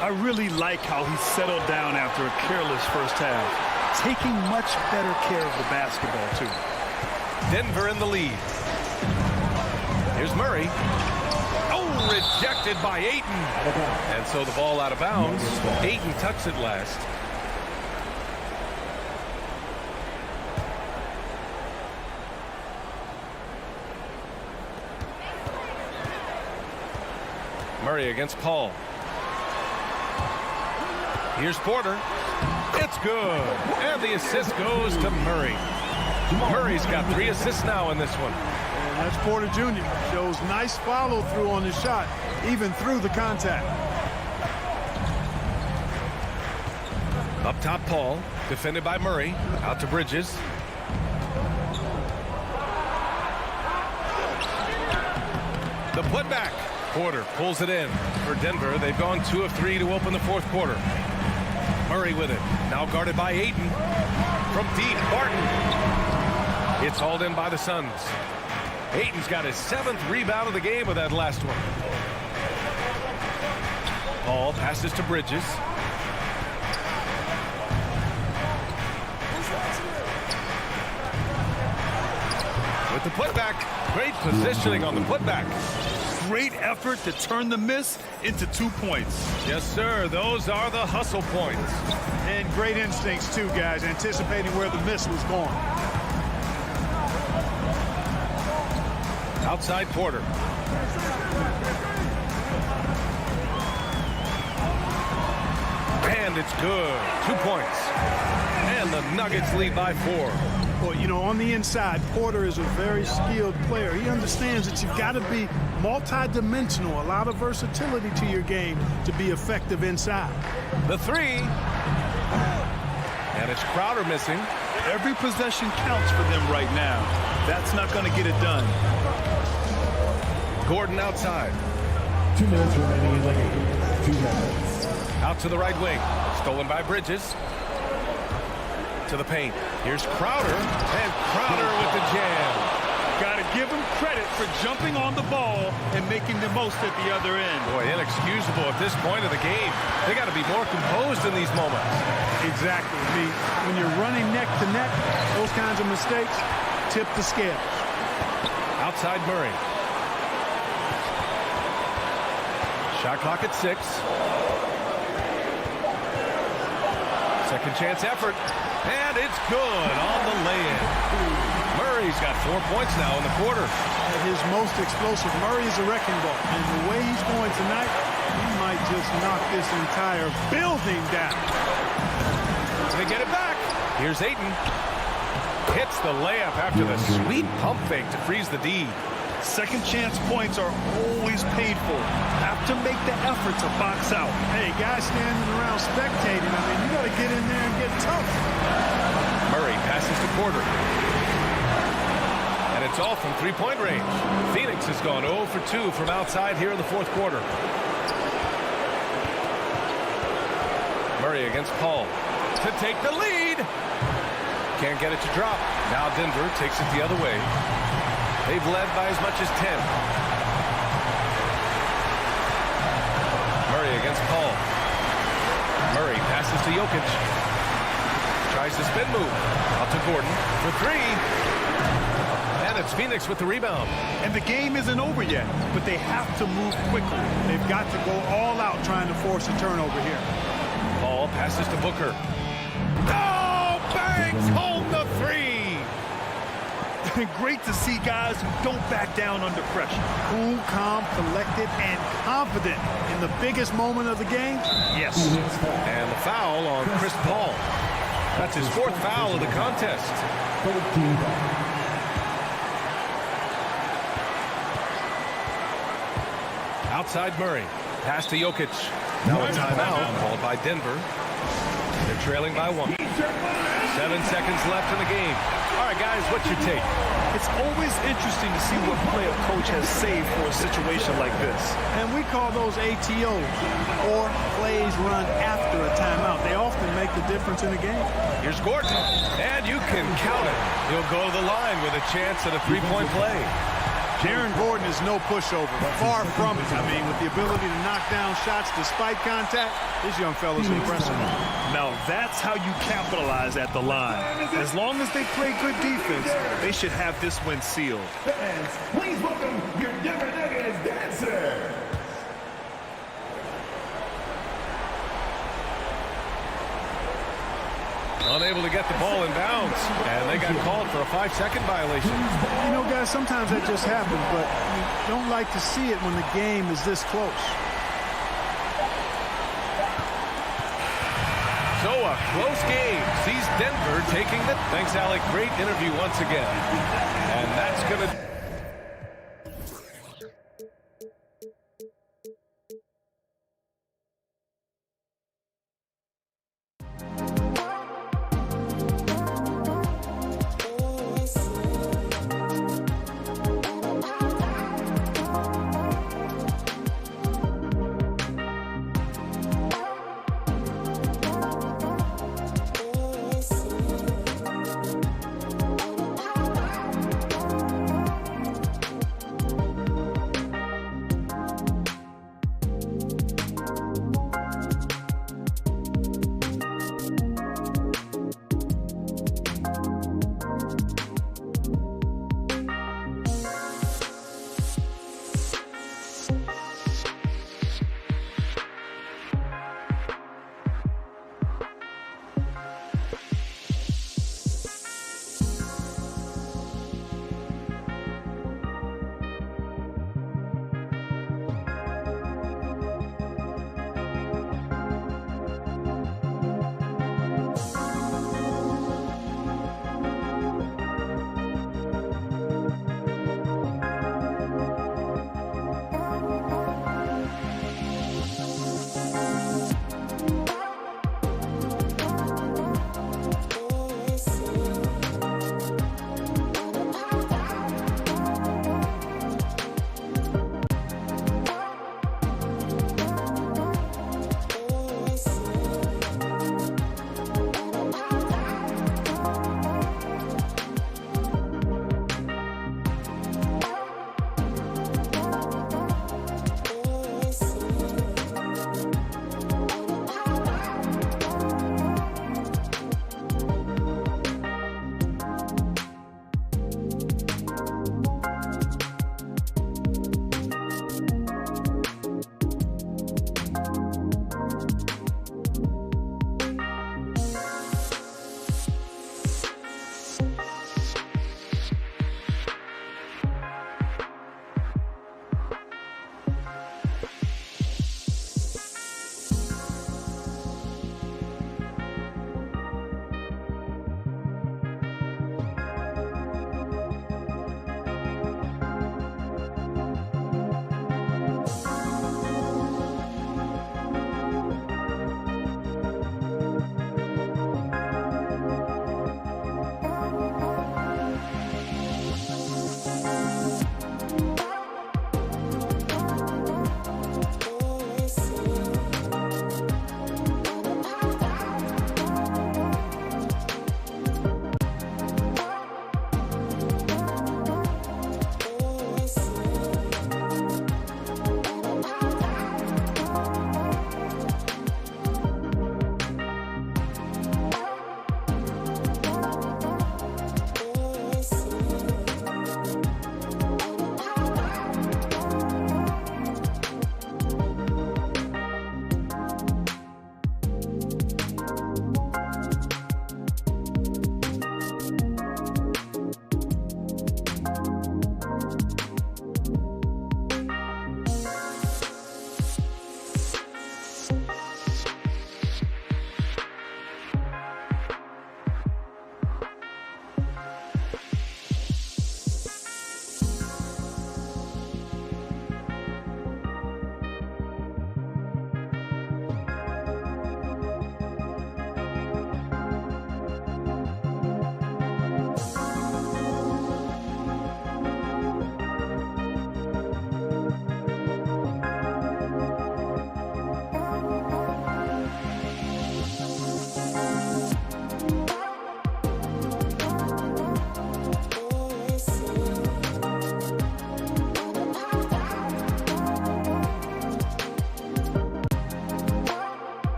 [SPEAKER 8] I really like how he settled down after a careless first half. Taking much better care of the basketball, too.
[SPEAKER 6] Denver in the lead. Here's Murray. Oh, rejected by Ayton. And so the ball out of bounds. Ayton tucks it last. Murray against Paul. Here's Porter. It's good. And the assist goes to Murray. Murray's got 3 assists now in this one.
[SPEAKER 3] And that's Porter Jr. Shows nice follow through on his shot, even through the contact.
[SPEAKER 6] Up top, Paul. Defended by Murray. Out to Bridges. The putback. Porter pulls it in for Denver. They've gone 2 of 3 to open the 4th quarter. Murray with it. Now guarded by Ayton. From deep, Barton. It's hauled in by the Suns. Ayton's got his 7th rebound of the game with that last one. Paul passes to Bridges. With the putback. Great positioning on the putback.
[SPEAKER 8] Great effort to turn the miss into 2 points.
[SPEAKER 6] Yes, sir. Those are the hustle points.
[SPEAKER 3] And great instincts, too, guys, anticipating where the miss was going.
[SPEAKER 6] Outside Porter. And it's good. 2 points. And the Nuggets lead by 4.
[SPEAKER 3] Well, you know, on the inside, Porter is a very skilled player. He understands that you've got to be multi-dimensional, a lot of versatility to your game to be effective inside.
[SPEAKER 6] The 3. And it's Crowder missing.
[SPEAKER 8] Every possession counts for them right now. That's not going to get it done.
[SPEAKER 6] Gordon outside.
[SPEAKER 11] 2 minutes remaining in the game. 2 minutes.
[SPEAKER 6] Out to the right wing. Stolen by Bridges. To the paint. Here's Crowder. And Crowder with the jam.
[SPEAKER 8] Got to give him credit for jumping on the ball and making the most at the other end.
[SPEAKER 6] Boy, inexcusable at this point of the game. They got to be more composed in these moments.
[SPEAKER 3] Exactly. I mean, when you're running neck to neck, those kinds of mistakes tip the scales.
[SPEAKER 6] Outside Murray. Shot clock at 6. Second chance effort. And it's good on the lay-in. Murray's got 4 points now in the quarter.
[SPEAKER 3] At his most explosive, Murray is a wrecking ball. And the way he's going tonight, he might just knock this entire building down.
[SPEAKER 6] They get it back. Here's Ayton. Hits the layup after the sweet pump fake to freeze the D.
[SPEAKER 8] Second chance points are always painful. Have to make the effort to box out.
[SPEAKER 3] Hey, guys standing around spectating, I mean, you got to get in there and get tough.
[SPEAKER 6] Murray passes to Porter. And it's all from three-point range. Phoenix has gone 0 for 2 from outside here in the 4th quarter. Murray against Paul to take the lead. Can't get it to drop. Now Denver takes it the other way. They've led by as much as 10. against Paul. Murray passes to Jokic. Tries the spin move. Out to Gordon for three. And it's Phoenix with the rebound.
[SPEAKER 3] And the game isn't over yet, but they have to move quickly. They've got to go all out trying to force a turnover here.
[SPEAKER 6] Paul passes to Booker. Oh, bangs home the three.
[SPEAKER 8] Great to see guys who don't back down under pressure.
[SPEAKER 3] Cool, calm, collected, and confident in the biggest moment of the game.
[SPEAKER 8] Yes.
[SPEAKER 6] And the foul on Chris Paul. That's his fourth foul of the contest. Outside Murray. Pass to Jokic. Now a timeout called by Denver. They're trailing by 1. 7 seconds left in the game. All right, guys, what's your take?
[SPEAKER 8] It's always interesting to see what play a coach has saved for a situation like this.
[SPEAKER 3] And we call those ATOs, or plays run after a timeout. They often make the difference in a game.
[SPEAKER 6] Here's Gordon, and you can count it. He'll go to the line with a chance at a three-point play.
[SPEAKER 3] Aaron Gordon is no pushover, far from it. I mean, with the ability to knock down shots despite contact, this young fella's impressive.
[SPEAKER 8] Now, that's how you capitalize at the line. As long as they play good defense, they should have this win sealed.
[SPEAKER 11] Fans, please welcome your Denver Nuggets dancer.
[SPEAKER 6] Unable to get the ball in bounds, and they got called for a 5-second violation.
[SPEAKER 3] You know, guys, sometimes that just happens, but you don't like to see it when the game is this close.
[SPEAKER 6] So a close game sees Denver taking the... Thanks, Alec. Great interview once again. And that's going to...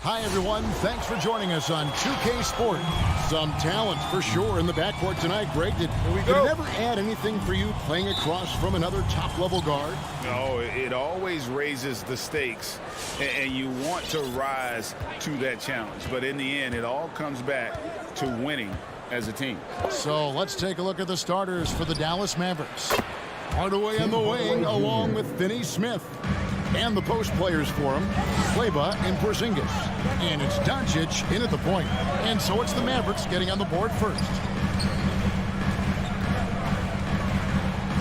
[SPEAKER 1] Hi, everyone. Thanks for joining us on 2K Sport. Some talent for sure in the backcourt tonight, Greg. Did it ever add anything for you playing across from another top-level guard?
[SPEAKER 2] No, it always raises the stakes, and you want to rise to that challenge. But in the end, it all comes back to winning as a team.
[SPEAKER 1] So let's take a look at the starters for the Dallas Mavericks. Hardaway on the wing, along with Finney Smith. And the post players for him, Kleber and Porzingis. And it's Doncic in at the point. And so it's the Mavericks getting on the board first.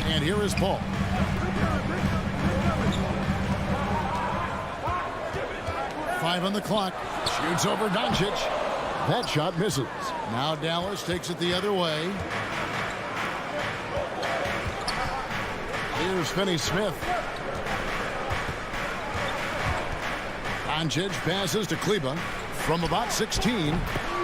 [SPEAKER 1] And here is Paul. Five on the clock. Shoots over Doncic. That shot misses. Now Dallas takes it the other way. Here's Finney Smith. Doncic passes to Kleber from about 16.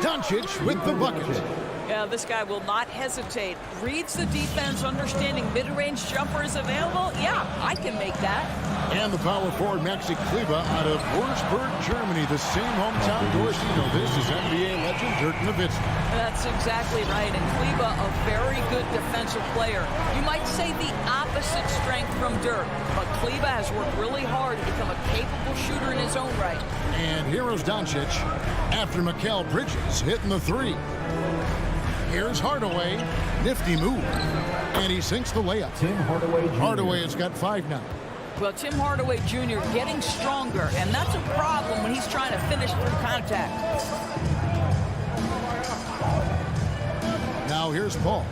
[SPEAKER 1] Doncic with the bucket.
[SPEAKER 7] Yeah, this guy will not hesitate. Reads the defense, understanding mid-range jumper is available. Yeah, I can make that.
[SPEAKER 1] And the power forward, Maxi Kleber, out of Würzburg, Germany, the same hometown Dorsey. You know, this is NBA legend Dirk Nowitzki.
[SPEAKER 7] That's exactly right. And Kleber, a very good defensive player. You might say the opposite strength from Dirk, but Kleber has worked really hard to become a capable shooter in his own right.
[SPEAKER 1] And here is Doncic after Mikal Bridges hitting the three. Here's Hardaway. Nifty move. And he sinks the layup.
[SPEAKER 11] Tim Hardaway Jr.
[SPEAKER 1] Hardaway has got 5 now.
[SPEAKER 7] Well, Tim Hardaway Jr. getting stronger, and that's a problem when he's trying to finish through contact.
[SPEAKER 1] Now here's Paul.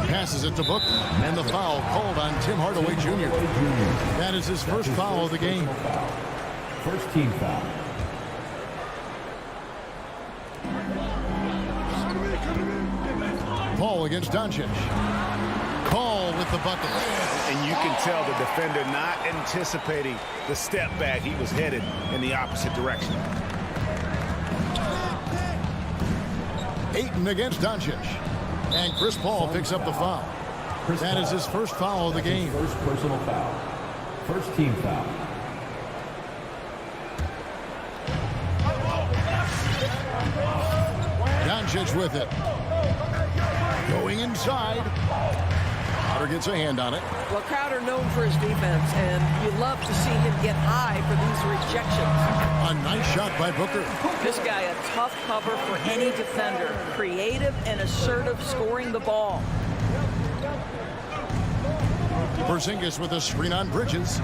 [SPEAKER 1] Passes it to Booker, and the foul called on Tim Hardaway Jr. That is his first foul of the game.
[SPEAKER 11] First team foul.
[SPEAKER 1] Paul against Doncic. Paul with the bucket.
[SPEAKER 12] And you can tell the defender not anticipating the step back. He was headed in the opposite direction.
[SPEAKER 1] Ayton against Doncic. And Chris Paul picks up the foul. That is his first foul of the game.
[SPEAKER 11] First personal foul. First team foul.
[SPEAKER 1] Doncic with it. Going inside. Crowder gets a hand on it.
[SPEAKER 7] Well, Crowder known for his defense, and you love to see him get high for these rejections.
[SPEAKER 1] A nice shot by Booker.
[SPEAKER 7] This guy, a tough cover for any defender. Creative and assertive scoring the ball.
[SPEAKER 1] Porzingis with a screen on Bridges.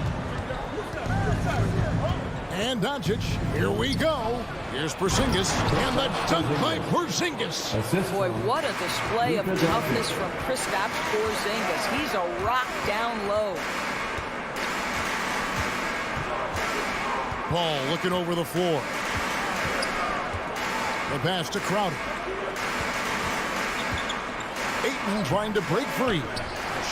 [SPEAKER 1] And Doncic, here we go. Here's Porzingis, and the dunk by Porzingis.
[SPEAKER 7] Boy, what a display of toughness from Kristaps Porzingis. He's a rock down low.
[SPEAKER 1] Paul looking over the floor. The pass to Crowder. Ayton trying to break free.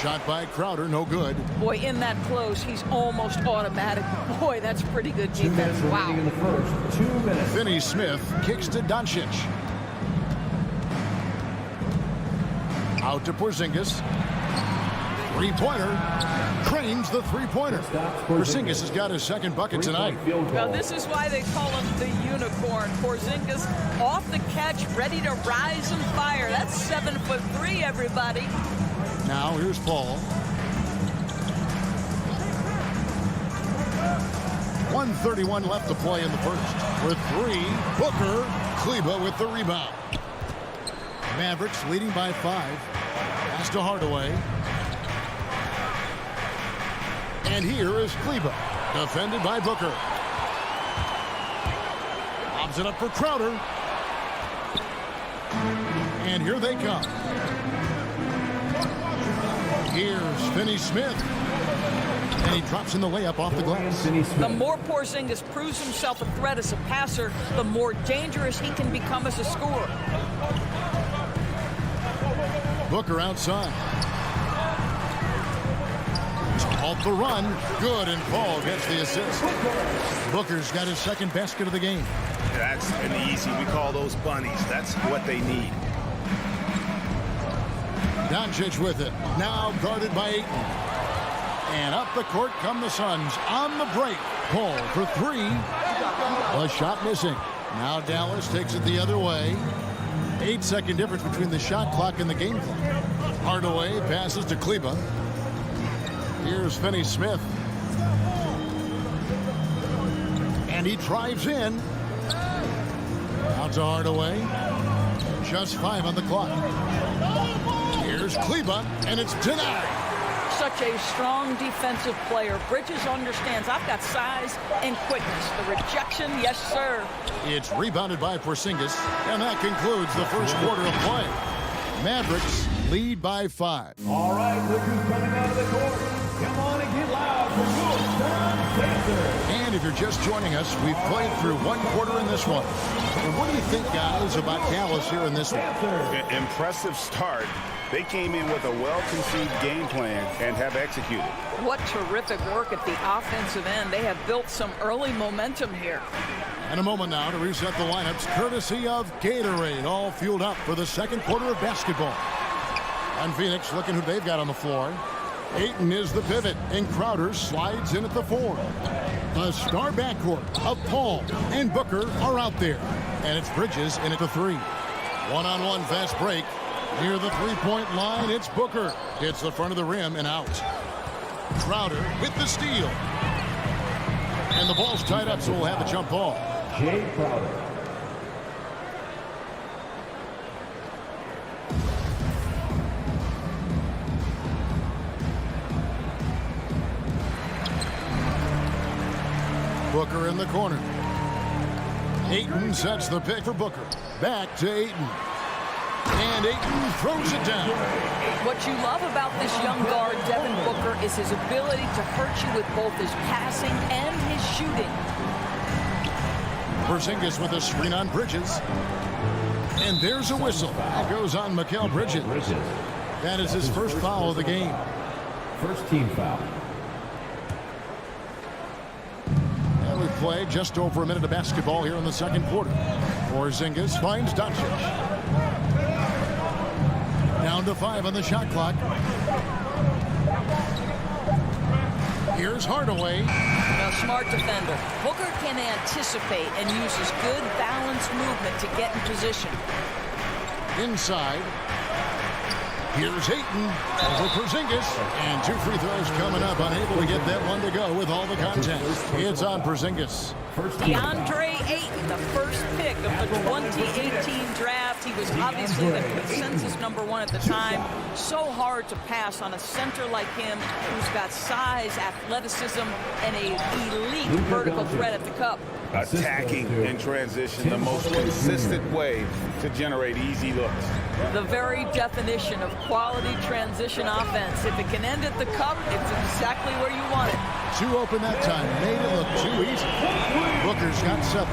[SPEAKER 1] Shot by Crowder, no good.
[SPEAKER 7] Boy, in that close, he's almost automatic. Boy, that's pretty good defense. Wow.
[SPEAKER 11] In the first 2 minutes.
[SPEAKER 1] Finney Smith kicks to Doncic. Out to Porzingis. Three-pointer. Cranes the three-pointer. Porzingis has got his second bucket tonight.
[SPEAKER 7] Now, this is why they call him the unicorn. Porzingis off the catch, ready to rise and fire. That's 7'3", everybody.
[SPEAKER 1] Now here's Paul. 1:31 left to play in the first. With 3, Booker. Kleber with the rebound. Mavericks leading by 5. Pass to Hardaway. And here is Kleber. Defended by Booker. Lobs it up for Crowder. And here they come. Here's Finney Smith. And he drops in the layup off the glass.
[SPEAKER 7] The more Porzingis proves himself a threat as a passer, the more dangerous he can become as a scorer.
[SPEAKER 1] Booker outside. Off the run. Good, and Paul gets the assist. Booker's got his second basket of the game.
[SPEAKER 12] That's an easy. We call those bunnies. That's what they need.
[SPEAKER 1] Doncic with it. Now guarded by Ayton. And up the court come the Suns on the break. Paul for three. A shot missing. Now Dallas takes it the other way. 8-second difference between the shot clock and the game clock. Hardaway passes to Kleba. Here's Finney-Smith. And he drives in. Out to Hardaway. Just 5 on the clock. Here's Kleba, and it's denied.
[SPEAKER 7] Such a strong defensive player. Bridges understands I've got size and quickness. The rejection, yes, sir.
[SPEAKER 1] It's rebounded by Porzingis, and that concludes the first quarter of play. Mavericks lead by 5.
[SPEAKER 4] All right, look who's coming out of the court. Come on and get loud for Untitled Chapter.
[SPEAKER 1] And if you're just joining us, we've played through one quarter in this one. And what do you think, guys, about Dallas here in this one?
[SPEAKER 2] Impressive start. They came in with a well-conceived game plan and have executed.
[SPEAKER 7] What terrific work at the offensive end. They have built some early momentum here.
[SPEAKER 1] And a moment now to reset the lineups, courtesy of Gatorade, all fueled up for the second quarter of basketball. On Phoenix, looking who they've got on the floor. Ayton is the pivot, and Crowder slides in at the 4. The star backcourt of Paul and Booker are out there. And it's Bridges in at the 3. One-on-one fast break. Near the three-point line, it's Booker. Hits the front of the rim and out. Crowder with the steal. And the ball's tied up, so we'll have a jump ball.
[SPEAKER 4] Jay Crowder.
[SPEAKER 1] Booker in the corner. Ayton sets the pick for Booker. Back to Ayton. And Ayton throws it down.
[SPEAKER 7] What you love about this young guard, Devin Booker, is his ability to hurt you with both his passing and his shooting.
[SPEAKER 1] Porzingis with a screen on Bridges. And there's a whistle. That goes on Mikal Bridges. That is his first foul of the game.
[SPEAKER 4] First team foul.
[SPEAKER 1] And we've played just over a minute of basketball here in the second quarter. Porzingis finds Doncic. Down to 5 on the shot clock. Here's Hardaway.
[SPEAKER 7] A smart defender. Booker can anticipate and uses good balanced movement to get in position.
[SPEAKER 1] Inside. Here's Ayton over Porzingis. And 2 free throws coming up. Unable to get that one to go with all the contact. It's on Porzingis.
[SPEAKER 7] DeAndre Ayton, the first pick of the 2018 draft. He was obviously the consensus #1 at the time. So hard to pass on a center like him who's got size, athleticism, and an elite vertical threat at the cup.
[SPEAKER 2] Attacking in transition, the most consistent way to generate easy looks.
[SPEAKER 7] The very definition of quality transition offense. If it can end at the cup, it's exactly where you want it.
[SPEAKER 1] Too open that time. Made it look too easy. Booker's got 7.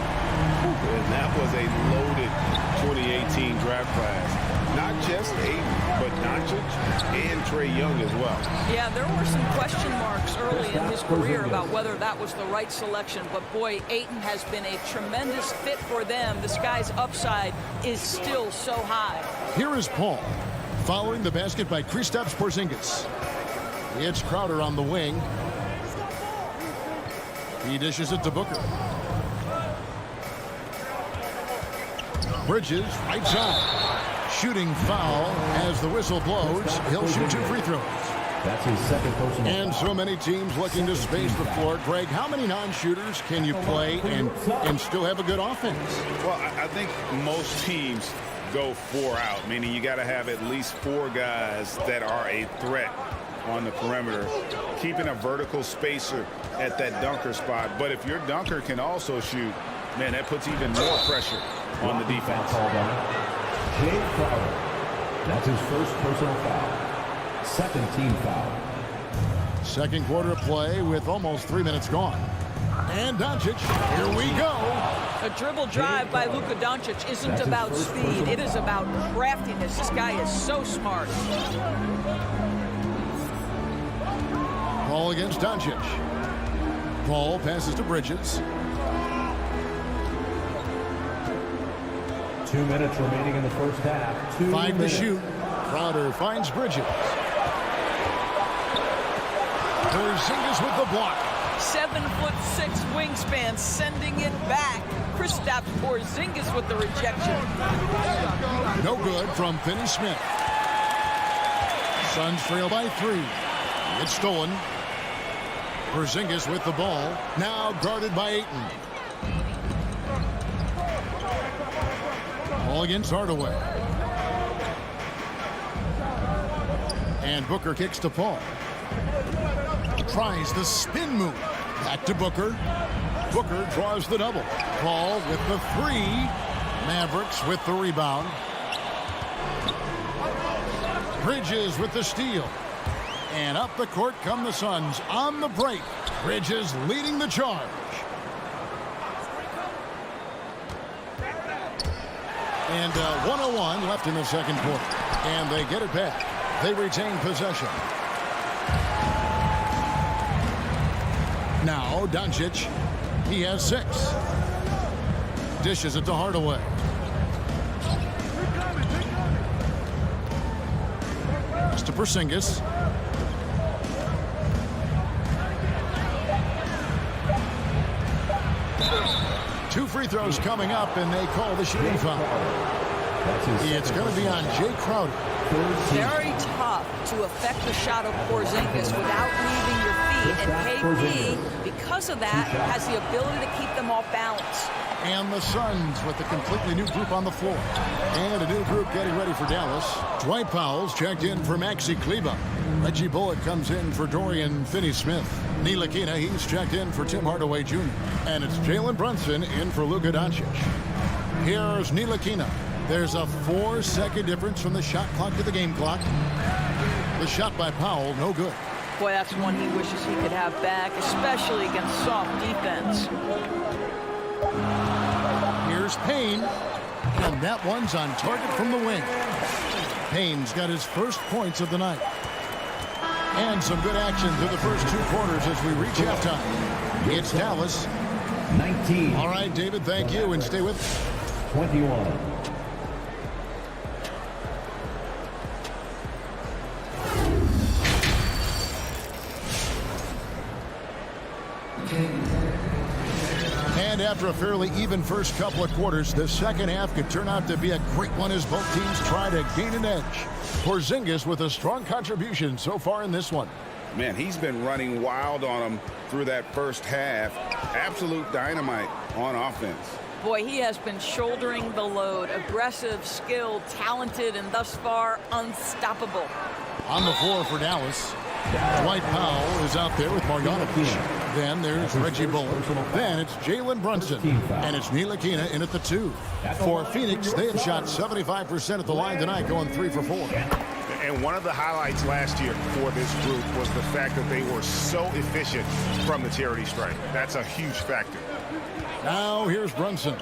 [SPEAKER 2] And that was a loaded 2018 draft class. Not just Ayton, but Doncic and Trae Young as well.
[SPEAKER 7] Yeah, there were some question marks early in his career about whether that was the right selection. But boy, Ayton has been a tremendous fit for them. This guy's upside is still so high.
[SPEAKER 1] Here is Paul, following the basket by Kristaps Porzingis. It's Crowder on the wing. He dishes it to Booker. Bridges, right side. Shooting foul as the whistle blows. He'll shoot 2 free throws.
[SPEAKER 4] That's his second personal.
[SPEAKER 1] And so many teams looking to space the floor. Greg, how many non-shooters can you play and still have a good offense?
[SPEAKER 2] Well, I think most teams go 4 out, meaning you got to have at least 4 guys that are a threat on the perimeter, keeping a vertical spacer at that dunker spot. But if your dunker can also shoot, man, that puts even more pressure on the defense.
[SPEAKER 4] Jay Crowder. That's his first personal foul. Second team foul.
[SPEAKER 1] Second quarter play with almost 3 minutes gone. And Doncic, here we go.
[SPEAKER 7] A dribble drive by Luka Doncic isn't about speed. It is about craftiness. This guy is so smart.
[SPEAKER 1] Ball against Doncic. Paul passes to Bridges.
[SPEAKER 4] 2 minutes remaining in the first half. 2
[SPEAKER 1] 5 to shoot. Crowder finds Bridges. Porzingis with the block.
[SPEAKER 7] 7'6" wingspan, sending it back. Kristaps Porzingis with the rejection.
[SPEAKER 1] No good from Finney-Smith. Suns trail by 3. It's stolen. Porzingis with the ball. Now guarded by Ayton. Ball against Hardaway. And Booker kicks to Paul. Tries the spin move. Back to Booker. Booker draws the double. Paul with the 3. Mavericks with the rebound. Bridges with the steal. And up the court come the Suns on the break. Bridges leading the charge. And 1:01 left in the second quarter. And they get it back. They retain possession. Now Doncic. He has 6. Dishes it to Hardaway. It's to Porzingis. Two free throws coming up, and they call the shooting foul. It's going to be on Jay Crowder.
[SPEAKER 7] Very tough to affect the shot of Porzingis without leaving your feet. And KP, because of that, has the ability to keep them off balance.
[SPEAKER 1] And the Suns with a completely new group on the floor. And a new group getting ready for Dallas. Dwight Powell's checked in for Maxi Kleber. Reggie Bullock comes in for Dorian Finney-Smith. Ntilikina, he's checked in for Tim Hardaway Jr. And it's Jalen Brunson in for Luka Doncic. Here's Ntilikina. There's a 4-second difference from the shot clock to the game clock. The shot by Powell, no good.
[SPEAKER 7] Boy, that's one he wishes he could have back, especially against soft defense.
[SPEAKER 1] Here's Payne, and that one's on target from the wing. Payne's got his first points of the night. And some good action through the first 2 quarters as we reach halftime. It's Dallas.
[SPEAKER 11] 19.
[SPEAKER 1] All right, David, thank you, and stay with us.
[SPEAKER 11] 21.
[SPEAKER 1] And after a fairly even first couple of quarters, the second half could turn out to be a great one as both teams try to gain an edge. Porzingis with a strong contribution so far in this one.
[SPEAKER 2] Man, he's been running wild on him through that first half. Absolute dynamite on offense.
[SPEAKER 7] Boy, he has been shouldering the load. Aggressive, skilled, talented, and thus far unstoppable.
[SPEAKER 1] On the floor for Dallas, Dwight Powell is out there with Marjanovic. Then there's Reggie Bullock. Then it's Jalen Brunson. And it's Ntilikina in at the 2. For Phoenix, they had shot 75% at the line tonight, going 3 for 4.
[SPEAKER 12] And one of the highlights last year for this group was the fact that they were so efficient from the charity stripe. That's a huge factor.
[SPEAKER 1] Now here's Brunson.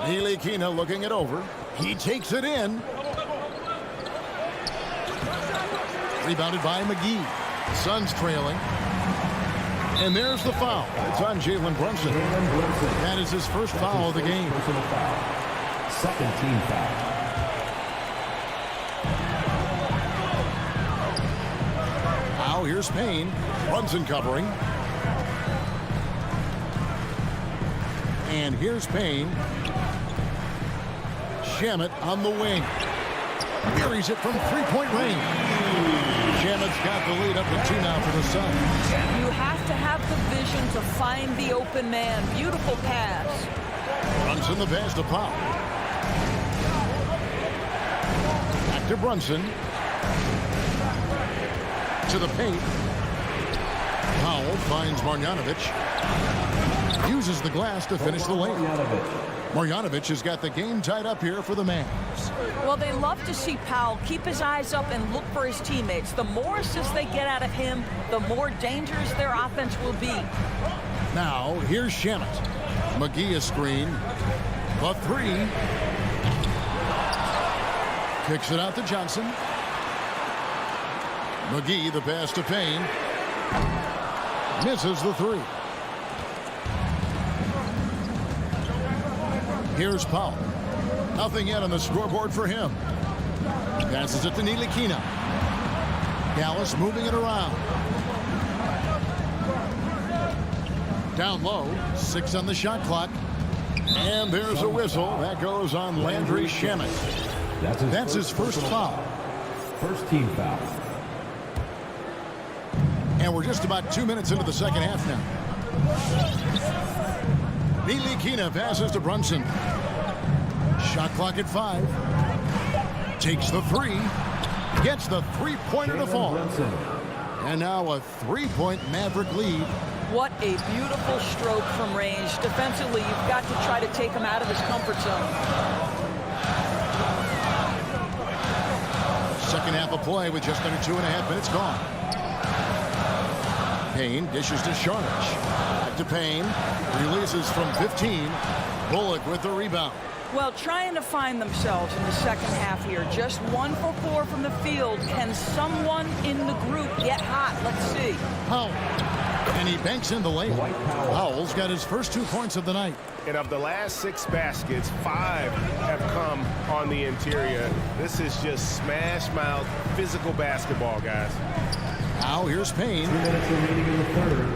[SPEAKER 1] Ntilikina looking it over. He takes it in. Rebounded by McGee. Suns trailing. And there's the foul. It's on Jalen Brunson. That is his first foul of the game.
[SPEAKER 11] Second team foul.
[SPEAKER 1] Now here's Payne. Brunson covering. And here's Payne. Shamet on the wing. Buries it from 3-point range. Shamet's got the lead up to 2 now for the Suns.
[SPEAKER 7] You have to have the vision to find the open man. Beautiful pass.
[SPEAKER 1] Brunson the pass to Powell. Back to Brunson. To the paint. Powell finds Marjanovic. Uses the glass to finish the lane. Marjanovic has got the game tied up here for the Mavs.
[SPEAKER 7] Well, they love to see Powell keep his eyes up and look for his teammates. The more assists they get out of him, the more dangerous their offense will be.
[SPEAKER 1] Now, here's Shamet. McGee a screen. The 3. Kicks it out to Johnson. McGee, the pass to Payne. Misses the 3. Here's Powell. Nothing yet on the scoreboard for him. Passes it to Ntilikina. Dallas moving it around. Down low, 6 on the shot clock. And there's a whistle. That goes on Landry Shamet. That's his first foul.
[SPEAKER 11] First team foul.
[SPEAKER 1] And we're just about 2 minutes into the second half now. Ntilikina passes to Brunson. Shot clock at 5. Takes the 3. Gets the three-pointer to fall. And now a 3-point Maverick lead.
[SPEAKER 7] What a beautiful stroke from range. Defensively, you've got to try to take him out of his comfort zone.
[SPEAKER 1] Second half of play with just under 2.5 minutes gone. Payne dishes to Sharnish. Back to Payne. Releases from 15. Bullock with the rebound.
[SPEAKER 7] Well, trying to find themselves in the second half here. Just 1 for 4 from the field. Can someone in the group get hot? Let's see.
[SPEAKER 1] Powell. And he banks in the lane. Powell's got his first 2 points of the night.
[SPEAKER 12] And of the last 6 baskets, 5 have come on the interior. This is just smash mouth physical basketball, guys.
[SPEAKER 1] Now here's Payne.
[SPEAKER 11] 2 minutes remaining in the third.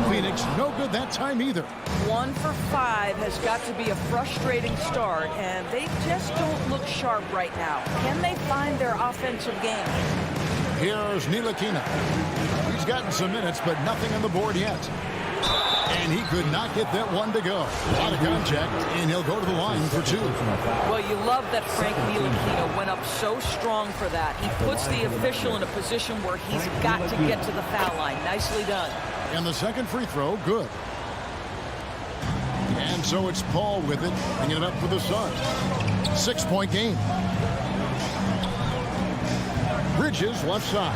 [SPEAKER 1] Phoenix no good that time either.
[SPEAKER 7] 1 for 5 has got to be a frustrating start, and they just don't look sharp right now. Can they find their offensive game?
[SPEAKER 1] Here's Ntilikina. He's gotten some minutes, but nothing on the board yet. And he could not get that one to go. A lot of contact, and he'll go to the line for 2.
[SPEAKER 7] Well, you love that Frank Ntilikina went up so strong for that. He puts the official in a position where he's got to get to the foul line. Nicely done.
[SPEAKER 1] And the second free throw, good. And so it's Paul with it, bringing it up for the Suns. 6-point game. Bridges left side.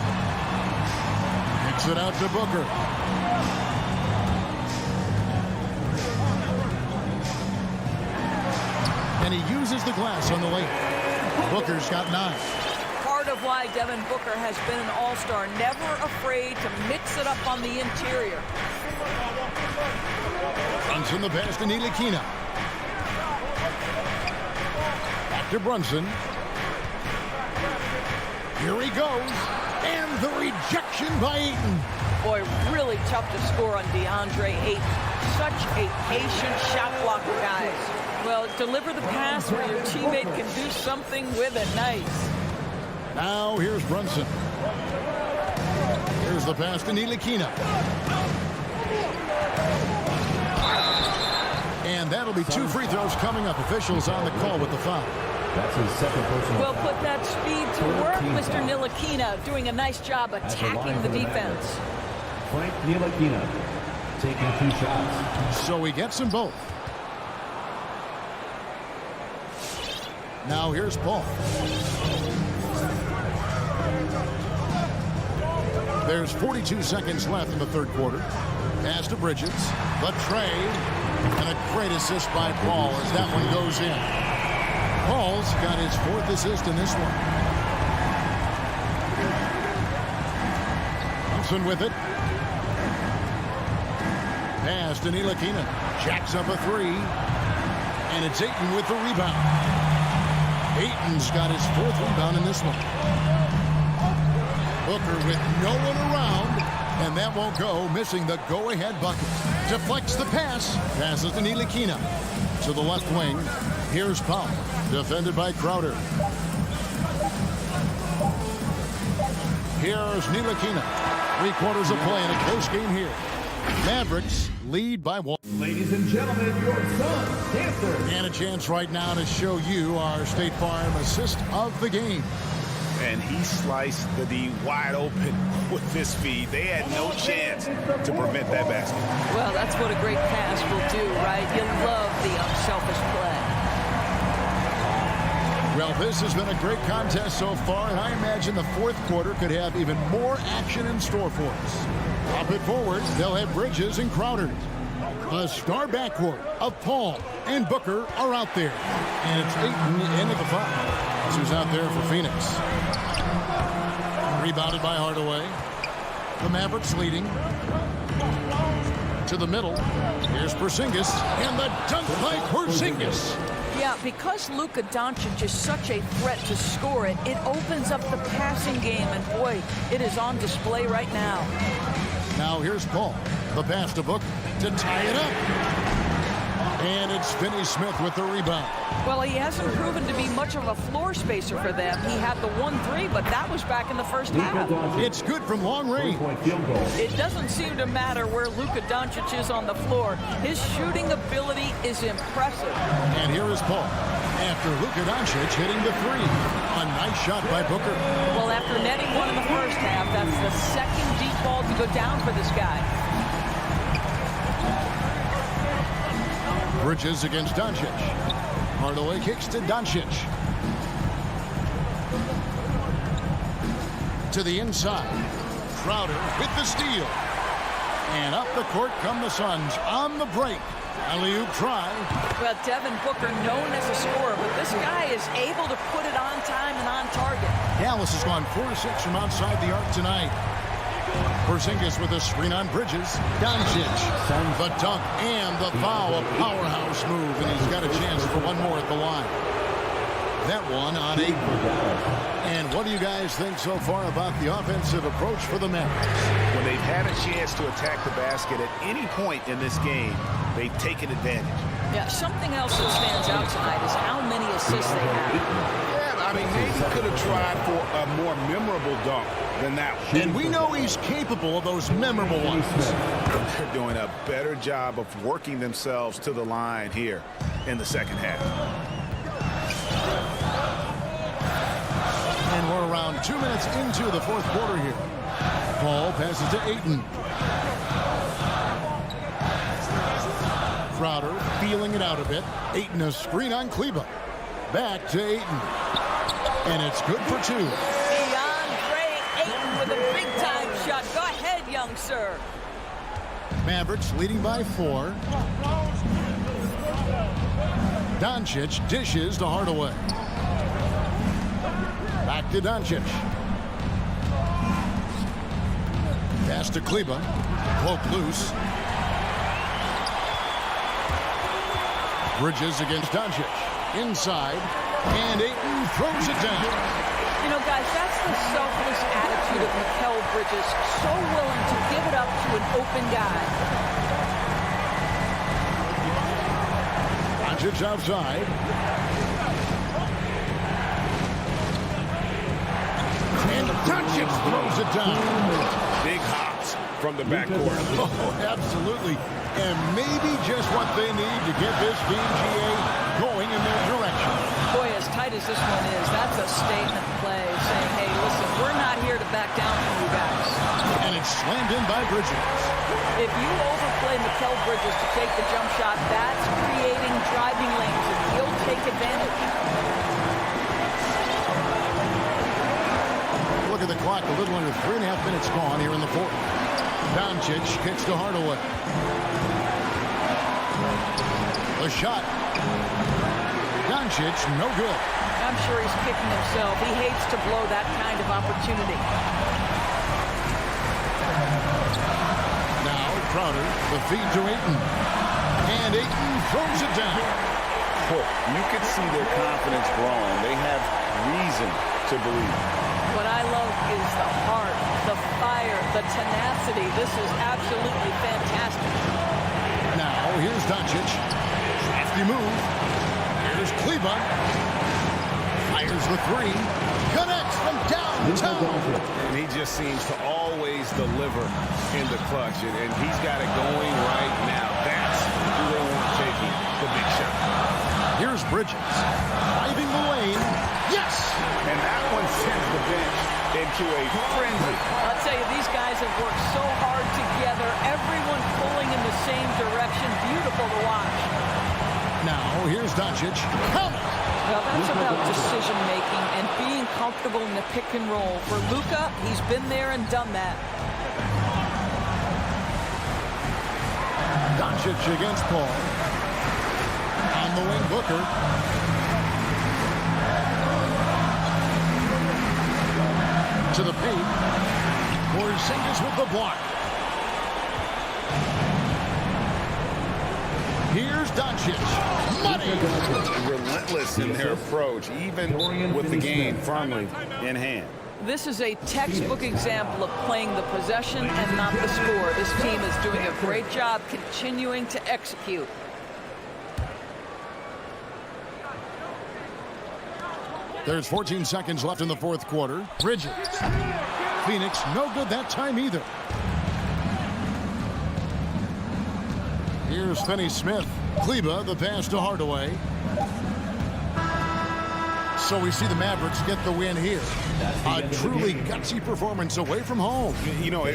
[SPEAKER 1] Kicks it out to Booker. And he uses the glass on the lane. Booker's got 9.
[SPEAKER 7] Part of why Devin Booker has been an all-star, never afraid to mix it up on the interior.
[SPEAKER 1] Brunson the pass to Ntilikina. Back to Brunson. Here he goes. And the rejection by Ayton.
[SPEAKER 7] Boy, really tough to score on DeAndre Ayton. Such a patient shot blocker, guys. Well, deliver the pass where your teammate can do something with it. Nice.
[SPEAKER 1] Now here's Brunson. Here's the pass to Ntilikina. And that'll be 2 free throws coming up. Officials on the call with the foul.
[SPEAKER 11] That's his second personal.
[SPEAKER 7] Well, put that speed to work, Mr. Ntilikina, doing a nice job attacking the defense.
[SPEAKER 11] Frank Ntilikina taking 2 shots.
[SPEAKER 1] So he gets them both. Now here's Paul. There's 42 seconds left in the third quarter. Pass to Bridges. The trade. And a great assist by Paul as that one goes in. Paul's got his 4th assist in this one. Thompson with it. Pass to Ntilikina. Jacks up a 3. And it's Ayton with the rebound. Ayton's got his 4th rebound in this one. Booker with no one around. And that won't go, missing the go-ahead bucket. Deflects the pass. Passes to Ntilikina. To the left wing. Here's Powell. Defended by Crowder. Here's Ntilikina. 3 quarters of play in a close game here. Mavericks lead by 1.
[SPEAKER 11] Ladies and gentlemen, your Suns Dancer.
[SPEAKER 1] And a chance right now to show you our State Farm assist of the game.
[SPEAKER 12] And he sliced the D wide open with this feed. They had no chance to prevent that basket.
[SPEAKER 7] Well, that's what a great pass will do, right? You love the unselfish play.
[SPEAKER 1] Well, this has been a great contest so far, and I imagine the 4th quarter could have even more action in store for us. Up it forward, they'll have Bridges and Crowder. A star backcourt of Paul and Booker are out there. And it's Ayton into the foul. That's who's out there for Phoenix. Rebounded by Hardaway. The Mavericks leading. To the middle. Here's Porzingis. And the dunk by Porzingis.
[SPEAKER 7] Yeah, because Luka Doncic is such a threat to score it, it opens up the passing game, and boy, it is on display right now.
[SPEAKER 1] Now here's Paul. The pass to Booker to tie it up. And it's Finney Smith with the rebound.
[SPEAKER 7] Well, he hasn't proven to be much of a floor spacer for them. He had the 1-3, but that was back in the first half.
[SPEAKER 1] It's good from long range.
[SPEAKER 7] It doesn't seem to matter where Luka Doncic is on the floor. His shooting ability is impressive.
[SPEAKER 1] And here is Paul after Luka Doncic hitting the three. A nice shot by Booker.
[SPEAKER 7] Well, after netting one in the first half, that's the second deep ball to go down for this guy.
[SPEAKER 1] Bridges against Doncic. Hardaway kicks to Doncic. To the inside. Crowder with the steal. And up the court come the Suns on the break. Alley-oop try.
[SPEAKER 7] Well, Devin Booker, known as a scorer, but this guy is able to put it on time and on target.
[SPEAKER 1] Dallas has gone 4-6 from outside the arc tonight. Porzingis with a screen on Bridges. Doncic, the dunk and the foul. A powerhouse move, and he's got a chance for one more at the line. That one on 8. And what do you guys think so far about the offensive approach for the Mavericks?
[SPEAKER 2] When they've had a chance to attack the basket at any point in this game, they've taken advantage.
[SPEAKER 7] Yeah, something else that stands out tonight is how many assists they have.
[SPEAKER 2] I mean, maybe could have tried for a more memorable dunk than that one.
[SPEAKER 1] And we know he's capable of those memorable ones.
[SPEAKER 2] They're doing a better job of working themselves to the line here in the second half.
[SPEAKER 1] And we're around 2 minutes into the fourth quarter here. Paul passes to Ayton. Crowder feeling it out a bit. Ayton a screen on Kleba. Back to Ayton. And it's good for 2.
[SPEAKER 7] DeAndre Ayton with a big-time shot. Go ahead, young sir.
[SPEAKER 1] Mavericks leading by 4. Doncic dishes to Hardaway. Back to Doncic. Pass to Kleba. Cloak loose. Bridges against Doncic. Inside. And Ayton throws it down.
[SPEAKER 7] You know, guys, that's the selfless attitude of Mikal Bridges. So willing to give it up to an open guy.
[SPEAKER 1] Doncic outside. And Doncic throws it down.
[SPEAKER 2] Big hops from the backcourt.
[SPEAKER 1] Oh, absolutely. And maybe just what they need to get this team, GA, going in their direction.
[SPEAKER 7] Boy, as tight as this one is, that's a statement play saying, hey, listen, we're not here to back down from you guys.
[SPEAKER 1] And it's slammed in by Bridges.
[SPEAKER 7] If you overplay Mikal Bridges to take the jump shot, that's creating driving lanes, and he'll take advantage.
[SPEAKER 1] Look at the clock, a little under 3.5 minutes gone here in the fourth. Doncic kicks to Hardaway. The shot. Doncic, no good.
[SPEAKER 7] I'm sure he's kicking himself. He hates to blow that kind of opportunity.
[SPEAKER 1] Now Crowder, the feed to Ayton. And Ayton throws it down.
[SPEAKER 2] You could see their confidence growing. They have reason to believe.
[SPEAKER 7] What I love is the heart, the fire, the tenacity. This is absolutely fantastic.
[SPEAKER 1] Now here's Doncic. Crafty move. Here's Kleba. Fires the 3. Connects from downtown.
[SPEAKER 2] And he just seems to always deliver in the clutch. And he's got it going right now. That's who they want taking the big shot.
[SPEAKER 1] Here's Bridges. Driving the lane. Yes!
[SPEAKER 2] And that one sends the bench into a frenzy.
[SPEAKER 7] I'll tell you, these guys have worked so hard together. Everyone pulling in the same direction. Beautiful to watch.
[SPEAKER 1] Now, here's Doncic.
[SPEAKER 7] Well, that's about decision-making and being comfortable in the pick and roll. For Luka, he's been there and done that.
[SPEAKER 1] Doncic against Paul. On the wing, Booker. To the paint. Porzingis with the block. Here's Doncic. Money.
[SPEAKER 2] Relentless in their approach, even with the game firmly in hand.
[SPEAKER 7] This is a textbook example of playing the possession and not the score. This team is doing a great job continuing to execute.
[SPEAKER 1] There's 14 seconds left in the fourth quarter. Bridges. Phoenix no good that time either. Here's Finney-Smith. Kleba, the pass to Hardaway. So we see the Mavericks get the win here. A truly gutsy performance away from home.
[SPEAKER 2] You know,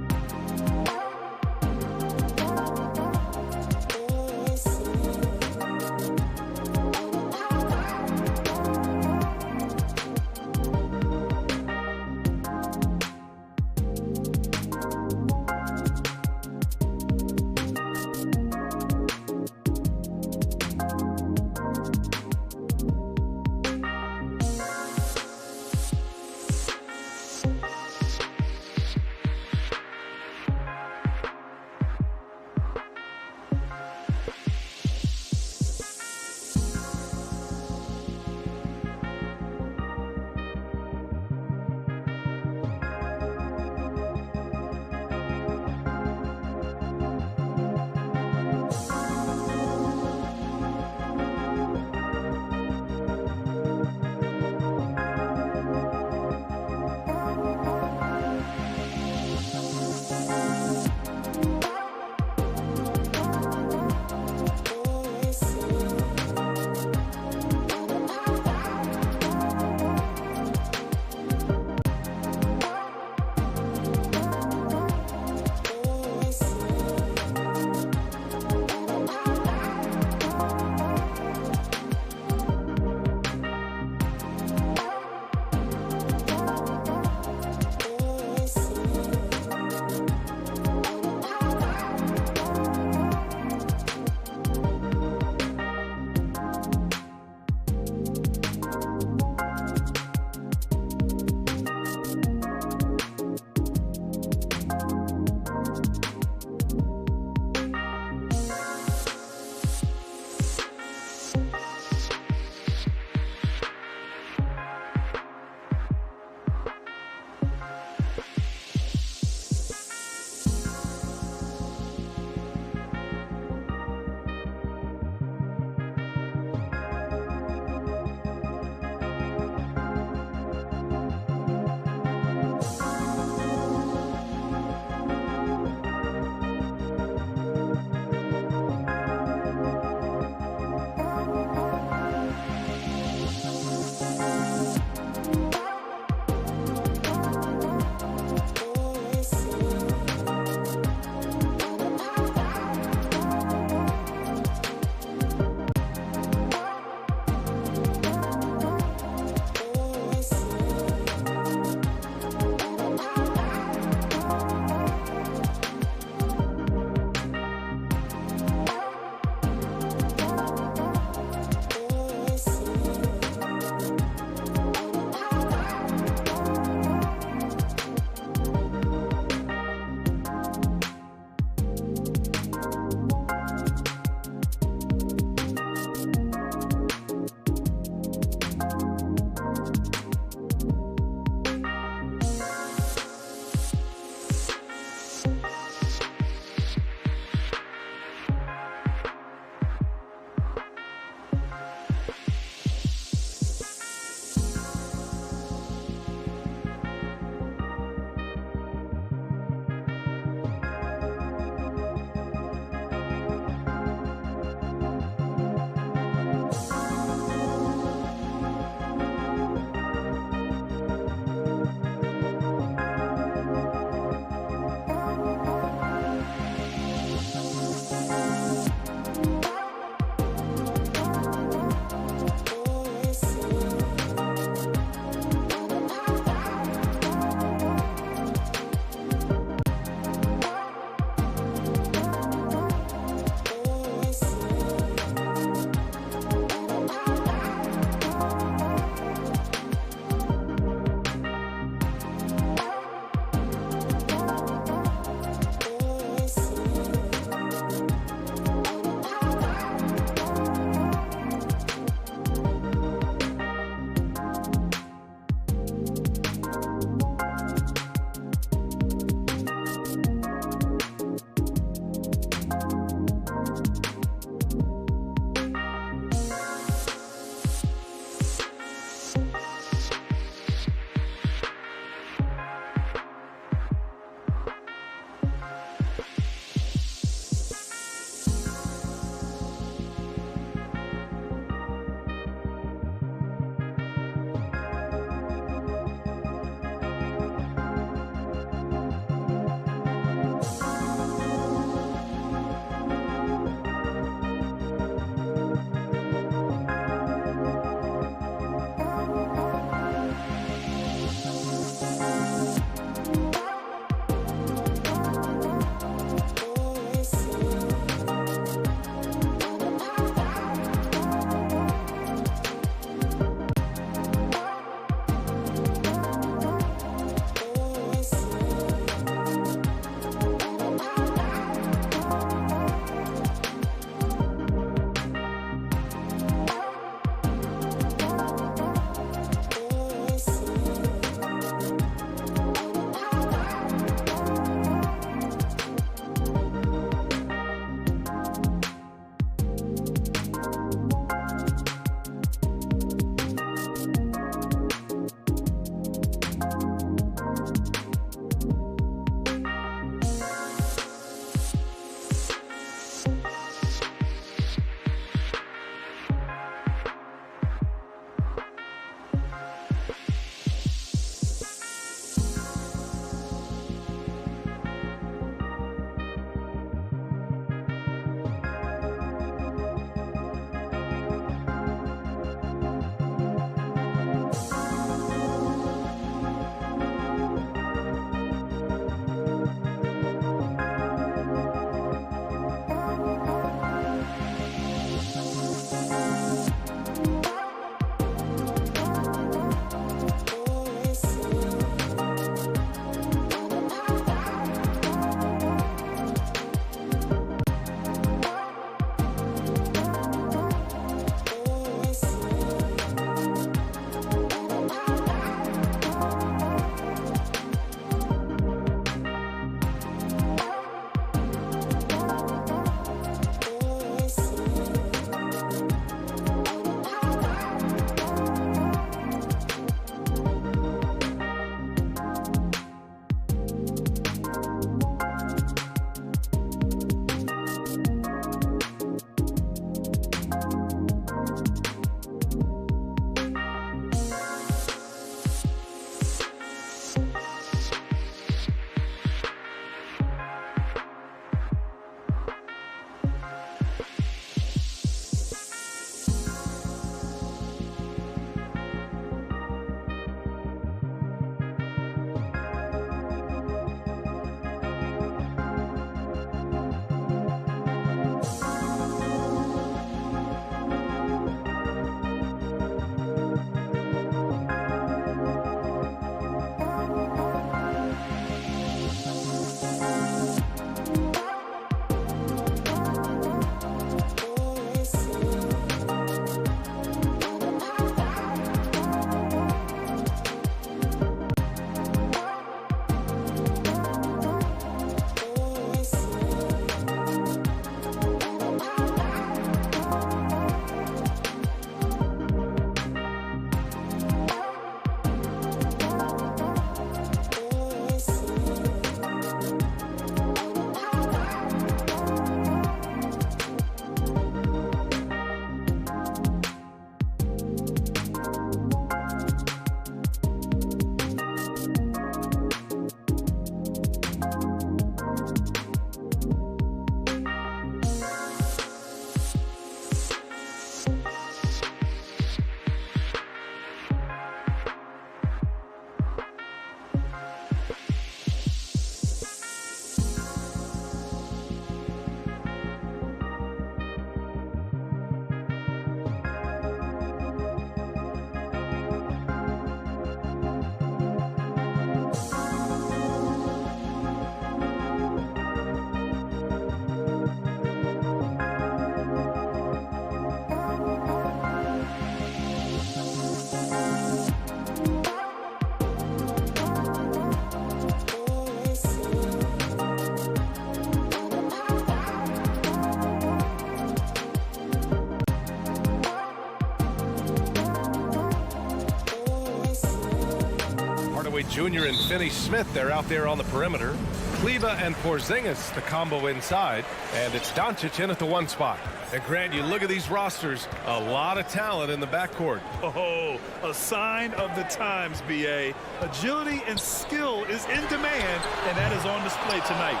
[SPEAKER 6] Hardaway Jr. and Finney-Smith, they're out there on the perimeter. Kleber and Porzingis, the combo inside. And it's Doncic in at the 1 spot. And Grant, you look at these rosters, a lot of talent in the backcourt.
[SPEAKER 8] Oh, a sign of the times, B.A. Agility and skill is in demand, and that is on display tonight.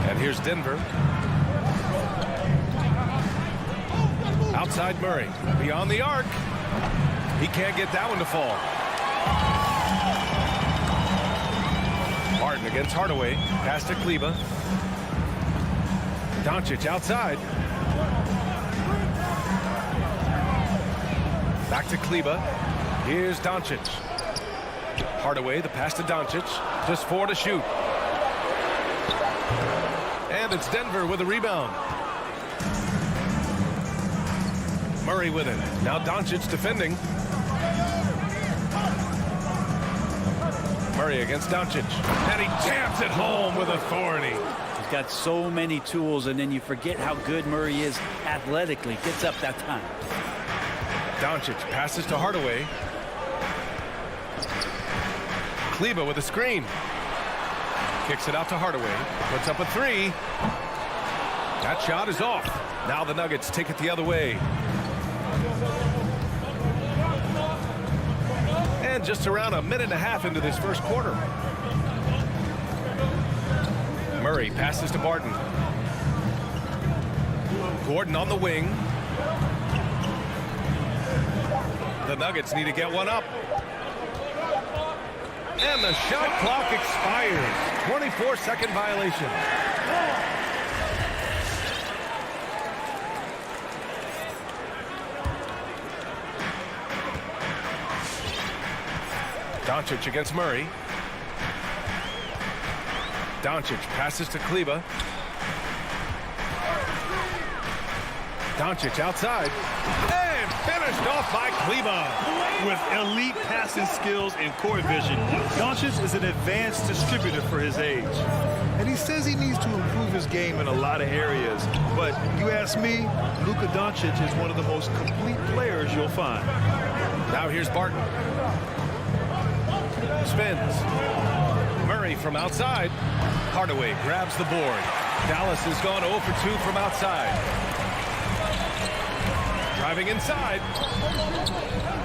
[SPEAKER 6] And here's Denver. Outside Murray, beyond the arc. He can't get that one to fall. Martin against Hardaway. Pass to Kleber. Doncic outside. Back to Kleber. Here's Doncic. Hardaway, the pass to Doncic. Just 4 to shoot. And it's Denver with a rebound. Murray with it. Now Doncic defending. Murray against Doncic. And he jams it home with authority.
[SPEAKER 10] He's got so many tools, and then you forget how good Murray is athletically. Gets up that time.
[SPEAKER 6] Doncic passes to Hardaway. Kleber with a screen. Kicks it out to Hardaway. Puts up a 3. That shot is off. Now the Nuggets take it the other way. And just around a minute and a half into this first quarter. Murray passes to Barton. Gordon on the wing. The Nuggets need to get one up. And the shot clock expires. 24-second violation. Doncic against Murray. Doncic passes to Kleber. Doncic outside. And finished off by Kleber.
[SPEAKER 8] With elite passing skills and court vision, Doncic is an advanced distributor for his age. And he says he needs to improve his game in a lot of areas. But you ask me, Luka Doncic is one of the most complete players you'll find.
[SPEAKER 6] Now here's Barton. Spins. Murray from outside. Hardaway grabs the board. Dallas has gone 0 for 2 from outside. Driving inside.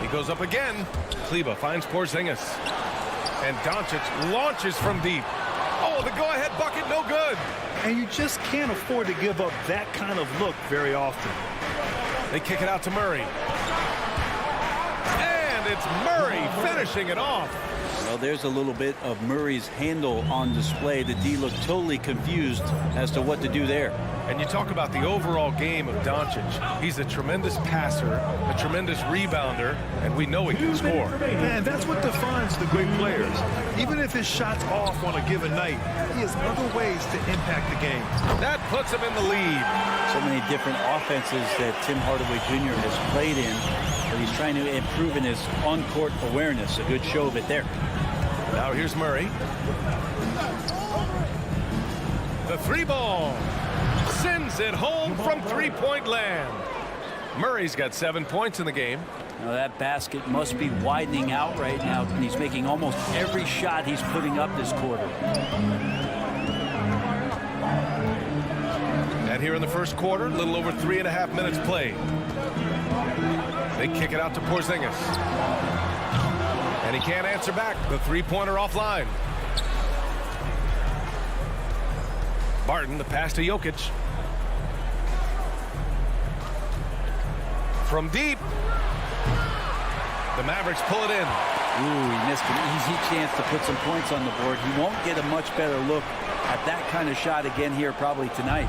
[SPEAKER 6] He goes up again. Kleber finds Porzingis. And Doncic launches from deep. Oh, the go-ahead bucket, no good.
[SPEAKER 8] And you just can't afford to give up that kind of look very often.
[SPEAKER 6] They kick it out to Murray. And it's Murray finishing it off.
[SPEAKER 10] Well, there's a little bit of Murray's handle on display. The D looked totally confused as to what to do there.
[SPEAKER 6] And you talk about the overall game of Doncic. He's a tremendous passer, a tremendous rebounder, and we know he can score.
[SPEAKER 8] Man, that's what defines the great players. Even if his shot's off on a given night, he has other ways to impact the game.
[SPEAKER 6] That puts him in the lead.
[SPEAKER 10] So many different offenses that Tim Hardaway Jr. has played in, but he's trying to improve in his on-court awareness. A good show of it there.
[SPEAKER 6] Now here's Murray. The 3-ball. Sends it home from three-point land. Murray's got 7 points in the game.
[SPEAKER 10] Now that basket must be widening out right now, and he's making almost every shot he's putting up this quarter.
[SPEAKER 6] And here in the first quarter, a little over 3.5 minutes played. They kick it out to Porzingis. And he can't answer back. The three-pointer offline. Barton, the pass to Jokic. From deep. The Mavericks pull it in.
[SPEAKER 10] Ooh, he missed an easy chance to put some points on the board. He won't get a much better look at that kind of shot again here probably tonight.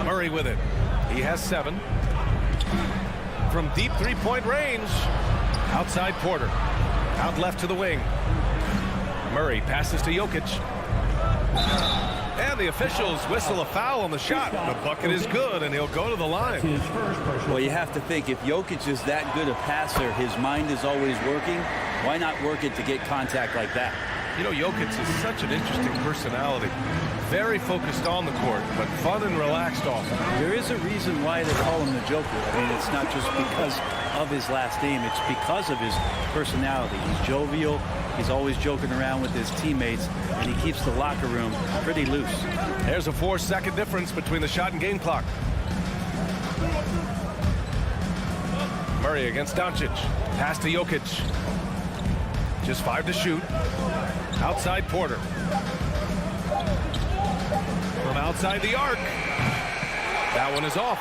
[SPEAKER 6] Murray with it. He has 7. From deep three-point range. Outside Porter. Out left to the wing. Murray passes to Jokic. And the officials whistle a foul on the shot. The bucket is good, and he'll go to the line.
[SPEAKER 10] Well, you have to think, if Jokic is that good a passer, his mind is always working. Why not work it to get contact like that?
[SPEAKER 6] You know, Jokic is such an interesting personality. very focused on the court, but fun and relaxed off.
[SPEAKER 10] There is a reason why they call him the Joker. I mean, it's not just because of his last name. It's because of his personality. He's jovial. He's always joking around with his teammates, and he keeps the locker room pretty loose.
[SPEAKER 6] There's a 4-second difference between the shot and game clock. Murray against Doncic. Pass to Jokic. Just 5 to shoot. Outside Porter. From outside the arc. That one is off.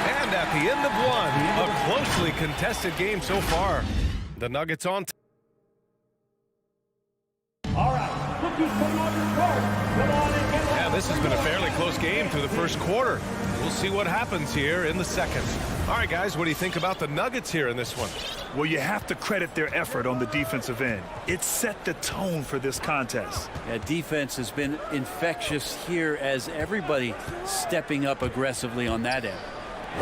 [SPEAKER 6] And at the end of one, a closely contested game so far. The Nuggets on.
[SPEAKER 4] All right, rookies coming on your court. Come on and get
[SPEAKER 6] Yeah, this has been a fairly close game through the first quarter. We'll see what happens here in the second. All right, guys, what do you think about the Nuggets here in this one?
[SPEAKER 8] Well, you have to credit their effort on the defensive end. It set the tone for this contest.
[SPEAKER 10] Yeah, defense has been infectious here as everybody stepping up aggressively on that end.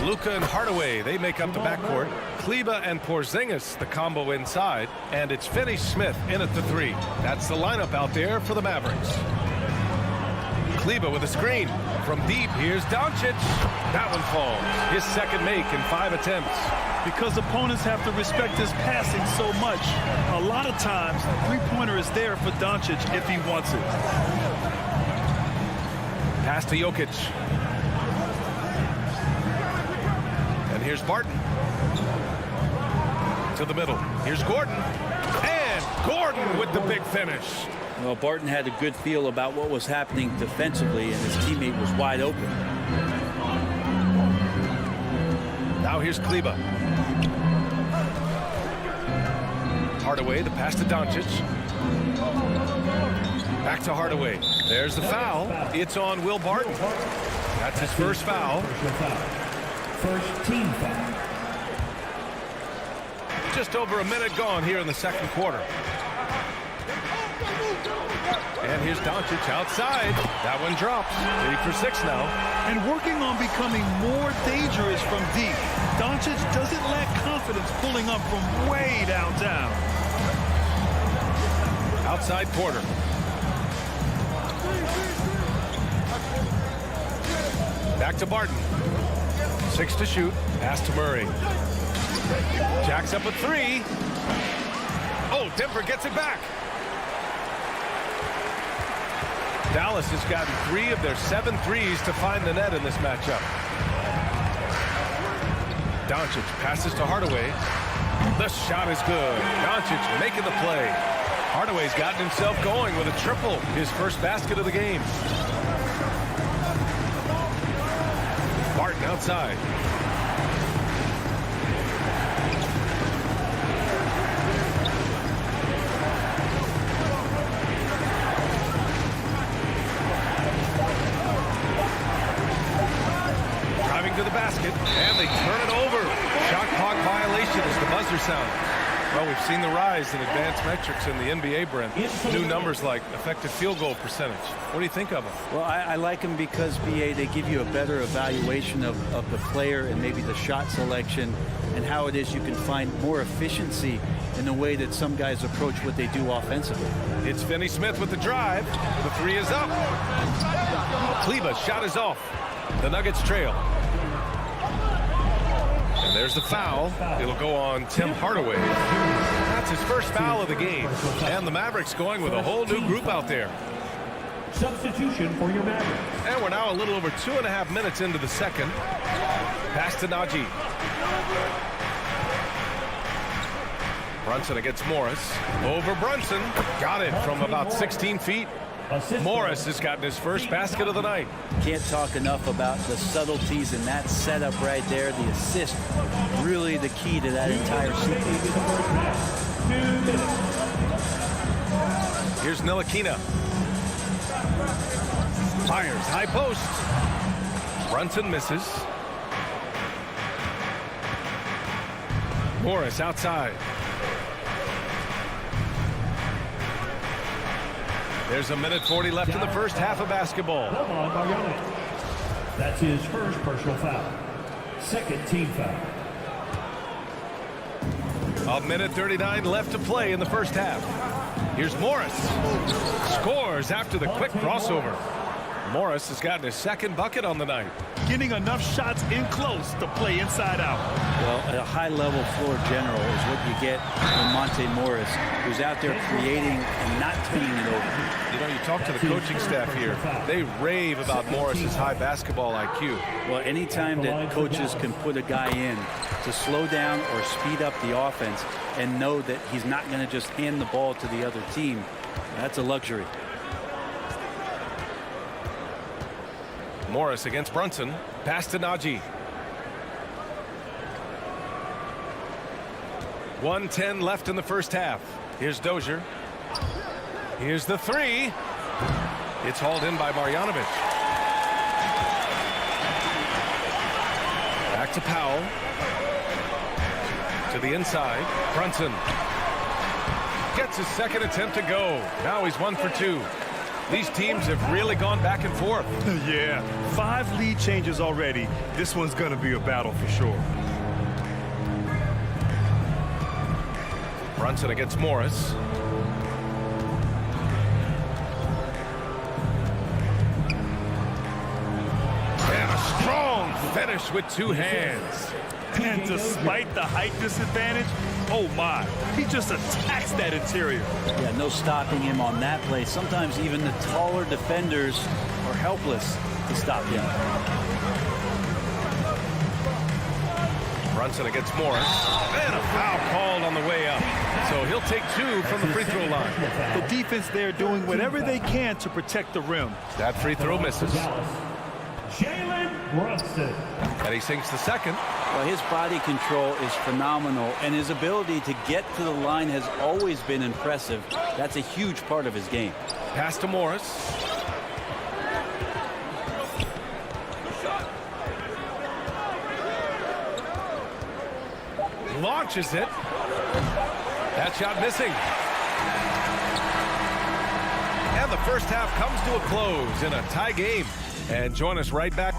[SPEAKER 6] Luka and Hardaway, they make up the backcourt. Kleber and Porzingis, the combo inside. And it's Finney-Smith in at the 3. That's the lineup out there for the Mavericks. Kleber with a screen. From deep, here's Doncic. That one falls. His second make in 5 attempts.
[SPEAKER 8] Because opponents have to respect his passing so much, a lot of times, three-pointer is there for Doncic if he wants it.
[SPEAKER 6] Pass to Jokic. And here's Barton. To the middle. Here's Gordon. And Gordon with the big finish.
[SPEAKER 10] Well, Barton had a good feel about what was happening defensively, and his teammate was wide open.
[SPEAKER 6] Now here's Kleber. Hardaway, the pass to Doncic. Back to Hardaway. There's the foul. It's on Will Barton. That's his first foul.
[SPEAKER 4] First team foul.
[SPEAKER 6] Just over a minute gone here in the second quarter. And here's Doncic outside. That one drops. 3 for 6 now.
[SPEAKER 8] And working on becoming more dangerous from deep. Doncic doesn't lack confidence pulling up from way downtown.
[SPEAKER 6] Outside Porter. Back to Barton. 6 to shoot. Pass to Murray. Jacks up a 3. Oh, Denver gets it back. Dallas has gotten 3 of their 7 threes to find the net in this matchup. Doncic passes to Hardaway. The shot is good. Doncic making the play. Hardaway's gotten himself going with a triple, his first basket of the game. Barton outside. To the basket, and they turn it over. Shot clock violation as the buzzer sound. Well, we've seen the rise in advanced metrics in the NBA, Brent. New numbers like effective field goal percentage. What do you think of them?
[SPEAKER 10] Well, I like them because, BA, they give you a better evaluation of the player and maybe the shot selection and how it is you can find more efficiency in the way that some guys approach what they do offensively.
[SPEAKER 6] It's Finney-Smith with the drive. The 3 is up. Kleber's shot is off. The Nuggets trail. And there's the foul. It'll go on Tim Hardaway. That's his first foul of the game. And the Mavericks going with a whole new group out there.
[SPEAKER 4] Substitution for your Mavericks.
[SPEAKER 6] And we're now a little over 2.5 minutes into the second. Pass to Najee. Brunson against Morris. Over Brunson. Got it from about 16 feet. Morris has gotten his first basket of the night.
[SPEAKER 10] Can't talk enough about the subtleties in that setup right there. The assist, really the key to that entire sequence.
[SPEAKER 4] 2 minutes.
[SPEAKER 6] Here's Ntilikina. Fires, high post. Brunson misses. Morris outside. There's a minute 40 left in the first half of basketball.
[SPEAKER 4] That's his first personal foul. Second team foul.
[SPEAKER 6] A minute 39 left to play in the first half. Here's Morris. Scores after the quick crossover. Morris has gotten his second bucket on the night.
[SPEAKER 8] Getting enough shots in close to play inside out.
[SPEAKER 10] Well, a high-level floor general is what you get from Monte Morris, who's out there creating and not turning it over.
[SPEAKER 6] You know, you talk to the coaching staff here. They rave about Morris's high basketball IQ.
[SPEAKER 10] Well, anytime that coaches can put a guy in to slow down or speed up the offense and know that he's not going to just hand the ball to the other team, that's a luxury.
[SPEAKER 6] Morris against Brunson. Pass to Najee. 1:10 left in the first half. Here's Dozier. Here's the three. It's hauled in by Marjanovic. Back to Powell. To the inside. Brunson. Gets his second attempt to go. Now he's 1 for 2. These teams have really gone back and forth.
[SPEAKER 8] Yeah, 5 lead changes already. This one's going to be a battle for sure.
[SPEAKER 6] Brunson against Morris. And a strong finish with 2 hands.
[SPEAKER 8] And despite the height disadvantage, oh my, he just attacks that interior.
[SPEAKER 10] Yeah, no stopping him on that play. Sometimes even the taller defenders are helpless to stop him.
[SPEAKER 6] Brunson against Morris. And a foul called on the way up. So he'll take 2 from the free throw line.
[SPEAKER 8] The defense there doing whatever they can to protect the rim.
[SPEAKER 6] That free throw misses.
[SPEAKER 4] Jalen Brunson.
[SPEAKER 6] And he sinks the second.
[SPEAKER 10] Well, his body control is phenomenal, and his ability to get to the line has always been impressive. That's a huge part of his game.
[SPEAKER 6] Pass to Morris. Launches it. That shot missing. And the first half comes to a close in a tie game. And join us right back.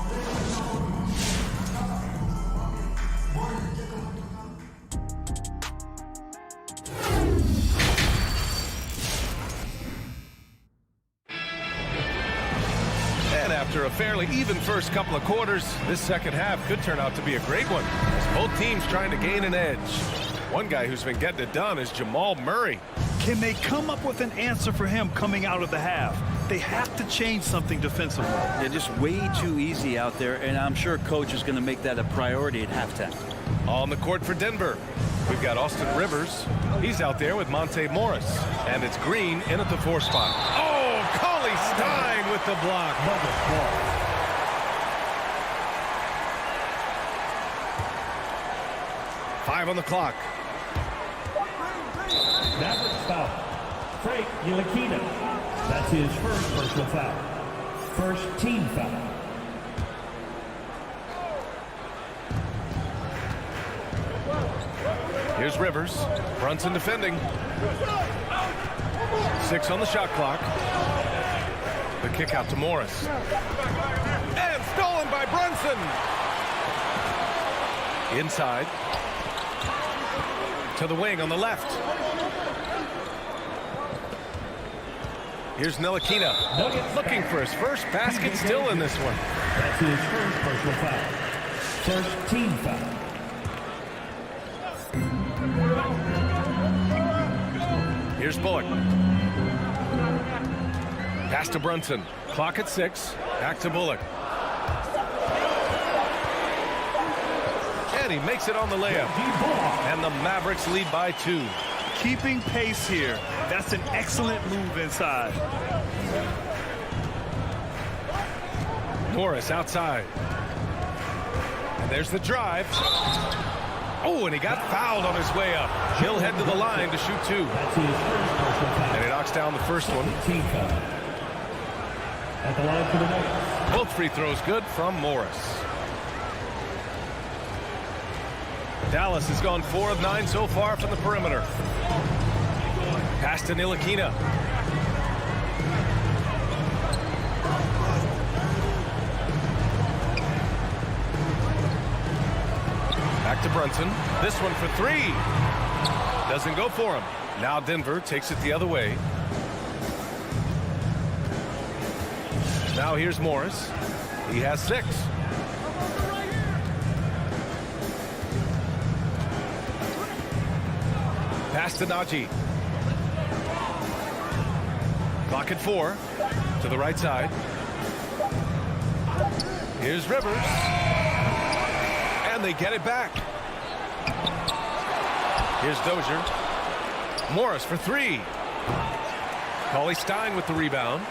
[SPEAKER 6] And after a fairly even first couple of quarters, this second half could turn out to be a great one, as both teams trying to gain an edge. One guy who's been getting it done is Jamal Murray.
[SPEAKER 8] Can they come up with an answer for him coming out of the half? They have to change something defensively.
[SPEAKER 10] They're just way too easy out there, and I'm sure coach is going to make that a priority at halftime.
[SPEAKER 6] On the court for Denver, we've got Austin Rivers. He's out there with Monte Morris. And it's Green in at the 4 spot. Oh, Cauley Stein with the block. 5 on the clock.
[SPEAKER 4] Mavericks foul. Frank Ntilikina. That's his first personal foul. First team foul.
[SPEAKER 6] Here's Rivers. Brunson defending. 6 on the shot clock. The kick out to Morris. And stolen by Brunson. Inside. To the wing on the left. Here's Ntilikina. Looking for his first basket, still in this one.
[SPEAKER 4] That's his first personal foul. First team foul.
[SPEAKER 6] Here's Bullock. Pass to Brunson. Clock at 6. Back to Bullock. And he makes it on the layup. And the Mavericks lead by 2.
[SPEAKER 8] Keeping pace here. That's an excellent move inside.
[SPEAKER 6] Morris outside. And there's the drive. Oh, and he got fouled on his way up. He'll head to the line to shoot 2. And he knocks down the first one.
[SPEAKER 4] At the line for the Nuggets.
[SPEAKER 6] Both free throws good from Morris. Dallas has gone 4 of 9 so far from the perimeter. Pass to Ntilikina. Back to Brunson. This one for 3. Doesn't go for him. Now Denver takes it the other way. Now here's Morris. He has 6. Pass to Najee. Clock at 4. To the right side. Here's Rivers. And they get it back. Here's Dozier. Morris for 3. Cauley Stein with the rebound.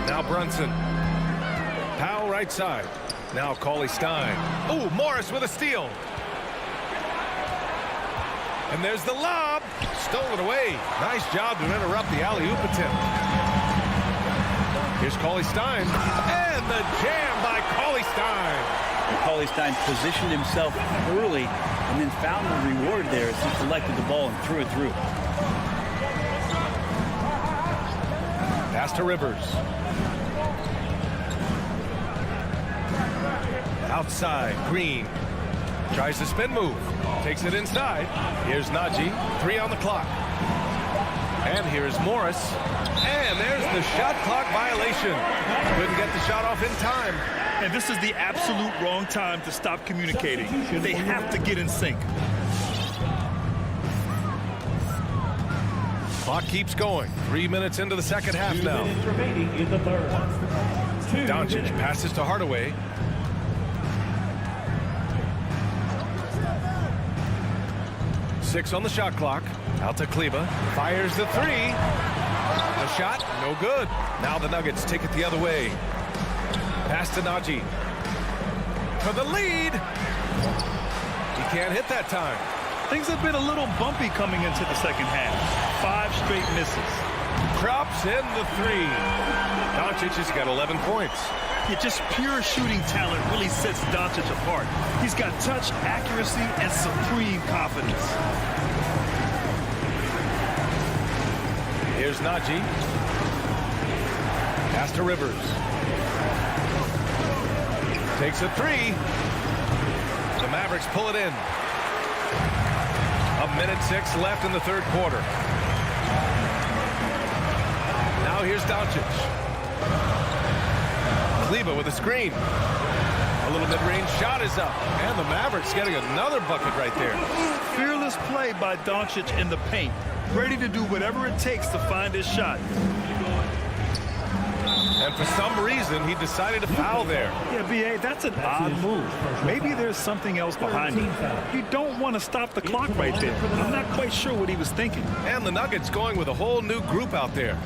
[SPEAKER 6] Now Brunson. Powell right side. Now Cauley Stein. Oh, Morris with a steal. And there's the lob. Stolen away. Nice job to interrupt the alley-oop attempt. Here's Cauley Stein. And the jam by Cauley Stein.
[SPEAKER 10] Cauley Stein positioned himself early and then found the reward there as he collected the ball and threw it through.
[SPEAKER 6] Pass to Rivers. Outside, Green. Tries the spin move. Takes it inside. Here's Najee. 3 on the clock. And here's Morris. And there's the shot clock violation. Couldn't get the shot off in time.
[SPEAKER 8] And this is the absolute wrong time to stop communicating. They have to get in sync.
[SPEAKER 6] Clock keeps going. 3 minutes into the second half
[SPEAKER 4] 2
[SPEAKER 6] now.
[SPEAKER 4] minutes remaining in the third. 2
[SPEAKER 6] Doncic
[SPEAKER 4] minutes.
[SPEAKER 6] passes to Hardaway. Six on the shot clock. Out to Kleba. Fires the 3. The shot, no good. Now the Nuggets take it the other way. Pass to Najee. For the lead. He can't hit that time.
[SPEAKER 8] Things have been a little bumpy coming into the second half. 5 straight misses.
[SPEAKER 6] Drops in the 3. Doncic has got 11 points.
[SPEAKER 8] Yeah, just pure shooting talent really sets Doncic apart. He's got touch, accuracy, and supreme confidence.
[SPEAKER 6] Here's Najee. Pass to Rivers. Takes a 3. The Mavericks pull it in. 1:06 left in the third quarter. Now here's Doncic. Kleba with a screen. A little mid-range shot is up. And the Mavericks getting another bucket right there.
[SPEAKER 8] Fearless play by Doncic in the paint. Ready to do whatever it takes to find his shot.
[SPEAKER 6] And for some reason, he decided to foul there.
[SPEAKER 8] Yeah, B.A., that's an odd move. Maybe there's something else behind it. You don't want to stop the clock right there. I'm not quite sure what he was thinking.
[SPEAKER 6] And the Nuggets going with a whole new group out there.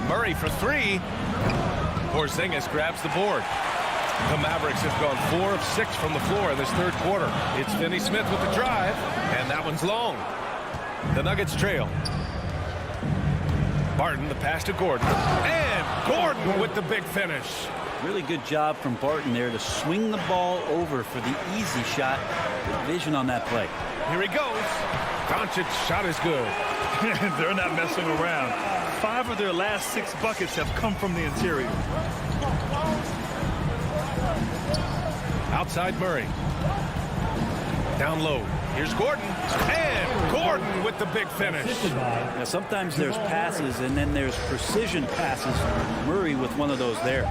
[SPEAKER 6] Murray for 3. Porzingis grabs the board. The Mavericks have gone 4 of 6 from the floor in this third quarter. It's Finney-Smith with the drive, and that one's long. The Nuggets trail. Barton, the pass to Gordon. And Gordon with the big finish.
[SPEAKER 10] Really good job from Barton there to swing the ball over for the easy shot. Good vision on that play.
[SPEAKER 6] Here he goes. Doncic's shot is good.
[SPEAKER 8] They're not messing around. 5 of their last 6 buckets have come from the interior.
[SPEAKER 6] Outside Murray. Down low. Here's Gordon. And Gordon with the big finish.
[SPEAKER 10] Now, sometimes there's passes and then there's precision passes. Murray with one of those there.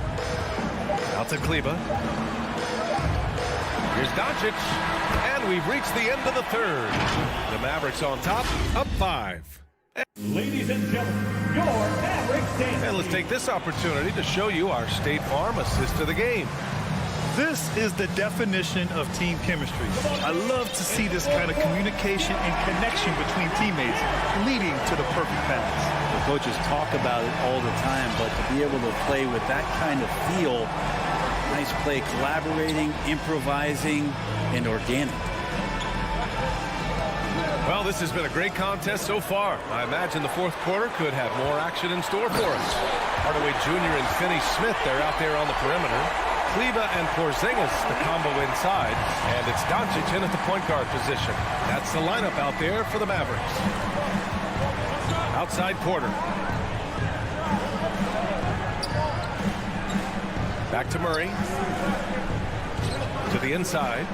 [SPEAKER 6] Out to Kleba. Here's Doncic. And we've reached the end of the third. The Mavericks on top, up 5.
[SPEAKER 4] Ladies and gentlemen, your Mavericks dance.
[SPEAKER 6] And let's take this opportunity to show you our State Farm assist to the game.
[SPEAKER 8] This is the definition of team chemistry. I love to see this kind of communication and connection between teammates leading to the perfect pass.
[SPEAKER 10] The coaches talk about it all the time, but to be able to play with that kind of feel, nice play, collaborating, improvising, and organic.
[SPEAKER 6] Well, this has been a great contest so far. I imagine the fourth quarter could have more action in store for us. Hardaway Jr. and Finney-Smith, they're out there on the perimeter. Kleba and Porzingis, the combo inside. And it's Doncic in at the point guard position. That's the lineup out there for the Mavericks. Outside Porter. Back to Murray. To the inside.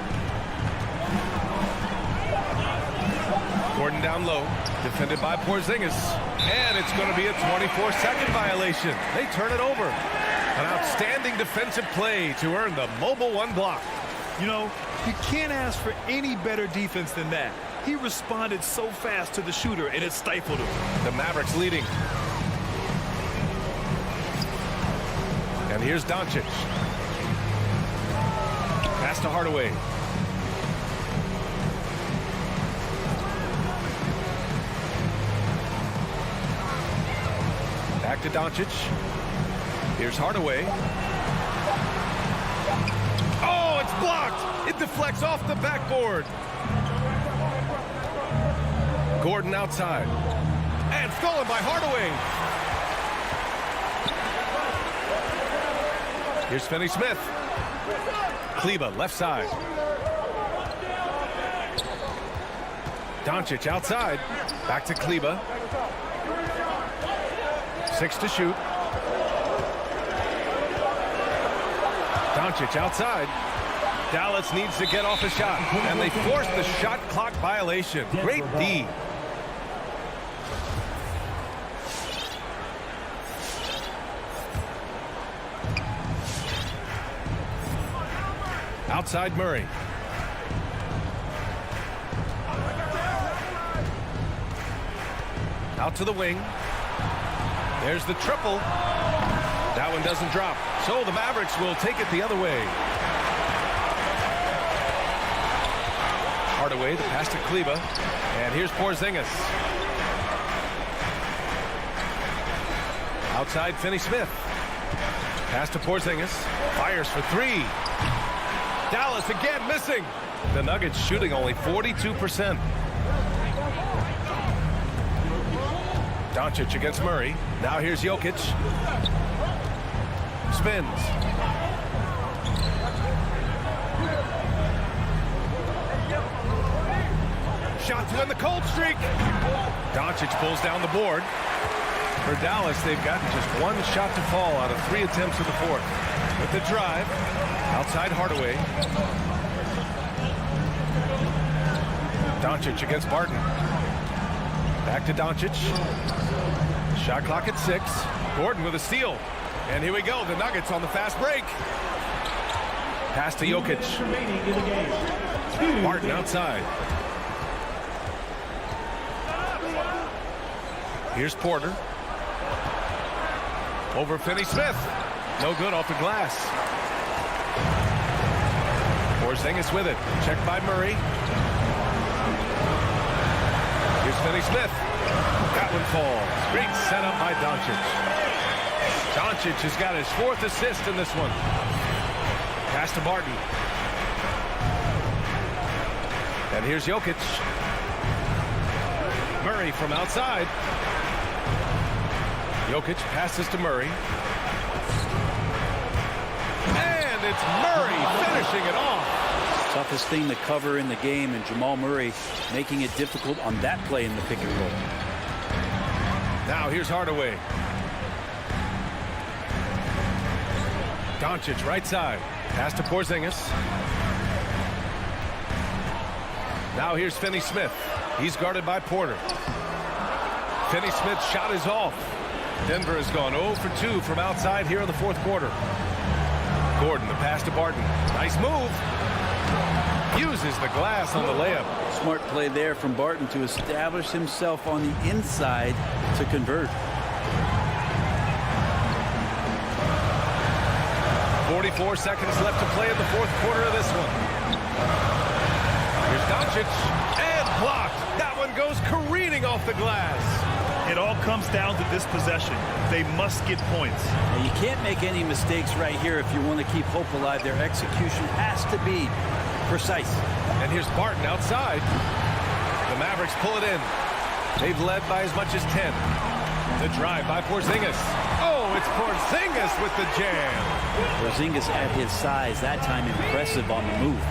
[SPEAKER 6] Gordon down low, defended by Porzingis, and it's going to be a 24-second violation. They turn it over. An outstanding defensive play to earn the mobile one block.
[SPEAKER 8] You know, you can't ask for any better defense than that. He responded so fast to the shooter, and it stifled him.
[SPEAKER 6] The Mavericks leading. And here's Doncic. Pass to Hardaway. Back to Doncic. Here's Hardaway. Oh, it's blocked. It deflects off the backboard. Gordon outside. And stolen by Hardaway. Here's Finney-Smith. Kleber left side. Doncic outside. Back to Kleber. 6 to shoot. Doncic outside. Dallas needs to get off a shot, and they force the shot clock violation. Great D. Outside Murray. Out to the wing. There's the triple. That one doesn't drop. So the Mavericks will take it the other way. Hardaway, the pass to Kleber. And here's Porzingis. Outside Finney-Smith. Pass to Porzingis. Fires for 3. Dallas again missing. The Nuggets shooting only 42%. Doncic against Murray. Now here's Jokic. Spins. Shot to end the cold streak. Doncic pulls down the board. For Dallas, they've gotten just one shot to fall out of 3 attempts in the fourth. With the drive. Outside Hardaway. Doncic against Barton. Back to Doncic. Shot clock at 6. Gordon with a steal. And here we go. The Nuggets on the fast break. Pass to Jokic. Barton outside. Here's Porter. Over Finney-Smith. No good off the glass. Porzingis with it. Checked by Murray. Here's Finney-Smith. That one falls. Great setup by Doncic. Doncic has got his 4th assist in this one. Pass to Barton. And here's Jokic. Murray from outside. Jokic passes to Murray. And it's Murray finishing it off.
[SPEAKER 10] Toughest thing to cover in the game, and Jamal Murray making it difficult on that play in the pick and roll.
[SPEAKER 6] Now here's Hardaway. Doncic right side. Pass to Porzingis. Now here's Finney-Smith. He's guarded by Porter. Finney-Smith's shot is off. Denver has gone 0 for 2 from outside here in the fourth quarter. Gordon, the pass to Barton. Nice move. Uses the glass on the layup.
[SPEAKER 10] Smart play there from Barton to establish himself on the inside to convert.
[SPEAKER 6] 44 seconds left to play in the fourth quarter of this one. Here's Doncic. And blocked. That one goes careening off the glass.
[SPEAKER 8] It all comes down to this possession. They must get points.
[SPEAKER 10] Now, you can't make any mistakes right here if you want to keep hope alive. Their execution has to be precise.
[SPEAKER 6] And here's Barton outside. The Mavericks pull it in. They've led by as much as 10. The drive by Porzingis. Oh, it's Porzingis with the jam.
[SPEAKER 10] Porzingis at his size, that time impressive on the move.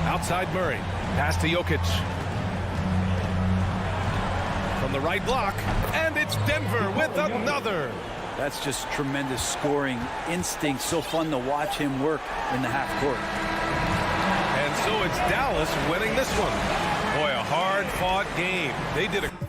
[SPEAKER 6] Outside Murray. Pass to Jokic. From the right block. And it's Denver with another.
[SPEAKER 10] That's just tremendous scoring instinct. So fun to watch him work in the half court.
[SPEAKER 6] And And so it's Dallas winning this one. Boy, a hard-fought game. They did a